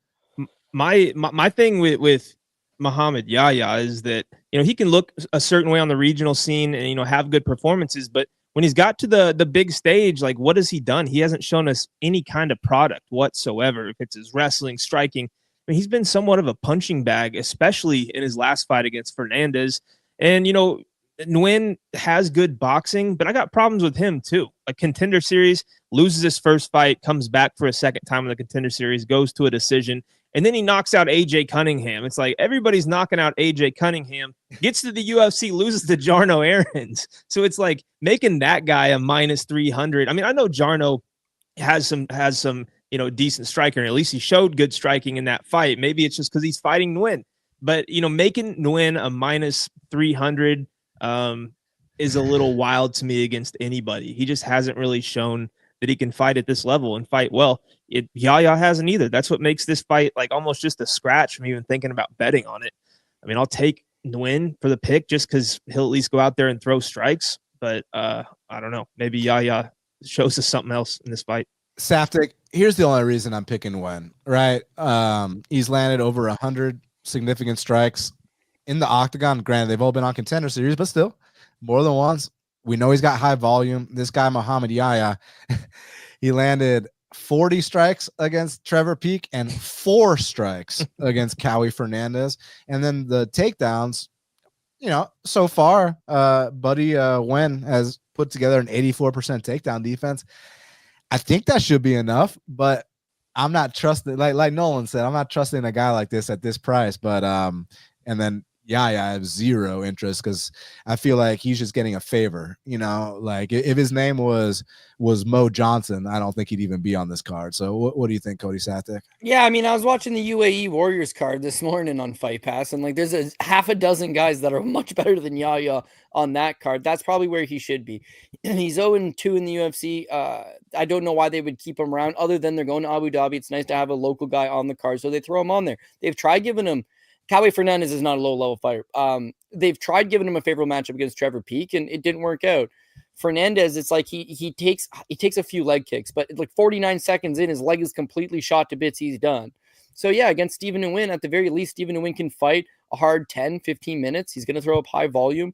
My thing with Mohammad Yahya is that, you know, he can look a certain way on the regional scene and, you know, have good performances, but when he's got to the big stage, like, what has he done? He hasn't shown us any kind of product whatsoever. If it's his wrestling, striking, I mean, he's been somewhat of a punching bag, especially in his last fight against Fernandez. And, you know, Nguyen has good boxing, but I got problems with him too. A contender series, loses his first fight, comes back for a second time in the contender series, goes to a decision, and then he knocks out AJ Cunningham. It's like everybody's knocking out AJ Cunningham, gets to the UFC, loses to Jarno Aarons. So it's like making that guy a minus 300. I mean, I know Jarno has some, you know, decent striker, and at least he showed good striking in that fight. Maybe it's just because he's fighting Nguyen. But, you know, making Nguyen a minus 300 is a little wild to me against anybody. He just hasn't really shown that he can fight at this level and fight well. Yahya hasn't either. That's what makes this fight like almost just a scratch from even thinking about betting on it. I mean, I'll take Nguyen for the pick just because he'll at least go out there and throw strikes. But I don't know. Maybe Yahya shows us something else in this fight. Saftik, here's the only reason I'm picking Nguyen, right? He's landed over 100 significant strikes in the octagon. Granted, they've all been on contender series, but still more than once. We know he's got high volume. This guy, Mohammad Yahya, he landed 40 strikes against Trevor Peek and 4 strikes against Cowie Fernandez. And then the takedowns, you know, so far, Buddy Nguyen has put together an 84% takedown defense. I think that should be enough, but I'm not trusting, like Nolan said, I'm not trusting a guy like this at this price. But and then I have zero interest because I feel like he's just getting a favor. You know, like if his name was Mo Johnson, I don't think he'd even be on this card. So what do you think, Cody Saftik? Yeah, I mean, I was watching the UAE Warriors card this morning on Fight Pass, and like there's a half a dozen guys that are much better than Yahya on that card. That's probably where he should be. And he's 0-2 in the UFC. I don't know why they would keep him around other than they're going to Abu Dhabi. It's nice to have a local guy on the card, so they throw him on there. They've tried giving him Cowie Fernandez is not a low-level fighter. They've tried giving him a favorable matchup against Trevor Peek, and it didn't work out. Fernandez, it's like he takes a few leg kicks, but like 49 seconds in, his leg is completely shot to bits. He's done. So yeah, against Stephen Nguyen, at the very least, Stephen Nguyen can fight a hard 10, 15 minutes. He's going to throw up high volume.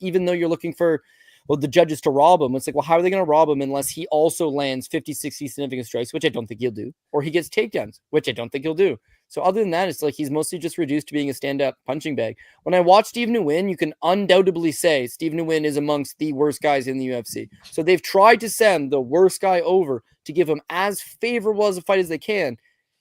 Even though you're looking for, well, the judges to rob him. It's like, well, how are they going to rob him unless he also lands 50, 60 significant strikes, which I don't think he'll do, or he gets takedowns, which I don't think he'll do. So other than that, it's like he's mostly just reduced to being a stand-up punching bag. When I watch Stephen Nguyen, you can undoubtedly say Stephen Nguyen is amongst the worst guys in the UFC. So they've tried to send the worst guy over to give him as favorable as a fight as they can.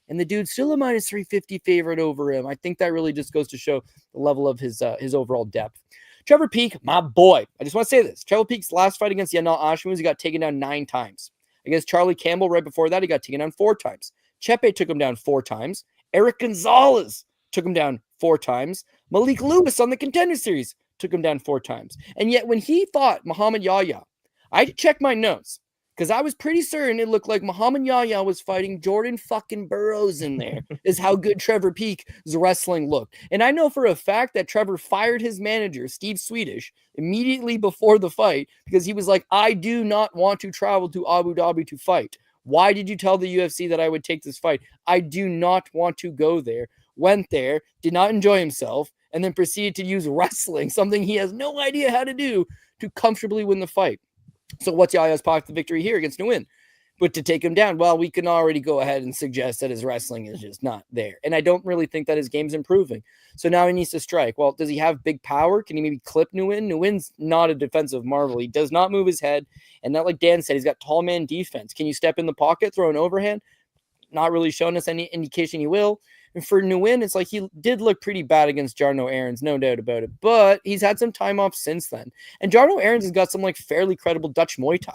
And the dude's still a minus 350 favorite over him. I think that really just goes to show the level of his overall depth. Trevor Peek, my boy. I just want to say this. Trevor Peek's last fight against Yanal Ashmouz, he got taken down 9 times. Against Charlie Campbell right before that, he got taken down 4 times. Chepe took him down 4 times. Eric Gonzalez took him down 4 times. Malik Lewis on the Contender Series took him down 4 times. And yet when he fought Muhammad Yahya, I had to check my notes because I was pretty certain it looked like Muhammad Yahya was fighting Jordan fucking Burroughs in there, is how good Trevor Peek's wrestling looked. And I know for a fact that Trevor fired his manager, Steve Swedish, immediately before the fight because he was like, I do not want to travel to Abu Dhabi to fight. Why did you tell the UFC that I would take this fight? I do not want to go there. Went there, did not enjoy himself, and then proceeded to use wrestling, something he has no idea how to do, to comfortably win the fight. So what's Yahya's path to victory here against Nguyen? But to take him down, well, we can already go ahead and suggest that his wrestling is just not there. And I don't really think that his game's improving. So now he needs to strike. Well, does he have big power? Can he maybe clip Nguyen? Nguyen's not a defensive marvel. He does not move his head. And not like Dan said, he's got tall man defense. Can you step in the pocket, throw an overhand? Not really showing us any indication he will. And for Nguyen, it's like he did look pretty bad against Jarno Aarons, no doubt about it. But he's had some time off since then. And Jarno Aarons has got some like fairly credible Dutch Muay Thai.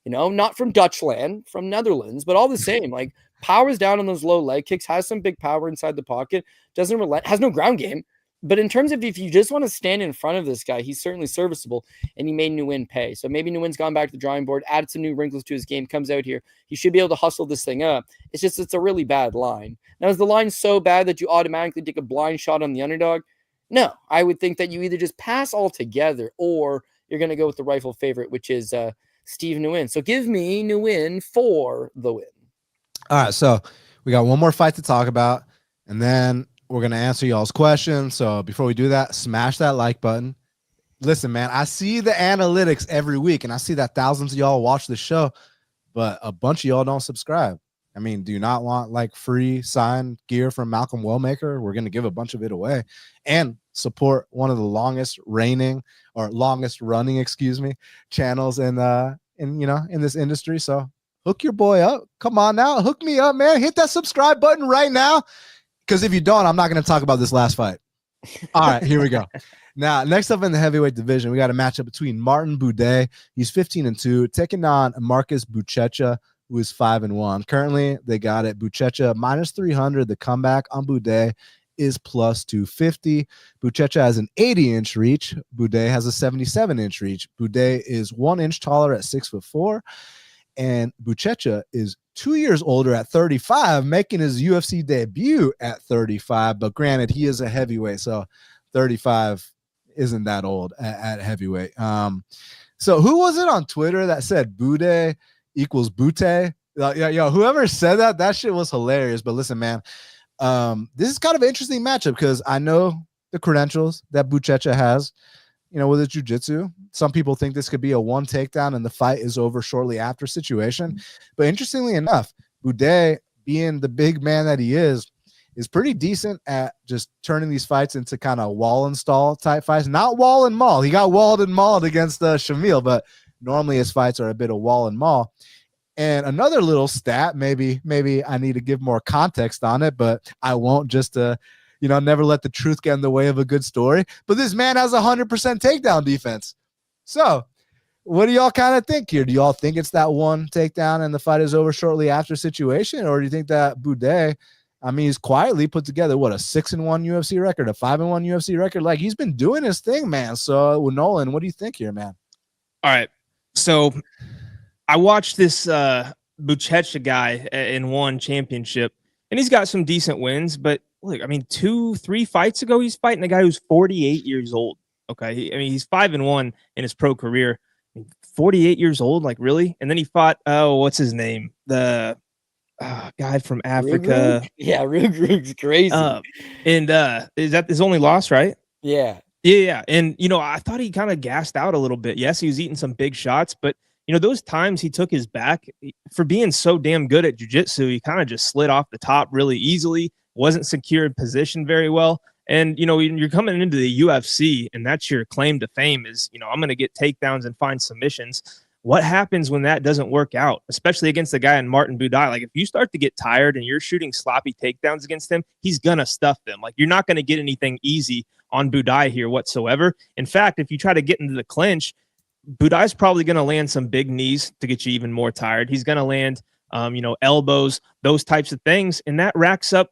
You know, not from Dutchland, from Netherlands, but all the same. Like, powers down on those low leg kicks, has some big power inside the pocket, doesn't relent, has no ground game. But in terms of if you just want to stand in front of this guy, he's certainly serviceable, and he made Nguyen pay. So maybe Nguyen's gone back to the drawing board, added some new wrinkles to his game, comes out here. He should be able to hustle this thing up. It's just, it's a really bad line. Now, is the line so bad that you automatically take a blind shot on the underdog? No, I would think that you either just pass altogether or you're going to go with the rifle favorite, which is Steve Nguyen. So give me Nguyen for the win. All right, so we got one more fight to talk about, and then we're going to answer y'all's questions. So before we do that, smash that like button. Listen, man, I see the analytics every week, and I see that thousands of y'all watch the show, but a bunch of y'all don't subscribe. I mean, do you not want like free signed gear from Malcolm Wellmaker? We're going to give a bunch of it away and support one of the longest running, channels in this industry. So hook your boy up. Come on now, hook me up, man. Hit that subscribe button right now. Because if you don't, I'm not going to talk about this last fight. All right, here we go. Now, next up in the heavyweight division, we got a matchup between Martin Buday. He's 15-2, taking on Marcus Buchecha, who is 5-1. Currently, they got it. Buchecha minus 300. The comeback on Buday is plus 250. Buchecha has an 80-inch reach. Buday has a 77-inch reach. Buday is 1 inch taller at 6'4", and Buchecha is 2 years older at 35, making his UFC debut at 35. But granted, he is a heavyweight, so 35 isn't that old at heavyweight. So who was it on Twitter that said Buday equals Bute? Yo, whoever said that shit was hilarious. But listen, man, this is kind of an interesting matchup because I know the credentials that Buchecha has, with his jiu-jitsu. Some people think this could be a one takedown and the fight is over shortly after situation. But interestingly enough, Buday, being the big man that he is pretty decent at just turning these fights into kind of wall and stall type fights. Not wall and maul. He got walled and mauled against Shamil, but normally his fights are a bit of wall and maul. And another little stat, maybe I need to give more context on it, but I won't, just to never let the truth get in the way of a good story. But this man has 100% takedown defense. So what do y'all kind of think here? Do y'all think it's that one takedown and the fight is over shortly after situation? Or do you think that Buday, he's quietly put together, a 6-1 UFC record, a 5-1 UFC record? Like, he's been doing his thing, man. So Nolan, what do you think here, man? All right. So I watched this Buchecha guy in one championship, and he's got some decent wins, but look, 2-3 fights ago, he's fighting a guy who's 48 years old. Okay. He's 5-1 in his pro career. 48 years old, like, really? And then he fought, what's his name? The guy from Africa. Yeah, Rug's crazy. And is that his only loss, right? Yeah. Yeah. And, I thought he kind of gassed out a little bit. Yes, he was eating some big shots, but, those times he took his back, for being so damn good at jiu-jitsu, he kind of just slid off the top really easily, wasn't secure in position very well. And, you're coming into the UFC, and that's your claim to fame is, I'm going to get takedowns and find submissions. What happens when that doesn't work out, especially against a guy in Martin Buday? Like, if you start to get tired and you're shooting sloppy takedowns against him, he's going to stuff them. Like, you're not going to get anything easy on Buday here whatsoever. In fact, if you try to get into the clinch, Buday's probably going to land some big knees to get you even more tired. He's going to land, elbows, those types of things. And that racks up,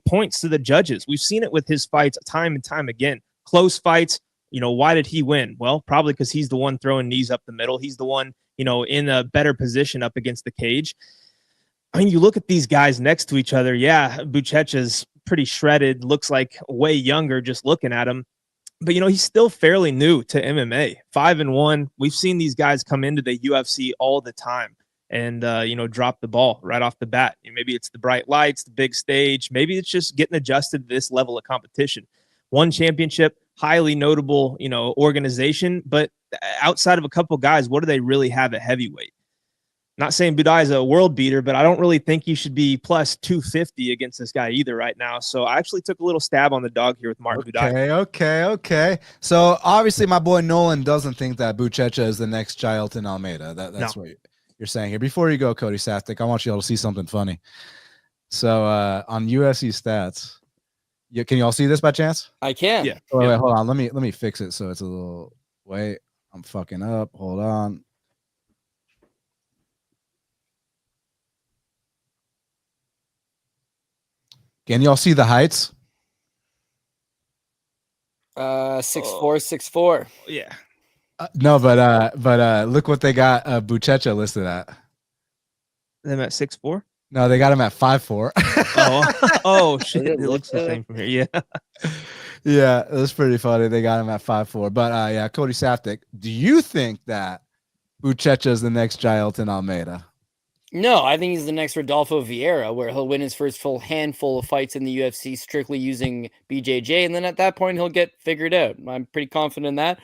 points to the judges. We've seen it with his fights time and time again. Close fights. Why did he win? Well, probably because he's the one throwing knees up the middle. He's the one, in a better position up against the cage. I mean, you look at these guys next to each other. Yeah, Buchecha's pretty shredded, looks like way younger just looking at him. But, he's still fairly new to MMA. 5-1. We've seen these guys come into the UFC all the time and, drop the ball right off the bat. Maybe it's the bright lights, the big stage. Maybe it's just getting adjusted to this level of competition. One championship, highly notable, organization. But outside of a couple guys, what do they really have at heavyweight? Not saying Buday is a world beater, but I don't really think you should be plus 250 against this guy either right now. So I actually took a little stab on the dog here with Marc Buday. Okay. So obviously my boy Nolan doesn't think that Buchecha is the next Jailton Almeida. That's what you're saying here. Before you go, Cody Saftik, I want you all to see something funny. So on UFC stats, can you all see this by chance? I can. Yeah. Oh, wait, hold on. Let me fix it so it's a little. Wait, I'm fucking up. Hold on. Can y'all see the heights? 6'4", 6'4". Yeah. No, but look what they got Buchecha listed at. Them at 6'4"? No, they got him at 5'4". Oh shit! It looks the same from here. Yeah. Yeah, it was pretty funny. They got him at 5'4". But yeah, Cody Saftik, do you think that Buchecha is the next Jailton Almeida? No, I think he's the next Rodolfo Vieira, where he'll win his first full handful of fights in the UFC strictly using BJJ, and then at that point he'll get figured out. I'm pretty confident in that.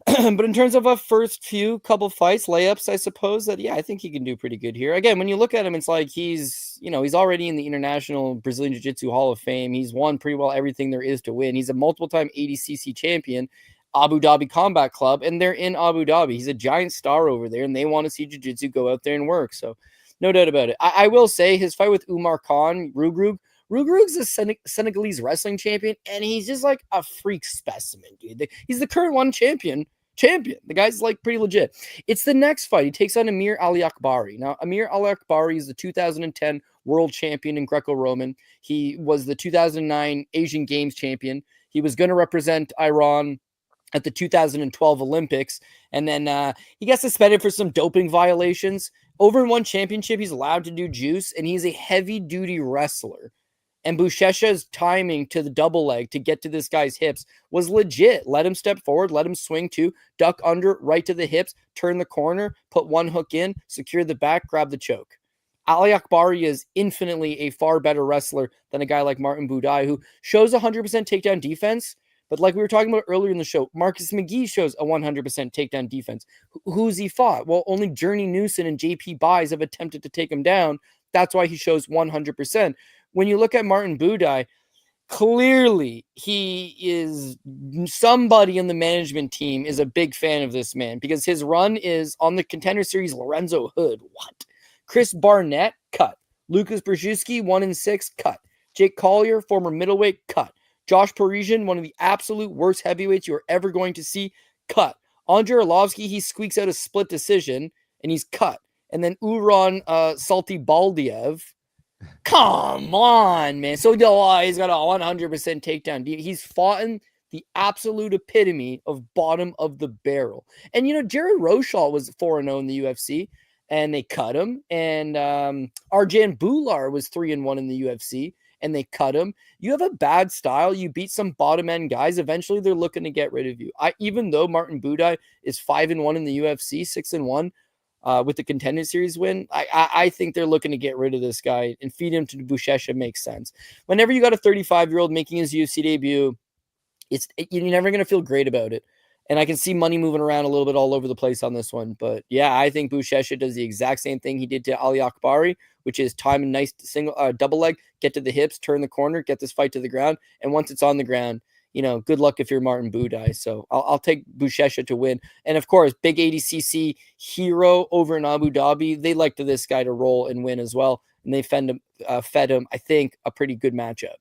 But in terms of a first couple fights, layups, I suppose that, I think he can do pretty good here. Again, when you look at him, it's like he's already in the International Brazilian Jiu-Jitsu Hall of Fame. He's won pretty well everything there is to win. He's a multiple-time ADCC champion, Abu Dhabi Combat Club, and they're in Abu Dhabi. He's a giant star over there, and they want to see jiu-jitsu go out there and work. So no doubt about it. I will say his fight with Umar Khan, Rugrug's a Senegalese wrestling champion, and he's just like a freak specimen, dude. He's the current one champion. The guy's like pretty legit. It's the next fight. He takes on Amir Ali Akbari. Now, Amir Ali Akbari is the 2010 world champion in Greco-Roman. He was the 2009 Asian Games champion. He was going to represent Iran at the 2012 Olympics, and then he got suspended for some doping violations. Over in one championship, he's allowed to do juice, and he's a heavy-duty wrestler. And Buchecha's timing to the double leg to get to this guy's hips was legit. Let him step forward, let him swing to, duck under, right to the hips, turn the corner, put one hook in, secure the back, grab the choke. Ali Akbari is infinitely a far better wrestler than a guy like Martin Buday, who shows 100% takedown defense. But like we were talking about earlier in the show, Marcus McGhee shows a 100% takedown defense. Who's he fought? Well, only Journey Newson and JP Buys have attempted to take him down. That's why he shows 100%. When you look at Martin Buday, clearly he is somebody in the management team is a big fan of this man because his run is on the Contender Series. Lorenzo Hood, what? Chris Barnett, cut. Lucas Brzezinski, 1-6, cut. Jake Collier, former middleweight, cut. Josh Parisian, one of the absolute worst heavyweights you're ever going to see, cut. Andrei Arlovsky, he squeaks out a split decision, and he's cut. And then Uran Salty Baldiev, come on, man. So he's got a 100% takedown. He's fought in the absolute epitome of bottom of the barrel. And, Jerry Rochal was 4-0 in the UFC, and they cut him. And Arjan Bular was 3-1 in the UFC, and they cut him. You have a bad style. You beat some bottom-end guys. Eventually, they're looking to get rid of you. Even though Martin Buday is 5-1 in the UFC, 6-1, with the Contender Series win, I think they're looking to get rid of this guy and feed him to Buchecha. Makes sense. Whenever you got a 35-year-old making his UFC debut, you're never going to feel great about it. And I can see money moving around a little bit all over the place on this one. But yeah, I think Buchecha does the exact same thing he did to Ali Akbari, which is time a nice double leg, get to the hips, turn the corner, get this fight to the ground. And once it's on the ground, good luck if you're Martin Buday. So I'll take Buchecha to win. And of course, big ADCC hero over in Abu Dhabi. They like this guy to roll and win as well. And they fed him, I think, a pretty good matchup.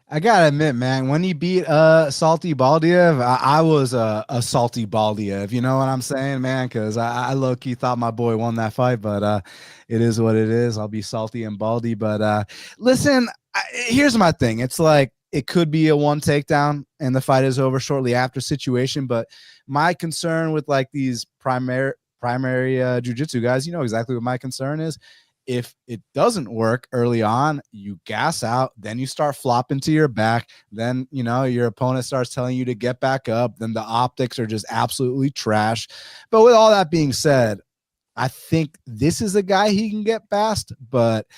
I gotta admit, man, when he beat Salty Baldiev, I was a Salty Baldiev. You know what I'm saying, man? Because I low-key thought my boy won that fight, but it is what it is. I'll be salty and baldy. But listen, here's my thing. It's like it could be a one takedown and the fight is over shortly after situation. But my concern with like these primary jiu-jitsu guys, you know exactly what my concern is. If it doesn't work early on, you gas out, then you start flopping to your back. Then, your opponent starts telling you to get back up. Then the optics are just absolutely trash. But with all that being said, I think this is a guy he can get past, but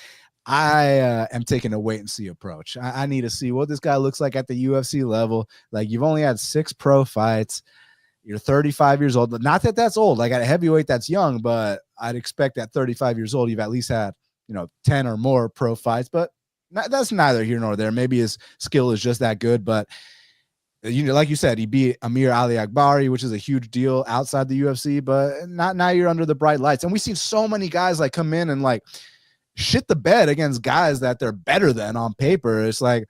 I am taking a wait and see approach. I need to see what this guy looks like at the UFC level. Like, you've only had 6 pro fights. You're 35 years old. Not that that's old. Like at a heavyweight, that's young, but I'd expect at 35 years old, you've at least had, 10 or more pro fights, but that's neither here nor there. Maybe his skill is just that good, but like you said, he beat Amir Ali Akbari, which is a huge deal outside the UFC, but not now you're under the bright lights. And we've seen so many guys like come in and like shit the bed against guys that they're better than on paper. It's like,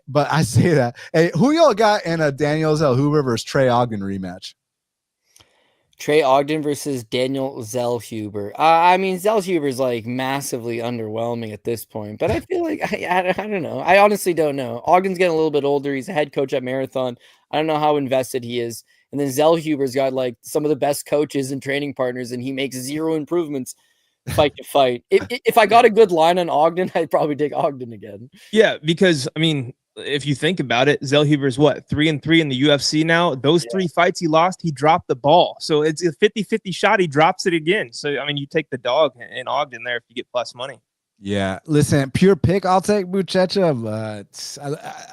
but I say that. Hey, who y'all got in a Daniel Zellhuber versus Trey Ogden rematch? Trey Ogden versus Daniel Zellhuber. Zellhuber's like massively underwhelming at this point, but I feel like I don't know. I honestly don't know. Ogden's getting a little bit older. He's a head coach at Marathon. I don't know how invested he is. And then Zellhuber's got like some of the best coaches and training partners, and he makes 0 improvements fight to fight. If I got a good line on Ogden, I'd probably take Ogden again. Yeah, because if you think about it, Zellhuber's 3-3 in the UFC now. Those 3 fights he lost, he dropped the ball. So it's a 50-50 shot. He drops it again. So you take the dog in Ogden there if you get plus money. Yeah, listen, pure pick. I'll take Buchecha, but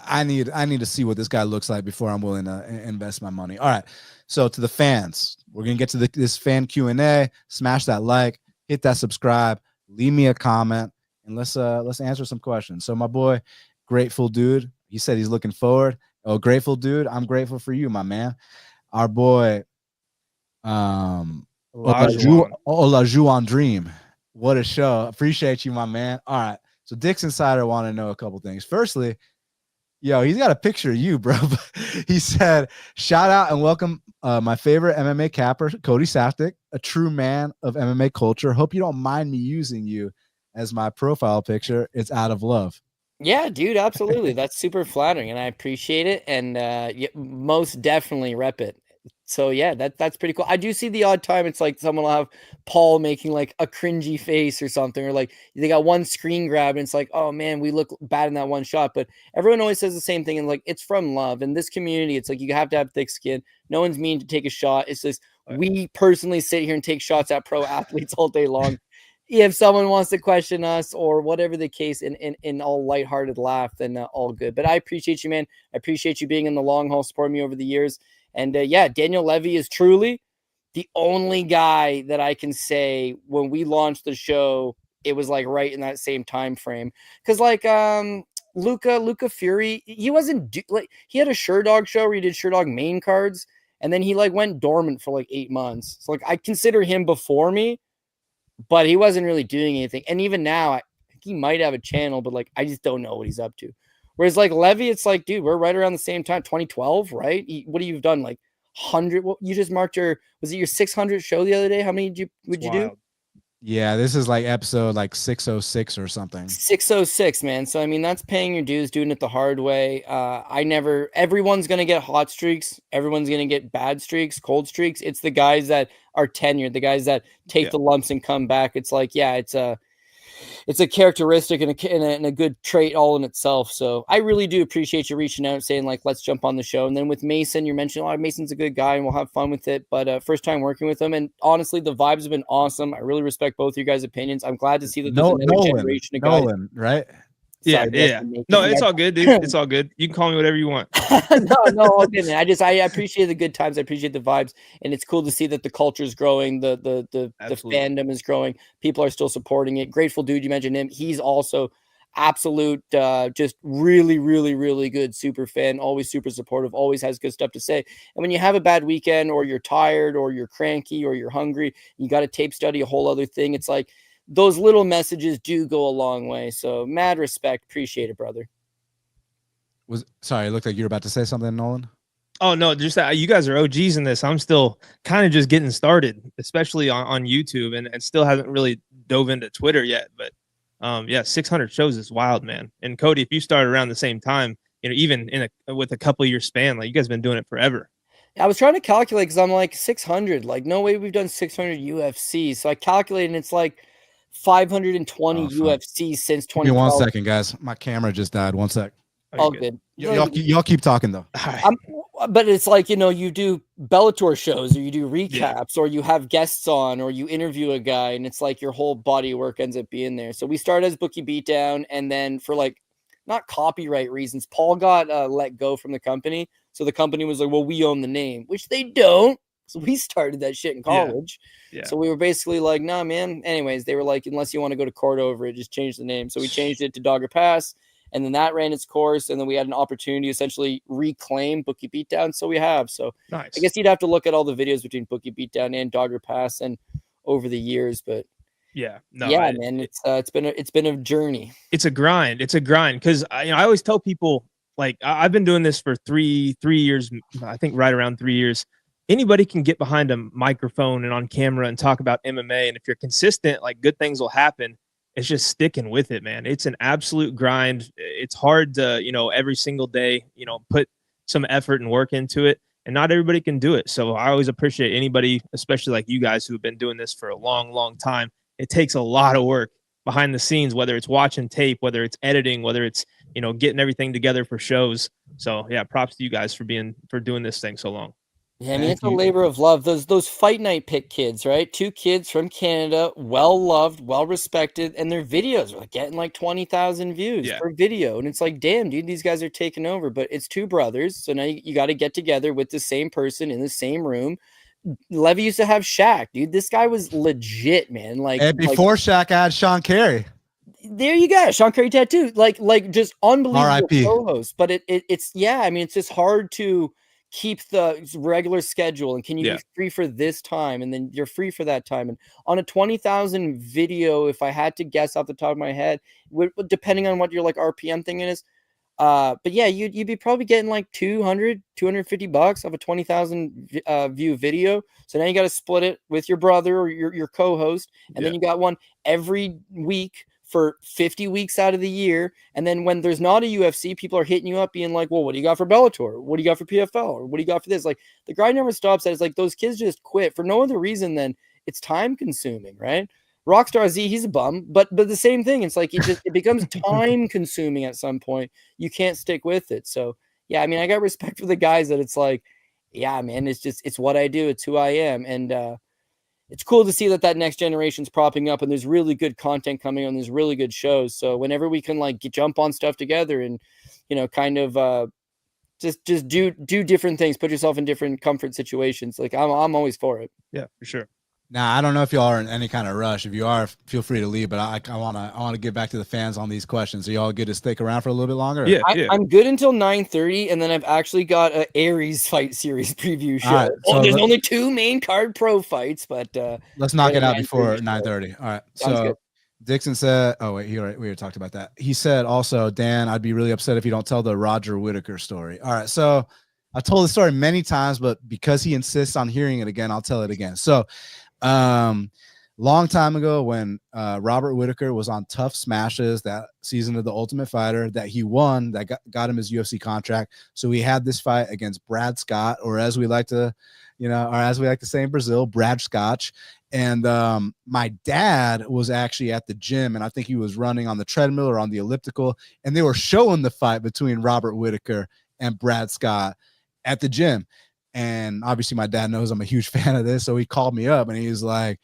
I need to see what this guy looks like before I'm willing to invest my money. All right, so to the fans, we're gonna get to this fan Q&A. Smash that like. Hit that subscribe, leave me a comment, and let's answer some questions. So my boy, Grateful Dude, he said he's looking forward. Oh, Grateful Dude, I'm grateful for you, my man. Our boy, Olajuwon Dream. What a show. Appreciate you, my man. All right. So Dick's Insider want to know a couple things. Firstly, he's got a picture of you, bro. He said, shout out and welcome my favorite MMA capper, Cody Saftik, a true man of MMA culture. Hope you don't mind me using you as my profile picture. It's out of love. Yeah, dude, absolutely. That's super flattering, and I appreciate it. And most definitely rep it. So yeah, that's pretty cool. I do see the odd time it's like someone will have Paul making like a cringy face or something, or like they got one screen grab and it's like, oh man, we look bad in that one shot. But everyone always says the same thing, and like it's from love. In this community, it's like you have to have thick skin. No one's mean to take a shot. It's just we personally sit here and take shots at pro athletes all day long. If someone wants to question us or whatever the case in all lighthearted laugh, then all good. But I appreciate you, man. I appreciate you being in the long haul, supporting me over the years. And Daniel Levy is truly the only guy that I can say when we launched the show, it was like right in that same time frame. Because like Luca Fury, he wasn't he had a Sherdog show where he did Sherdog main cards, and then he like went dormant for like 8 months. So like I consider him before me, but he wasn't really doing anything. And even now, I think he might have a channel, but like I just don't know what he's up to. Whereas like Levy, it's like, dude, we're right around the same time, 2012, right? What have you done? Like 100? Well, you just marked was it your 600 show the other day? How many would you do? Yeah, this is like episode like 606 or something. 606, man. So I mean, that's paying your dues, doing it the hard way. Everyone's gonna get hot streaks. Everyone's gonna get bad streaks, cold streaks. It's the guys that are tenured, the guys that take the lumps and come back. It's like, it's a characteristic and a good trait all in itself. So I really do appreciate you reaching out and saying like, let's jump on the show. And then with Mason, you're mentioning, Mason's a good guy and we'll have fun with it. But first time working with him. And honestly, the vibes have been awesome. I really respect both of you guys' opinions. I'm glad to see that there's another generation of guys. Right? Yeah. No, it's all good, dude. It's all good. You can call me whatever you want. no, all good, man. I appreciate the good times. I appreciate the vibes, and it's cool to see that the culture is growing, the fandom is growing. People are still supporting it. Grateful Dude, you mentioned him. He's also absolute, just really, really, really good super fan, always super supportive, always has good stuff to say. And when you have a bad weekend, or you're tired, or you're cranky, or you're hungry, you got to tape study a whole other thing. It's like those little messages do go a long way. So mad respect. Appreciate it, brother. Sorry, it looked like you were about to say something, Nolan. Oh, no, just that you guys are OGs in this. I'm still kind of just getting started, especially on YouTube, and still hasn't really dove into Twitter yet. But yeah, 600 shows is wild, man. And Cody, if you started around the same time, even with a couple year span, like you guys have been doing it forever. I was trying to calculate because I'm like 600, like no way we've done 600 UFC. So I calculated, and it's like 520 UFC since 2012. Give me 1 second, guys. My camera just died. 1 sec. All good. Y'all keep talking though. But it's like, you do Bellator shows, or you do recaps, or you have guests on, or you interview a guy, and it's like your whole body of work ends up being there. So we started as Bookie Beatdown, and then for like not copyright reasons, Paul got let go from the company. So the company was like, well, we own the name, which they don't. So we started that shit in college. Yeah. So we were basically like, nah, man. Anyways, they were like, unless you want to go to court over it, just change the name. So we changed it to Dogger Pass. And then that ran its course, and then we had an opportunity to essentially reclaim Bookie Beatdown. So we have. So nice. I guess you'd have to look at all the videos between Bookie Beatdown and Dogger Pass and over the years. But man, it's been a journey. It's a grind. It's a grind because I always tell people, like, I've been doing this for three years. I think right around 3 years. Anybody can get behind a microphone and on camera and talk about MMA, and if you're consistent, like, good things will happen. It's just sticking with it, man. It's an absolute grind. It's hard to, every single day, put some effort and work into it. And not everybody can do it. So I always appreciate anybody, especially like you guys who have been doing this for a long, long time. It takes a lot of work behind the scenes, whether it's watching tape, whether it's editing, whether it's, getting everything together for shows. So yeah, props to you guys for doing this thing so long. Yeah, I mean, it's a labor of love. Those fight night pick kids, right? 2 kids from Canada, well-loved, well-respected, and their videos are like getting like 20,000 views per video. And it's like, damn, dude, these guys are taking over. But it's 2 brothers, so now you got to get together with the same person in the same room. Levy used to have Shaq, dude. This guy was legit, man. And before Shaq, I had Sean Carey. There you go, Sean Carey tattoo. Like just unbelievable R.I.P. co-host. But it's I mean, it's just hard to keep the regular schedule, and can you be free for this time, and then you're free for that time. And on a 20,000 video, if I had to guess off the top of my head, depending on what your like RPM thing is, but yeah, you'd be probably getting like $250 off a 20,000 view video. So now you got to split it with your brother or your co-host, and then you got one every week for 50 weeks out of the year. And then when there's not a UFC, people are hitting you up being like, well, what do you got for Bellator? What do you got for PFL? Or what do you got for this? Like, the grind never stops. It's like those kids just quit for no other reason than it's time consuming, right? Rockstar Z, he's a bum, but the same thing. It's like it becomes time consuming at some point. You can't stick with it. So yeah, I mean, I got respect for the guys that it's like, yeah, man, it's what I do. It's who I am. And it's cool to see that next generation's propping up, and there's really good content coming on. There's really good shows. So whenever we can like jump on stuff together and, kind of just do different things, put yourself in different comfort situations. Like I'm always for it. Yeah, for sure. Now, I don't know if y'all are in any kind of rush. If you are, feel free to leave. But I want to get back to the fans on these questions. Are y'all good to stick around for a little bit longer? Yeah, I'm good until 9:30, and then I've actually got an Aries fight series preview show. Right, so there's only 2 main card pro fights, but let's knock it out before 9:30. All right. Sounds so good. Dixon said, "Oh wait, we already talked about that." He said also, Dan, I'd be really upset if you don't tell the Roger Whittaker story. All right, so I told the story many times, but because he insists on hearing it again, I'll tell it again. So. Long time ago when Robert Whittaker was on Tough Smashes, that season of The Ultimate Fighter that he won, that got him his UFC contract. So he had this fight against Brad Scott, or as we like to say in Brazil, Brad Scotch. And my dad was actually at the gym, and I think he was running on the treadmill or on the elliptical, and they were showing the fight between Robert Whittaker and Brad Scott at the gym. And obviously my dad knows I'm a huge fan of this. So he called me up and he's like,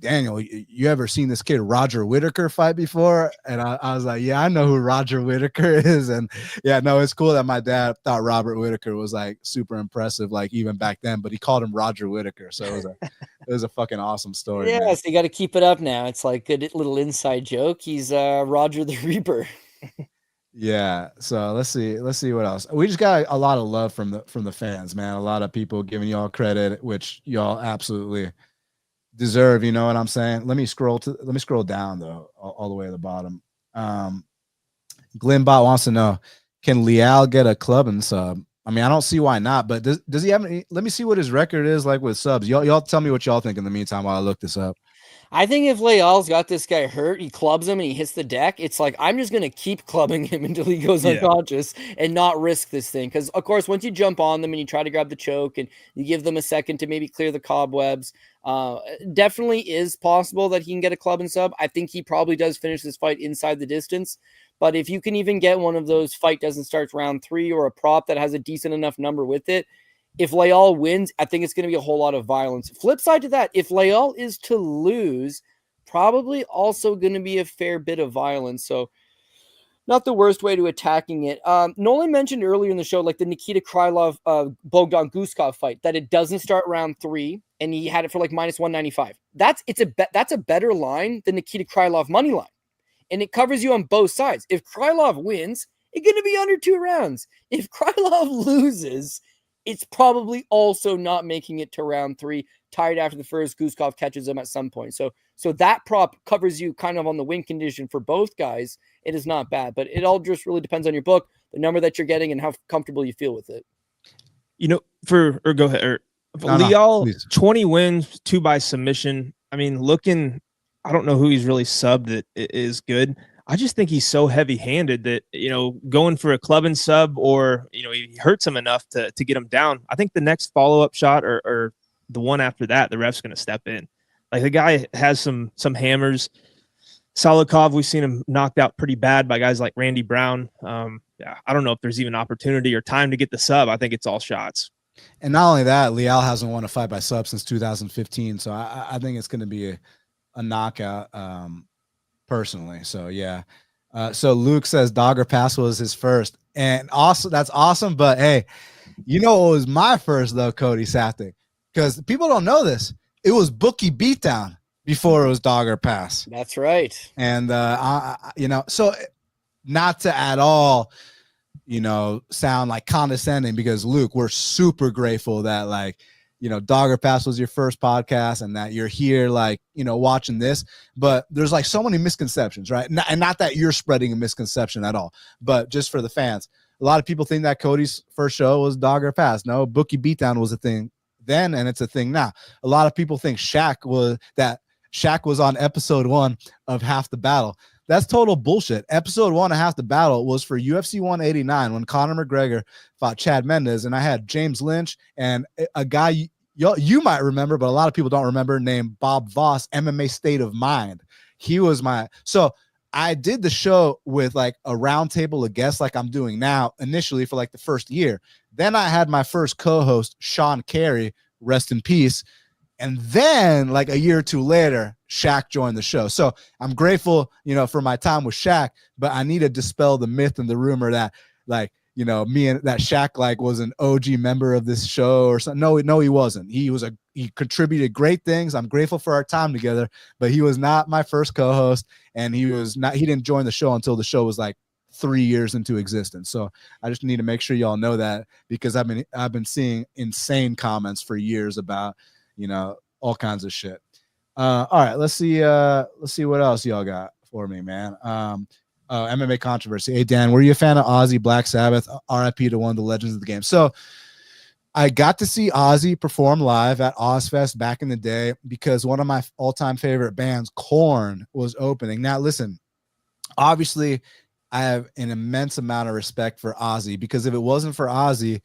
Daniel, you ever seen this kid Roger Whittaker fight before? And I was like, yeah, I know who Roger Whittaker is. And yeah, no, it's cool that my dad thought Robert Whittaker was like super impressive, like even back then, but he called him Roger Whittaker. So it was a fucking awesome story, Yeah, man. so you got to keep it up now. It's like good little inside joke. He's Roger the Reaper. Yeah. So let's see what else. We just got a lot of love from the fans, man. A lot of people giving y'all credit, which y'all absolutely deserve. You know what I'm saying? Let me scroll down though, all the way to the bottom. Glenbot wants to know, can Leal get a club and sub? I mean, I don't see why not, but does he have any? Let me see what his record is like with subs. Y'all tell me what y'all think in the meantime while I look this up. I think if Leal's got this guy hurt, he clubs him and he hits the deck, it's like, I'm just going to keep clubbing him until he goes unconscious and not risk this thing. Because, of course, once you jump on them and you try to grab the choke and you give them a second to maybe clear the cobwebs, definitely is possible that he can get a club and sub. I think he probably does finish this fight inside the distance. But if you can even get one of those fight doesn't start round 3 or a prop that has a decent enough number with it, if Leal wins, I think it's going to be a whole lot of violence. Flip side to that, if Leal is to lose, probably also going to be a fair bit of violence. So not the worst way to attacking it. Nolan mentioned earlier in the show, like the Nikita Krylov Bogdan Guskov fight, that it doesn't start round 3 and he had it for like minus 195. That's a better line than Nikita Krylov money line. And it covers you on both sides. If Krylov wins, it's going to be under 2 rounds. If Krylov loses, it's probably also not making it to round 3. Tired after the first, Guskov catches him at some point. So that prop covers you kind of on the win condition for both guys. It is not bad, but it all just really depends on your book, the number that you're getting, and how comfortable you feel with it. You know, go ahead. Leal, 20 wins, 2 by submission. I mean, I don't know who he's really subbed that is good. I just think he's so heavy-handed that, going for a club and sub or, he hurts him enough to get him down. I think the next follow-up shot or the one after that, the ref's going to step in. Like, the guy has some hammers. Salikhov, we've seen him knocked out pretty bad by guys like Randy Brown. I don't know if there's even opportunity or time to get the sub. I think it's all shots. And not only that, Leal hasn't won a fight by sub since 2015. So I think it's going to be a knockout. Personally. So yeah. So Luke says Dogger Pass was his first, and also that's awesome. But hey, what was my first though, Cody Saftik? Because people don't know this. It was Bookie Beatdown before it was Dogger Pass. That's right. And so not to at all, sound like condescending, because Luke, we're super grateful that Dogger Pass was your first podcast and that you're here, watching this. But there's so many misconceptions, right? And not that you're spreading a misconception at all, but just for the fans. A lot of people think that Cody's first show was Dogger Pass. No, Bookie Beatdown was a thing then, and it's a thing now. A lot of people think Shaq was on episode 1 of Half the Battle. That's total bullshit. Episode 1 of Half the Battle was for UFC 189 when Conor McGregor fought Chad Mendes, and I had James Lynch and a guy you might remember, but a lot of people don't remember, named Bob Voss, MMA State of Mind. He was so I did the show with a round table of guests like I'm doing now initially for the first year. Then I had my first co-host, Sean Carey, rest in peace. And then a year or 2 later, Shaq joined the show. So I'm grateful, for my time with Shaq, but I need to dispel the myth and the rumor that me and that Shaq was an OG member of this show or something. No, he wasn't. He contributed great things. I'm grateful for our time together, but he was not my first co-host, and he didn't join the show until the show was 3 years into existence. So I just need to make sure y'all know that, because I've been seeing insane comments for years about, all kinds of shit. All right, let's see what else y'all got for me, man. MMA controversy. Hey, Dan, were you a fan of Ozzy, Black Sabbath? RIP to one of the legends of the game. So I got to see Ozzy perform live at Ozfest back in the day because one of my all-time favorite bands, Korn, was opening. Now, listen, obviously, I have an immense amount of respect for Ozzy, because if it wasn't for Ozzy,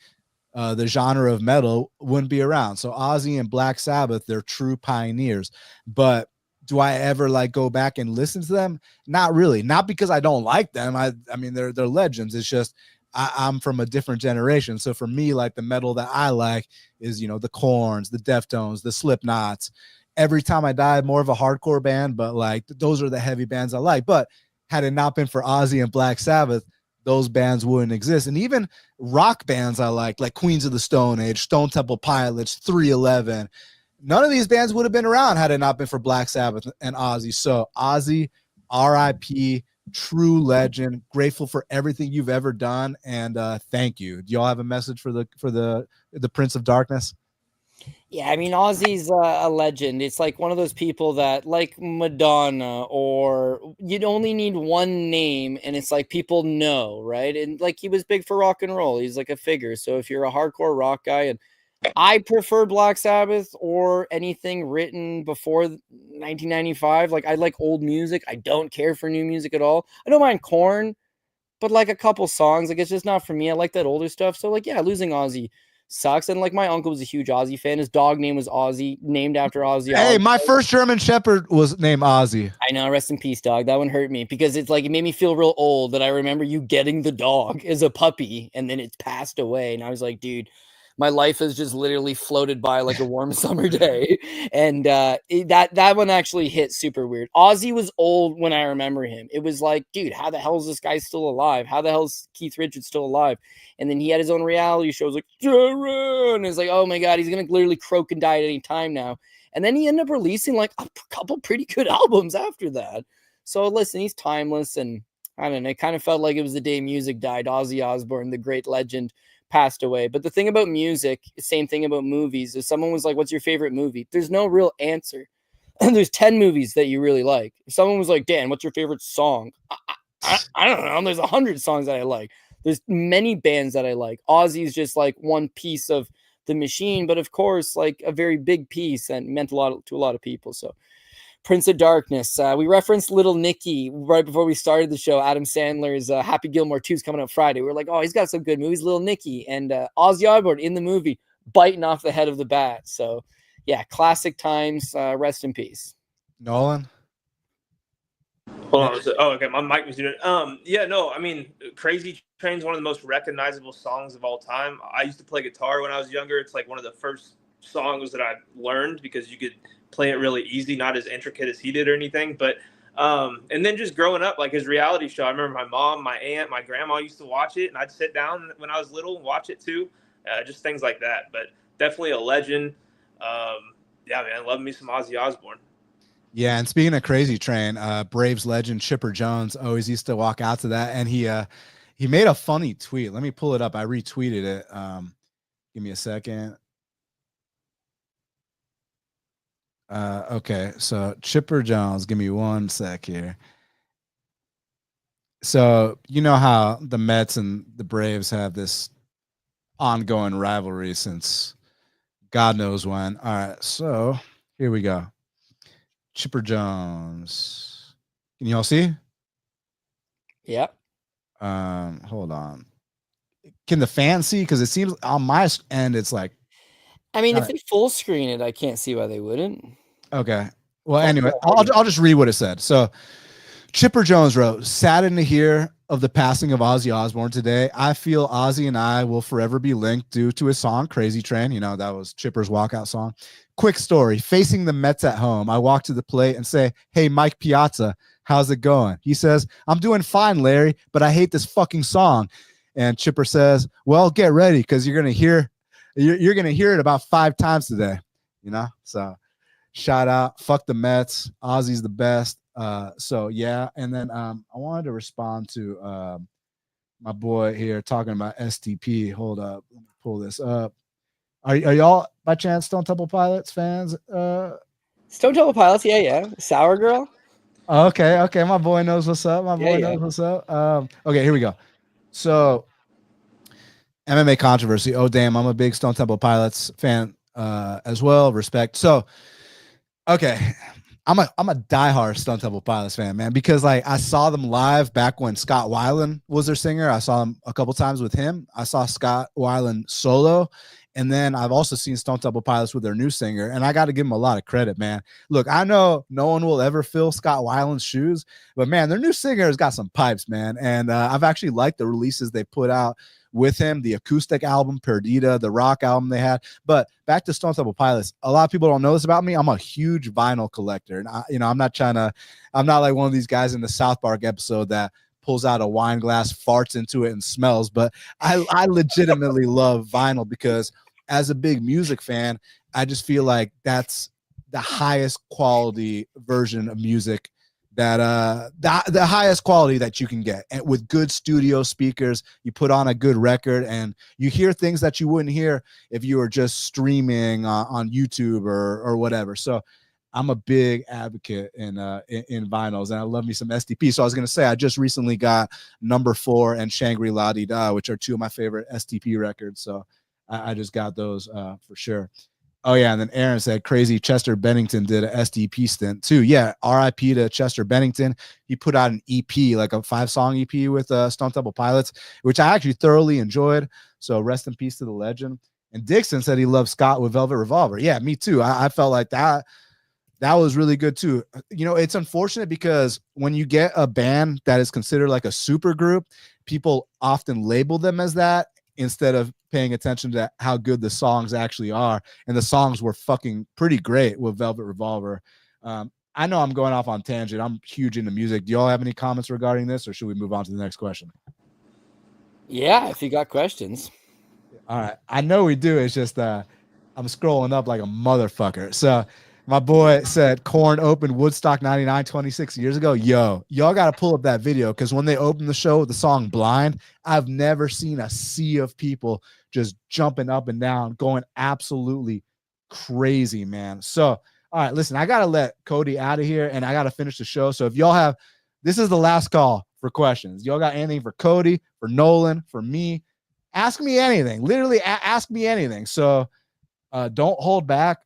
the genre of metal wouldn't be around. So Ozzy and Black Sabbath, they're true pioneers. But do I ever go back and listen to them? Not really. Not because I don't like them. I mean, they're legends. It's just I'm from a different generation. So for me, the metal that I like is, the Korns, the Deftones, the Slipknots. Every Time I Die, more of a hardcore band, but those are the heavy bands I like. But had it not been for Ozzy and Black Sabbath, those bands wouldn't exist. And even rock bands I like Queens of the Stone Age, Stone Temple Pilots, 311, none of these bands would have been around had it not been for Black Sabbath and Ozzy. So Ozzy, R.I.P., true legend. Grateful for everything you've ever done, and thank you. Do y'all have a message for the Prince of Darkness? Yeah, I mean, Ozzy's a legend. It's like one of those people that, like Madonna, or you'd only need one name, and it's like people know, right? And like he was big for rock and roll. He's like a figure. So if you're a hardcore rock guy, and I prefer Black Sabbath or anything written before 1995. Like I like old music. I don't care for new music at all. I don't mind Korn, but like a couple songs, like it's just not for me. I like that older stuff. So like, yeah, losing Ozzy sucks. And like my uncle was a huge Ozzy fan. His dog name was Ozzy, named after Ozzy. Hey, my first German Shepherd was named Ozzy. I know, rest in peace, dog. That one hurt me because it's like it made me feel real old that I remember you getting the dog as a puppy and then it's passed away. And I was like, dude, my life has just literally floated by like a warm summer day. And that one actually hit super weird. Ozzy was old when I remember him. It was like, dude, how the hell is this guy still alive? How the hell is Keith Richards still alive? And then he had his own reality shows like, Shara! And it's like, oh my God, he's going to literally croak and die at any time now. And then he ended up releasing like a couple pretty good albums after that. So listen, he's timeless. And I don't know, it kind of felt like it was the day music died. Ozzy Osbourne, the great legend, passed away. But the thing about music, same thing about movies. If someone was like, what's your favorite movie? There's no real answer. And there's 10 movies that you really like. If someone was like, Dan, what's your favorite song? I don't know. There's 100 songs that I like. There's many bands that I like. Ozzy's just like one piece of the machine, but of course, like a very big piece and meant a lot to a lot of people. So Prince of Darkness. We referenced Little Nicky right before we started the show. Adam Sandler's Happy Gilmore 2 is coming out Friday. We're like, oh, he's got some good movies, Little Nicky. And Ozzy Osbourne in the movie biting off the head of the bat. So, yeah, classic times. Rest in peace. Nolan? Hold on. Oh, okay. My mic was muted. Yeah, no, I mean, Crazy Train's one of the most recognizable songs of all time. I used to play guitar when I was younger. It's like one of the first songs that I learned because you could play it really easy, not as intricate as he did or anything. But and then just growing up, like his reality show, I remember my mom, my aunt, my grandma used to watch it, and I'd sit down when I was little and watch it too. Just things like that. But definitely a legend. Yeah, man, love me some Ozzy Osbourne. Yeah, and speaking of Crazy Train, Braves legend Chipper Jones always used to walk out to that, and he made a funny tweet. Let me pull it up. I retweeted it. Give me a second. Okay, so Chipper Jones, give me one sec here. So you know how the Mets and the Braves have this ongoing rivalry since God knows when. All right, so here we go. Chipper Jones. Can you all see? Yeah. Hold on. Can the fans see? Because it seems on my end, it's like. I mean, if they full screen it, I can't see why they wouldn't. Okay. Well, anyway, I'll just read what it said. So Chipper Jones wrote, saddened to hear of the passing of Ozzy Osbourne today. I feel Ozzy and I will forever be linked due to his song, Crazy Train. You know, that was Chipper's walkout song. Quick story. Facing the Mets at home, I walk to the plate and say, hey, Mike Piazza, how's it going? He says, I'm doing fine, Larry, but I hate this fucking song. And Chipper says, well, get ready because you're going to hear it about 5 times today, you know? So shout out, fuck the Mets. Ozzy's the best. So yeah. And then I wanted to respond to my boy here talking about STP. Hold up. Let me pull this up. Are y'all by chance Stone Temple Pilots fans? Stone Temple Pilots, yeah. Sour Girl. Okay. My boy knows what's up. Knows what's up. Okay, here we go. So MMA controversy. Oh damn, I'm a big Stone Temple Pilots fan as well. Respect. So okay, I'm a diehard Stone Temple Pilots fan, man, because like I saw them live back when Scott Weiland was their singer. I saw them a couple times with him. I saw Scott Weiland solo. And then I've also seen Stone Temple Pilots with their new singer, and I got to give them a lot of credit, man. Look, I know no one will ever fill Scott Weiland's shoes, but man, their new singer has got some pipes, man. And I've actually liked the releases they put out with him, the acoustic album, Perdita, the rock album they had. But back to Stone Temple Pilots, a lot of people don't know this about me. I'm a huge vinyl collector, and I'm not like one of these guys in the South Park episode that pulls out a wine glass, farts into it, and smells. But I legitimately love vinyl because as a big music fan, I just feel like that's the highest quality version of music that the highest quality that you can get, and with good studio speakers. You put on a good record and you hear things that you wouldn't hear if you were just streaming on YouTube or whatever. So I'm a big advocate in vinyls, and I love me some STP. So I was going to say, I just recently got Number 4 and Shangri-La Di Da, which are two of my favorite STP records. So I just got those for sure. Oh, yeah. And then Aaron said, crazy, Chester Bennington did a SDP stint too. Yeah. RIP to Chester Bennington. He put out an EP, like a 5-song EP with Stone Temple Pilots, which I actually thoroughly enjoyed. So rest in peace to the legend. And Dixon said he loved Scott with Velvet Revolver. Yeah, me too. I felt like that was really good too. You know, it's unfortunate because when you get a band that is considered like a super group, people often label them as that instead of paying attention to how good the songs actually are. And the songs were fucking pretty great with Velvet Revolver. I know I'm going off on tangent. I'm huge into music. Do y'all have any comments regarding this, or should we move on to the next question? Yeah, if you got questions. All right. I know we do. It's just I'm scrolling up like a motherfucker. So my boy said Korn opened Woodstock 99 26 years ago. Yo, y'all got to pull up that video, because when they opened the show with the song Blind, I've never seen a sea of people just jumping up and down, going absolutely crazy, man. So, all right, listen, I got to let Cody out of here, and I got to finish the show. So if y'all have, this is the last call for questions. Y'all got anything for Cody, for Nolan, for me? Ask me anything. Literally ask me anything. So don't hold back.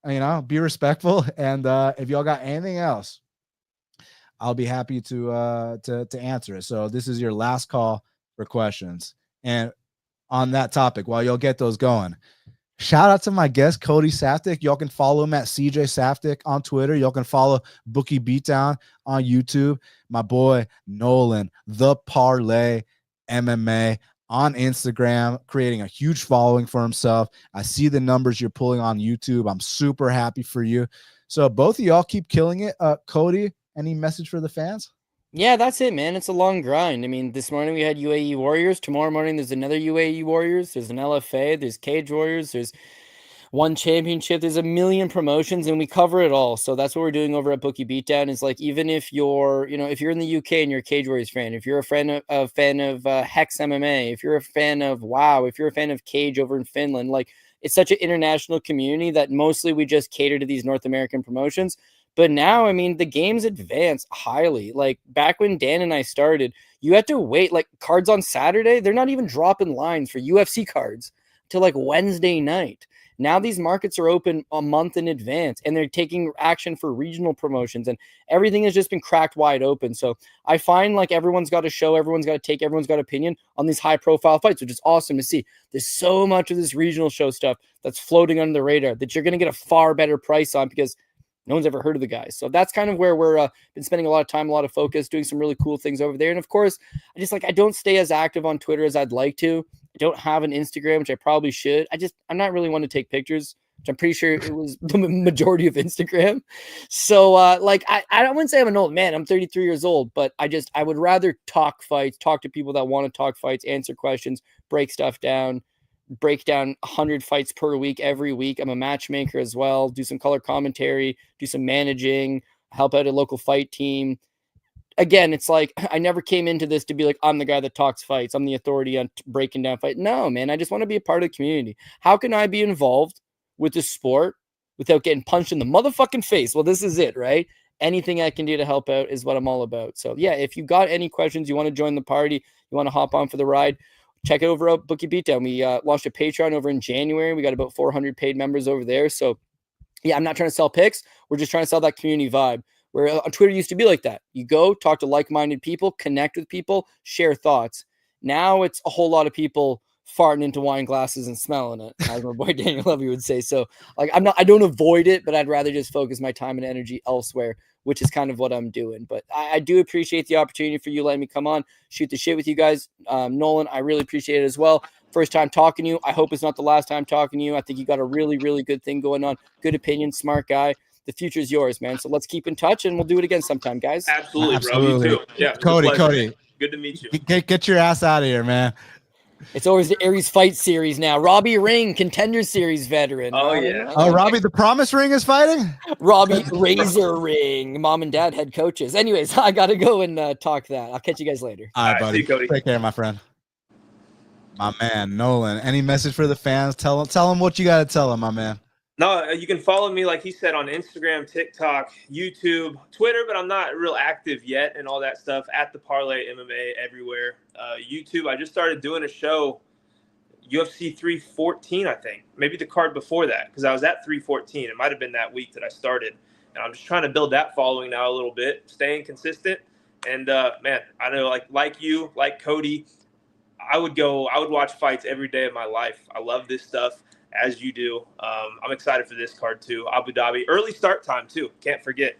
You know, be respectful, and if y'all got anything else, I'll be happy to answer it. So this is your last call for questions. And on that topic, while y'all get those going, shout out to my guest Cody Saftik. Y'all can follow him at CJ Saftik on Twitter. Y'all can follow Bookie Beatdown on YouTube. My boy Nolan, the Parlay MMA, on Instagram, creating a huge following for himself. I see the numbers you're pulling on YouTube. I'm super happy for you. So both of y'all keep killing it. Cody, any message for the fans? Yeah, that's it, man. It's a long grind. I mean, this morning we had UAE Warriors. Tomorrow morning there's another UAE Warriors. There's an LFA. There's Cage Warriors. There's one championship. There's a million promotions, and we cover it all. So that's what we're doing over at Bookie Beatdown. Is like, even if you're, if you're in the UK and you're a Cage Warriors fan, if you're a fan of Hex MMA, if you're a fan of WoW, if you're a fan of Cage over in Finland, like, it's such an international community that mostly we just cater to these North American promotions. But now, I mean, the game's advanced highly. Like, back when Dan and I started, you had to wait, like, cards on Saturday, they're not even dropping lines for UFC cards till like Wednesday night. Now these markets are open a month in advance, and they're taking action for regional promotions, and everything has just been cracked wide open. So I find like everyone's got a show, everyone's got to take, everyone's got opinion on these high profile fights, which is awesome to see. There's so much of this regional show stuff that's floating under the radar that you're going to get a far better price on, because no one's ever heard of the guys. So that's kind of where we're been spending a lot of time, a lot of focus, doing some really cool things over there. And of course, I don't stay as active on Twitter as I'd like to. I don't have an Instagram, which I probably should. I'm not really one to take pictures, which I'm pretty sure it was the majority of Instagram. So I wouldn't say I'm an old man. I'm 33 years old, but I would rather talk fights, talk to people that want to talk fights, answer questions, break stuff down, break down 100 fights per week, every week. I'm a matchmaker as well, do some color commentary, do some managing, help out a local fight team. Again, it's like, I never came into this to be like, I'm the guy that talks fights, I'm the authority on breaking down fight. No, man, I just want to be a part of the community. How can I be involved with the sport without getting punched in the motherfucking face? Well, this is it, right? Anything I can do to help out is what I'm all about. So yeah, if you got any questions, you want to join the party, you want to hop on for the ride, check it over at Bookie Beatdown. We launched a Patreon over in January. We got about 400 paid members over there. So yeah, I'm not trying to sell picks. We're just trying to sell that community vibe, where on Twitter used to be like that. You go talk to like-minded people, connect with people, share thoughts. Now it's a whole lot of people farting into wine glasses and smelling it, as my boy Daniel Levy would say. So like, I don't avoid it, but I'd rather just focus my time and energy elsewhere, which is kind of what I'm doing. But I do appreciate the opportunity for you letting me come on, shoot the shit with you guys. Nolan, I really appreciate it as well. First time talking to you. I hope it's not the last time talking to you. I think you got a really, really good thing going on. Good opinion, smart guy. The future is yours, man. So let's keep in touch, and we'll do it again sometime, guys. Absolutely. Bro. You too. Yeah. Cody. Good to meet you. Get your ass out of here, man. It's always the Aries Fight Series now. Robbie Ring, Contender Series veteran. Oh, yeah. Oh, Robbie the Promise Ring is fighting? Robbie Razor Ring. Mom and dad head coaches. Anyways, I got to go and talk that. I'll catch you guys later. All right, buddy. See you, Cody. Take care, my friend. My man, Nolan. Any message for the fans? Tell them what you got to tell them, my man. No, you can follow me, like he said, on Instagram, TikTok, YouTube, Twitter, but I'm not real active yet and all that stuff. At the Parlay MMA everywhere. YouTube, I just started doing a show, UFC 314, I think. Maybe the card before that, because I was at 314. It might have been that week that I started. And I'm just trying to build that following now a little bit, staying consistent. And, man, I know, like you, like Cody, I would watch fights every day of my life. I love this stuff. As you do. I'm excited for this card too. Abu Dhabi, early start time too. Can't forget.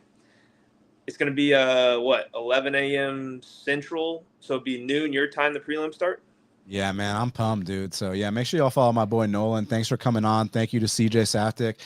It's going to be 11 a.m. Central, so it'll be noon your time. The prelim start. Yeah, man, I'm pumped, dude. So yeah, make sure y'all follow my boy Nolan. Thanks for coming on. Thank you to CJ Saftik.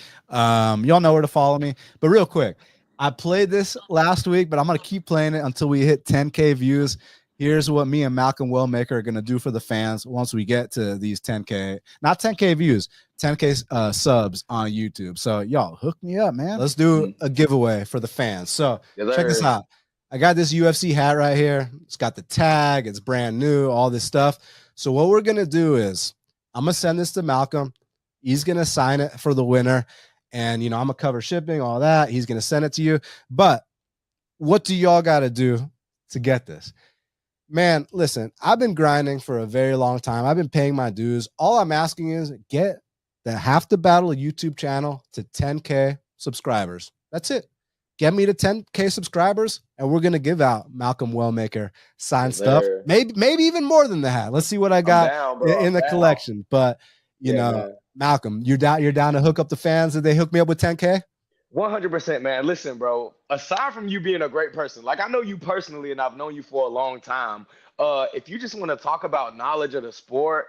Y'all know where to follow me. But real quick, I played this last week, but I'm gonna keep playing it until we hit 10K views. Here's what me and Malcolm Wellmaker are going to do for the fans once we get to these 10K, not 10K views, 10K subs on YouTube. So y'all hook me up, man. Let's do a giveaway for the fans. So check this out. I got this UFC hat right here. It's got the tag. It's brand new, all this stuff. So what we're going to do is I'm going to send this to Malcolm. He's going to sign it for the winner. And, I'm going to cover shipping, all that. He's going to send it to you. But what do y'all got to do to get this? Man, listen, I've been grinding for a very long time. I've been paying my dues. All I'm asking is get the Half the Battle YouTube channel to 10K subscribers. That's it. Get me to 10K subscribers, and we're going to give out Malcolm Wellmaker signed stuff. Maybe even more than the hat. Let's see what I got in the collection. But, man. Malcolm, you're down to hook up the fans. Did they hook me up with 10K? 100%, man. Listen, bro, aside from you being a great person, like I know you personally and I've known you for a long time. If you just want to talk about knowledge of the sport,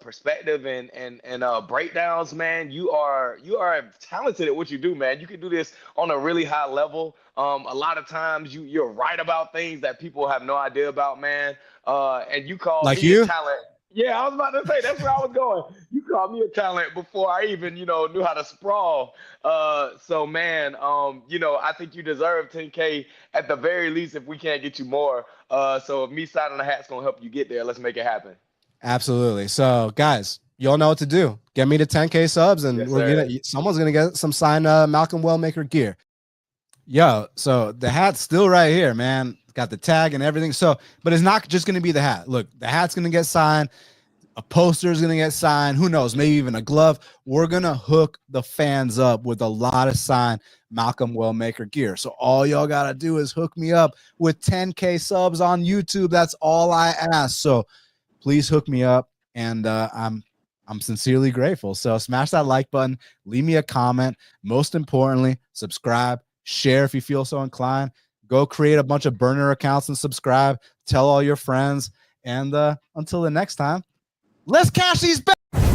perspective and breakdowns, man, you are talented at what you do, man. You can do this on a really high level. A lot of times you're right about things that people have no idea about, man. And you call me a talent. Yeah, I was about to say, that's where I was going. You called me a talent before I even, knew how to sprawl. So, man, I think you deserve 10K at the very least if we can't get you more. So if me signing the hat's going to help you get there, let's make it happen. Absolutely. So, guys, y'all know what to do. Get me to 10K subs, and someone's going to get some signed Malcolm Wellmaker gear. Yo, so the hat's still right here, man. Got the tag and everything. So, but it's not just going to be the hat. Look, the hat's going to get signed. A poster is going to get signed. Who knows? Maybe even a glove. We're going to hook the fans up with a lot of signed Malcolm Wellmaker gear. So all y'all got to do is hook me up with 10K subs on YouTube. That's all I ask. So please hook me up. And I'm sincerely grateful. So smash that like button. Leave me a comment. Most importantly, subscribe, share if you feel so inclined. Go create a bunch of burner accounts and subscribe. Tell all your friends. And until the next time, let's cash these bets.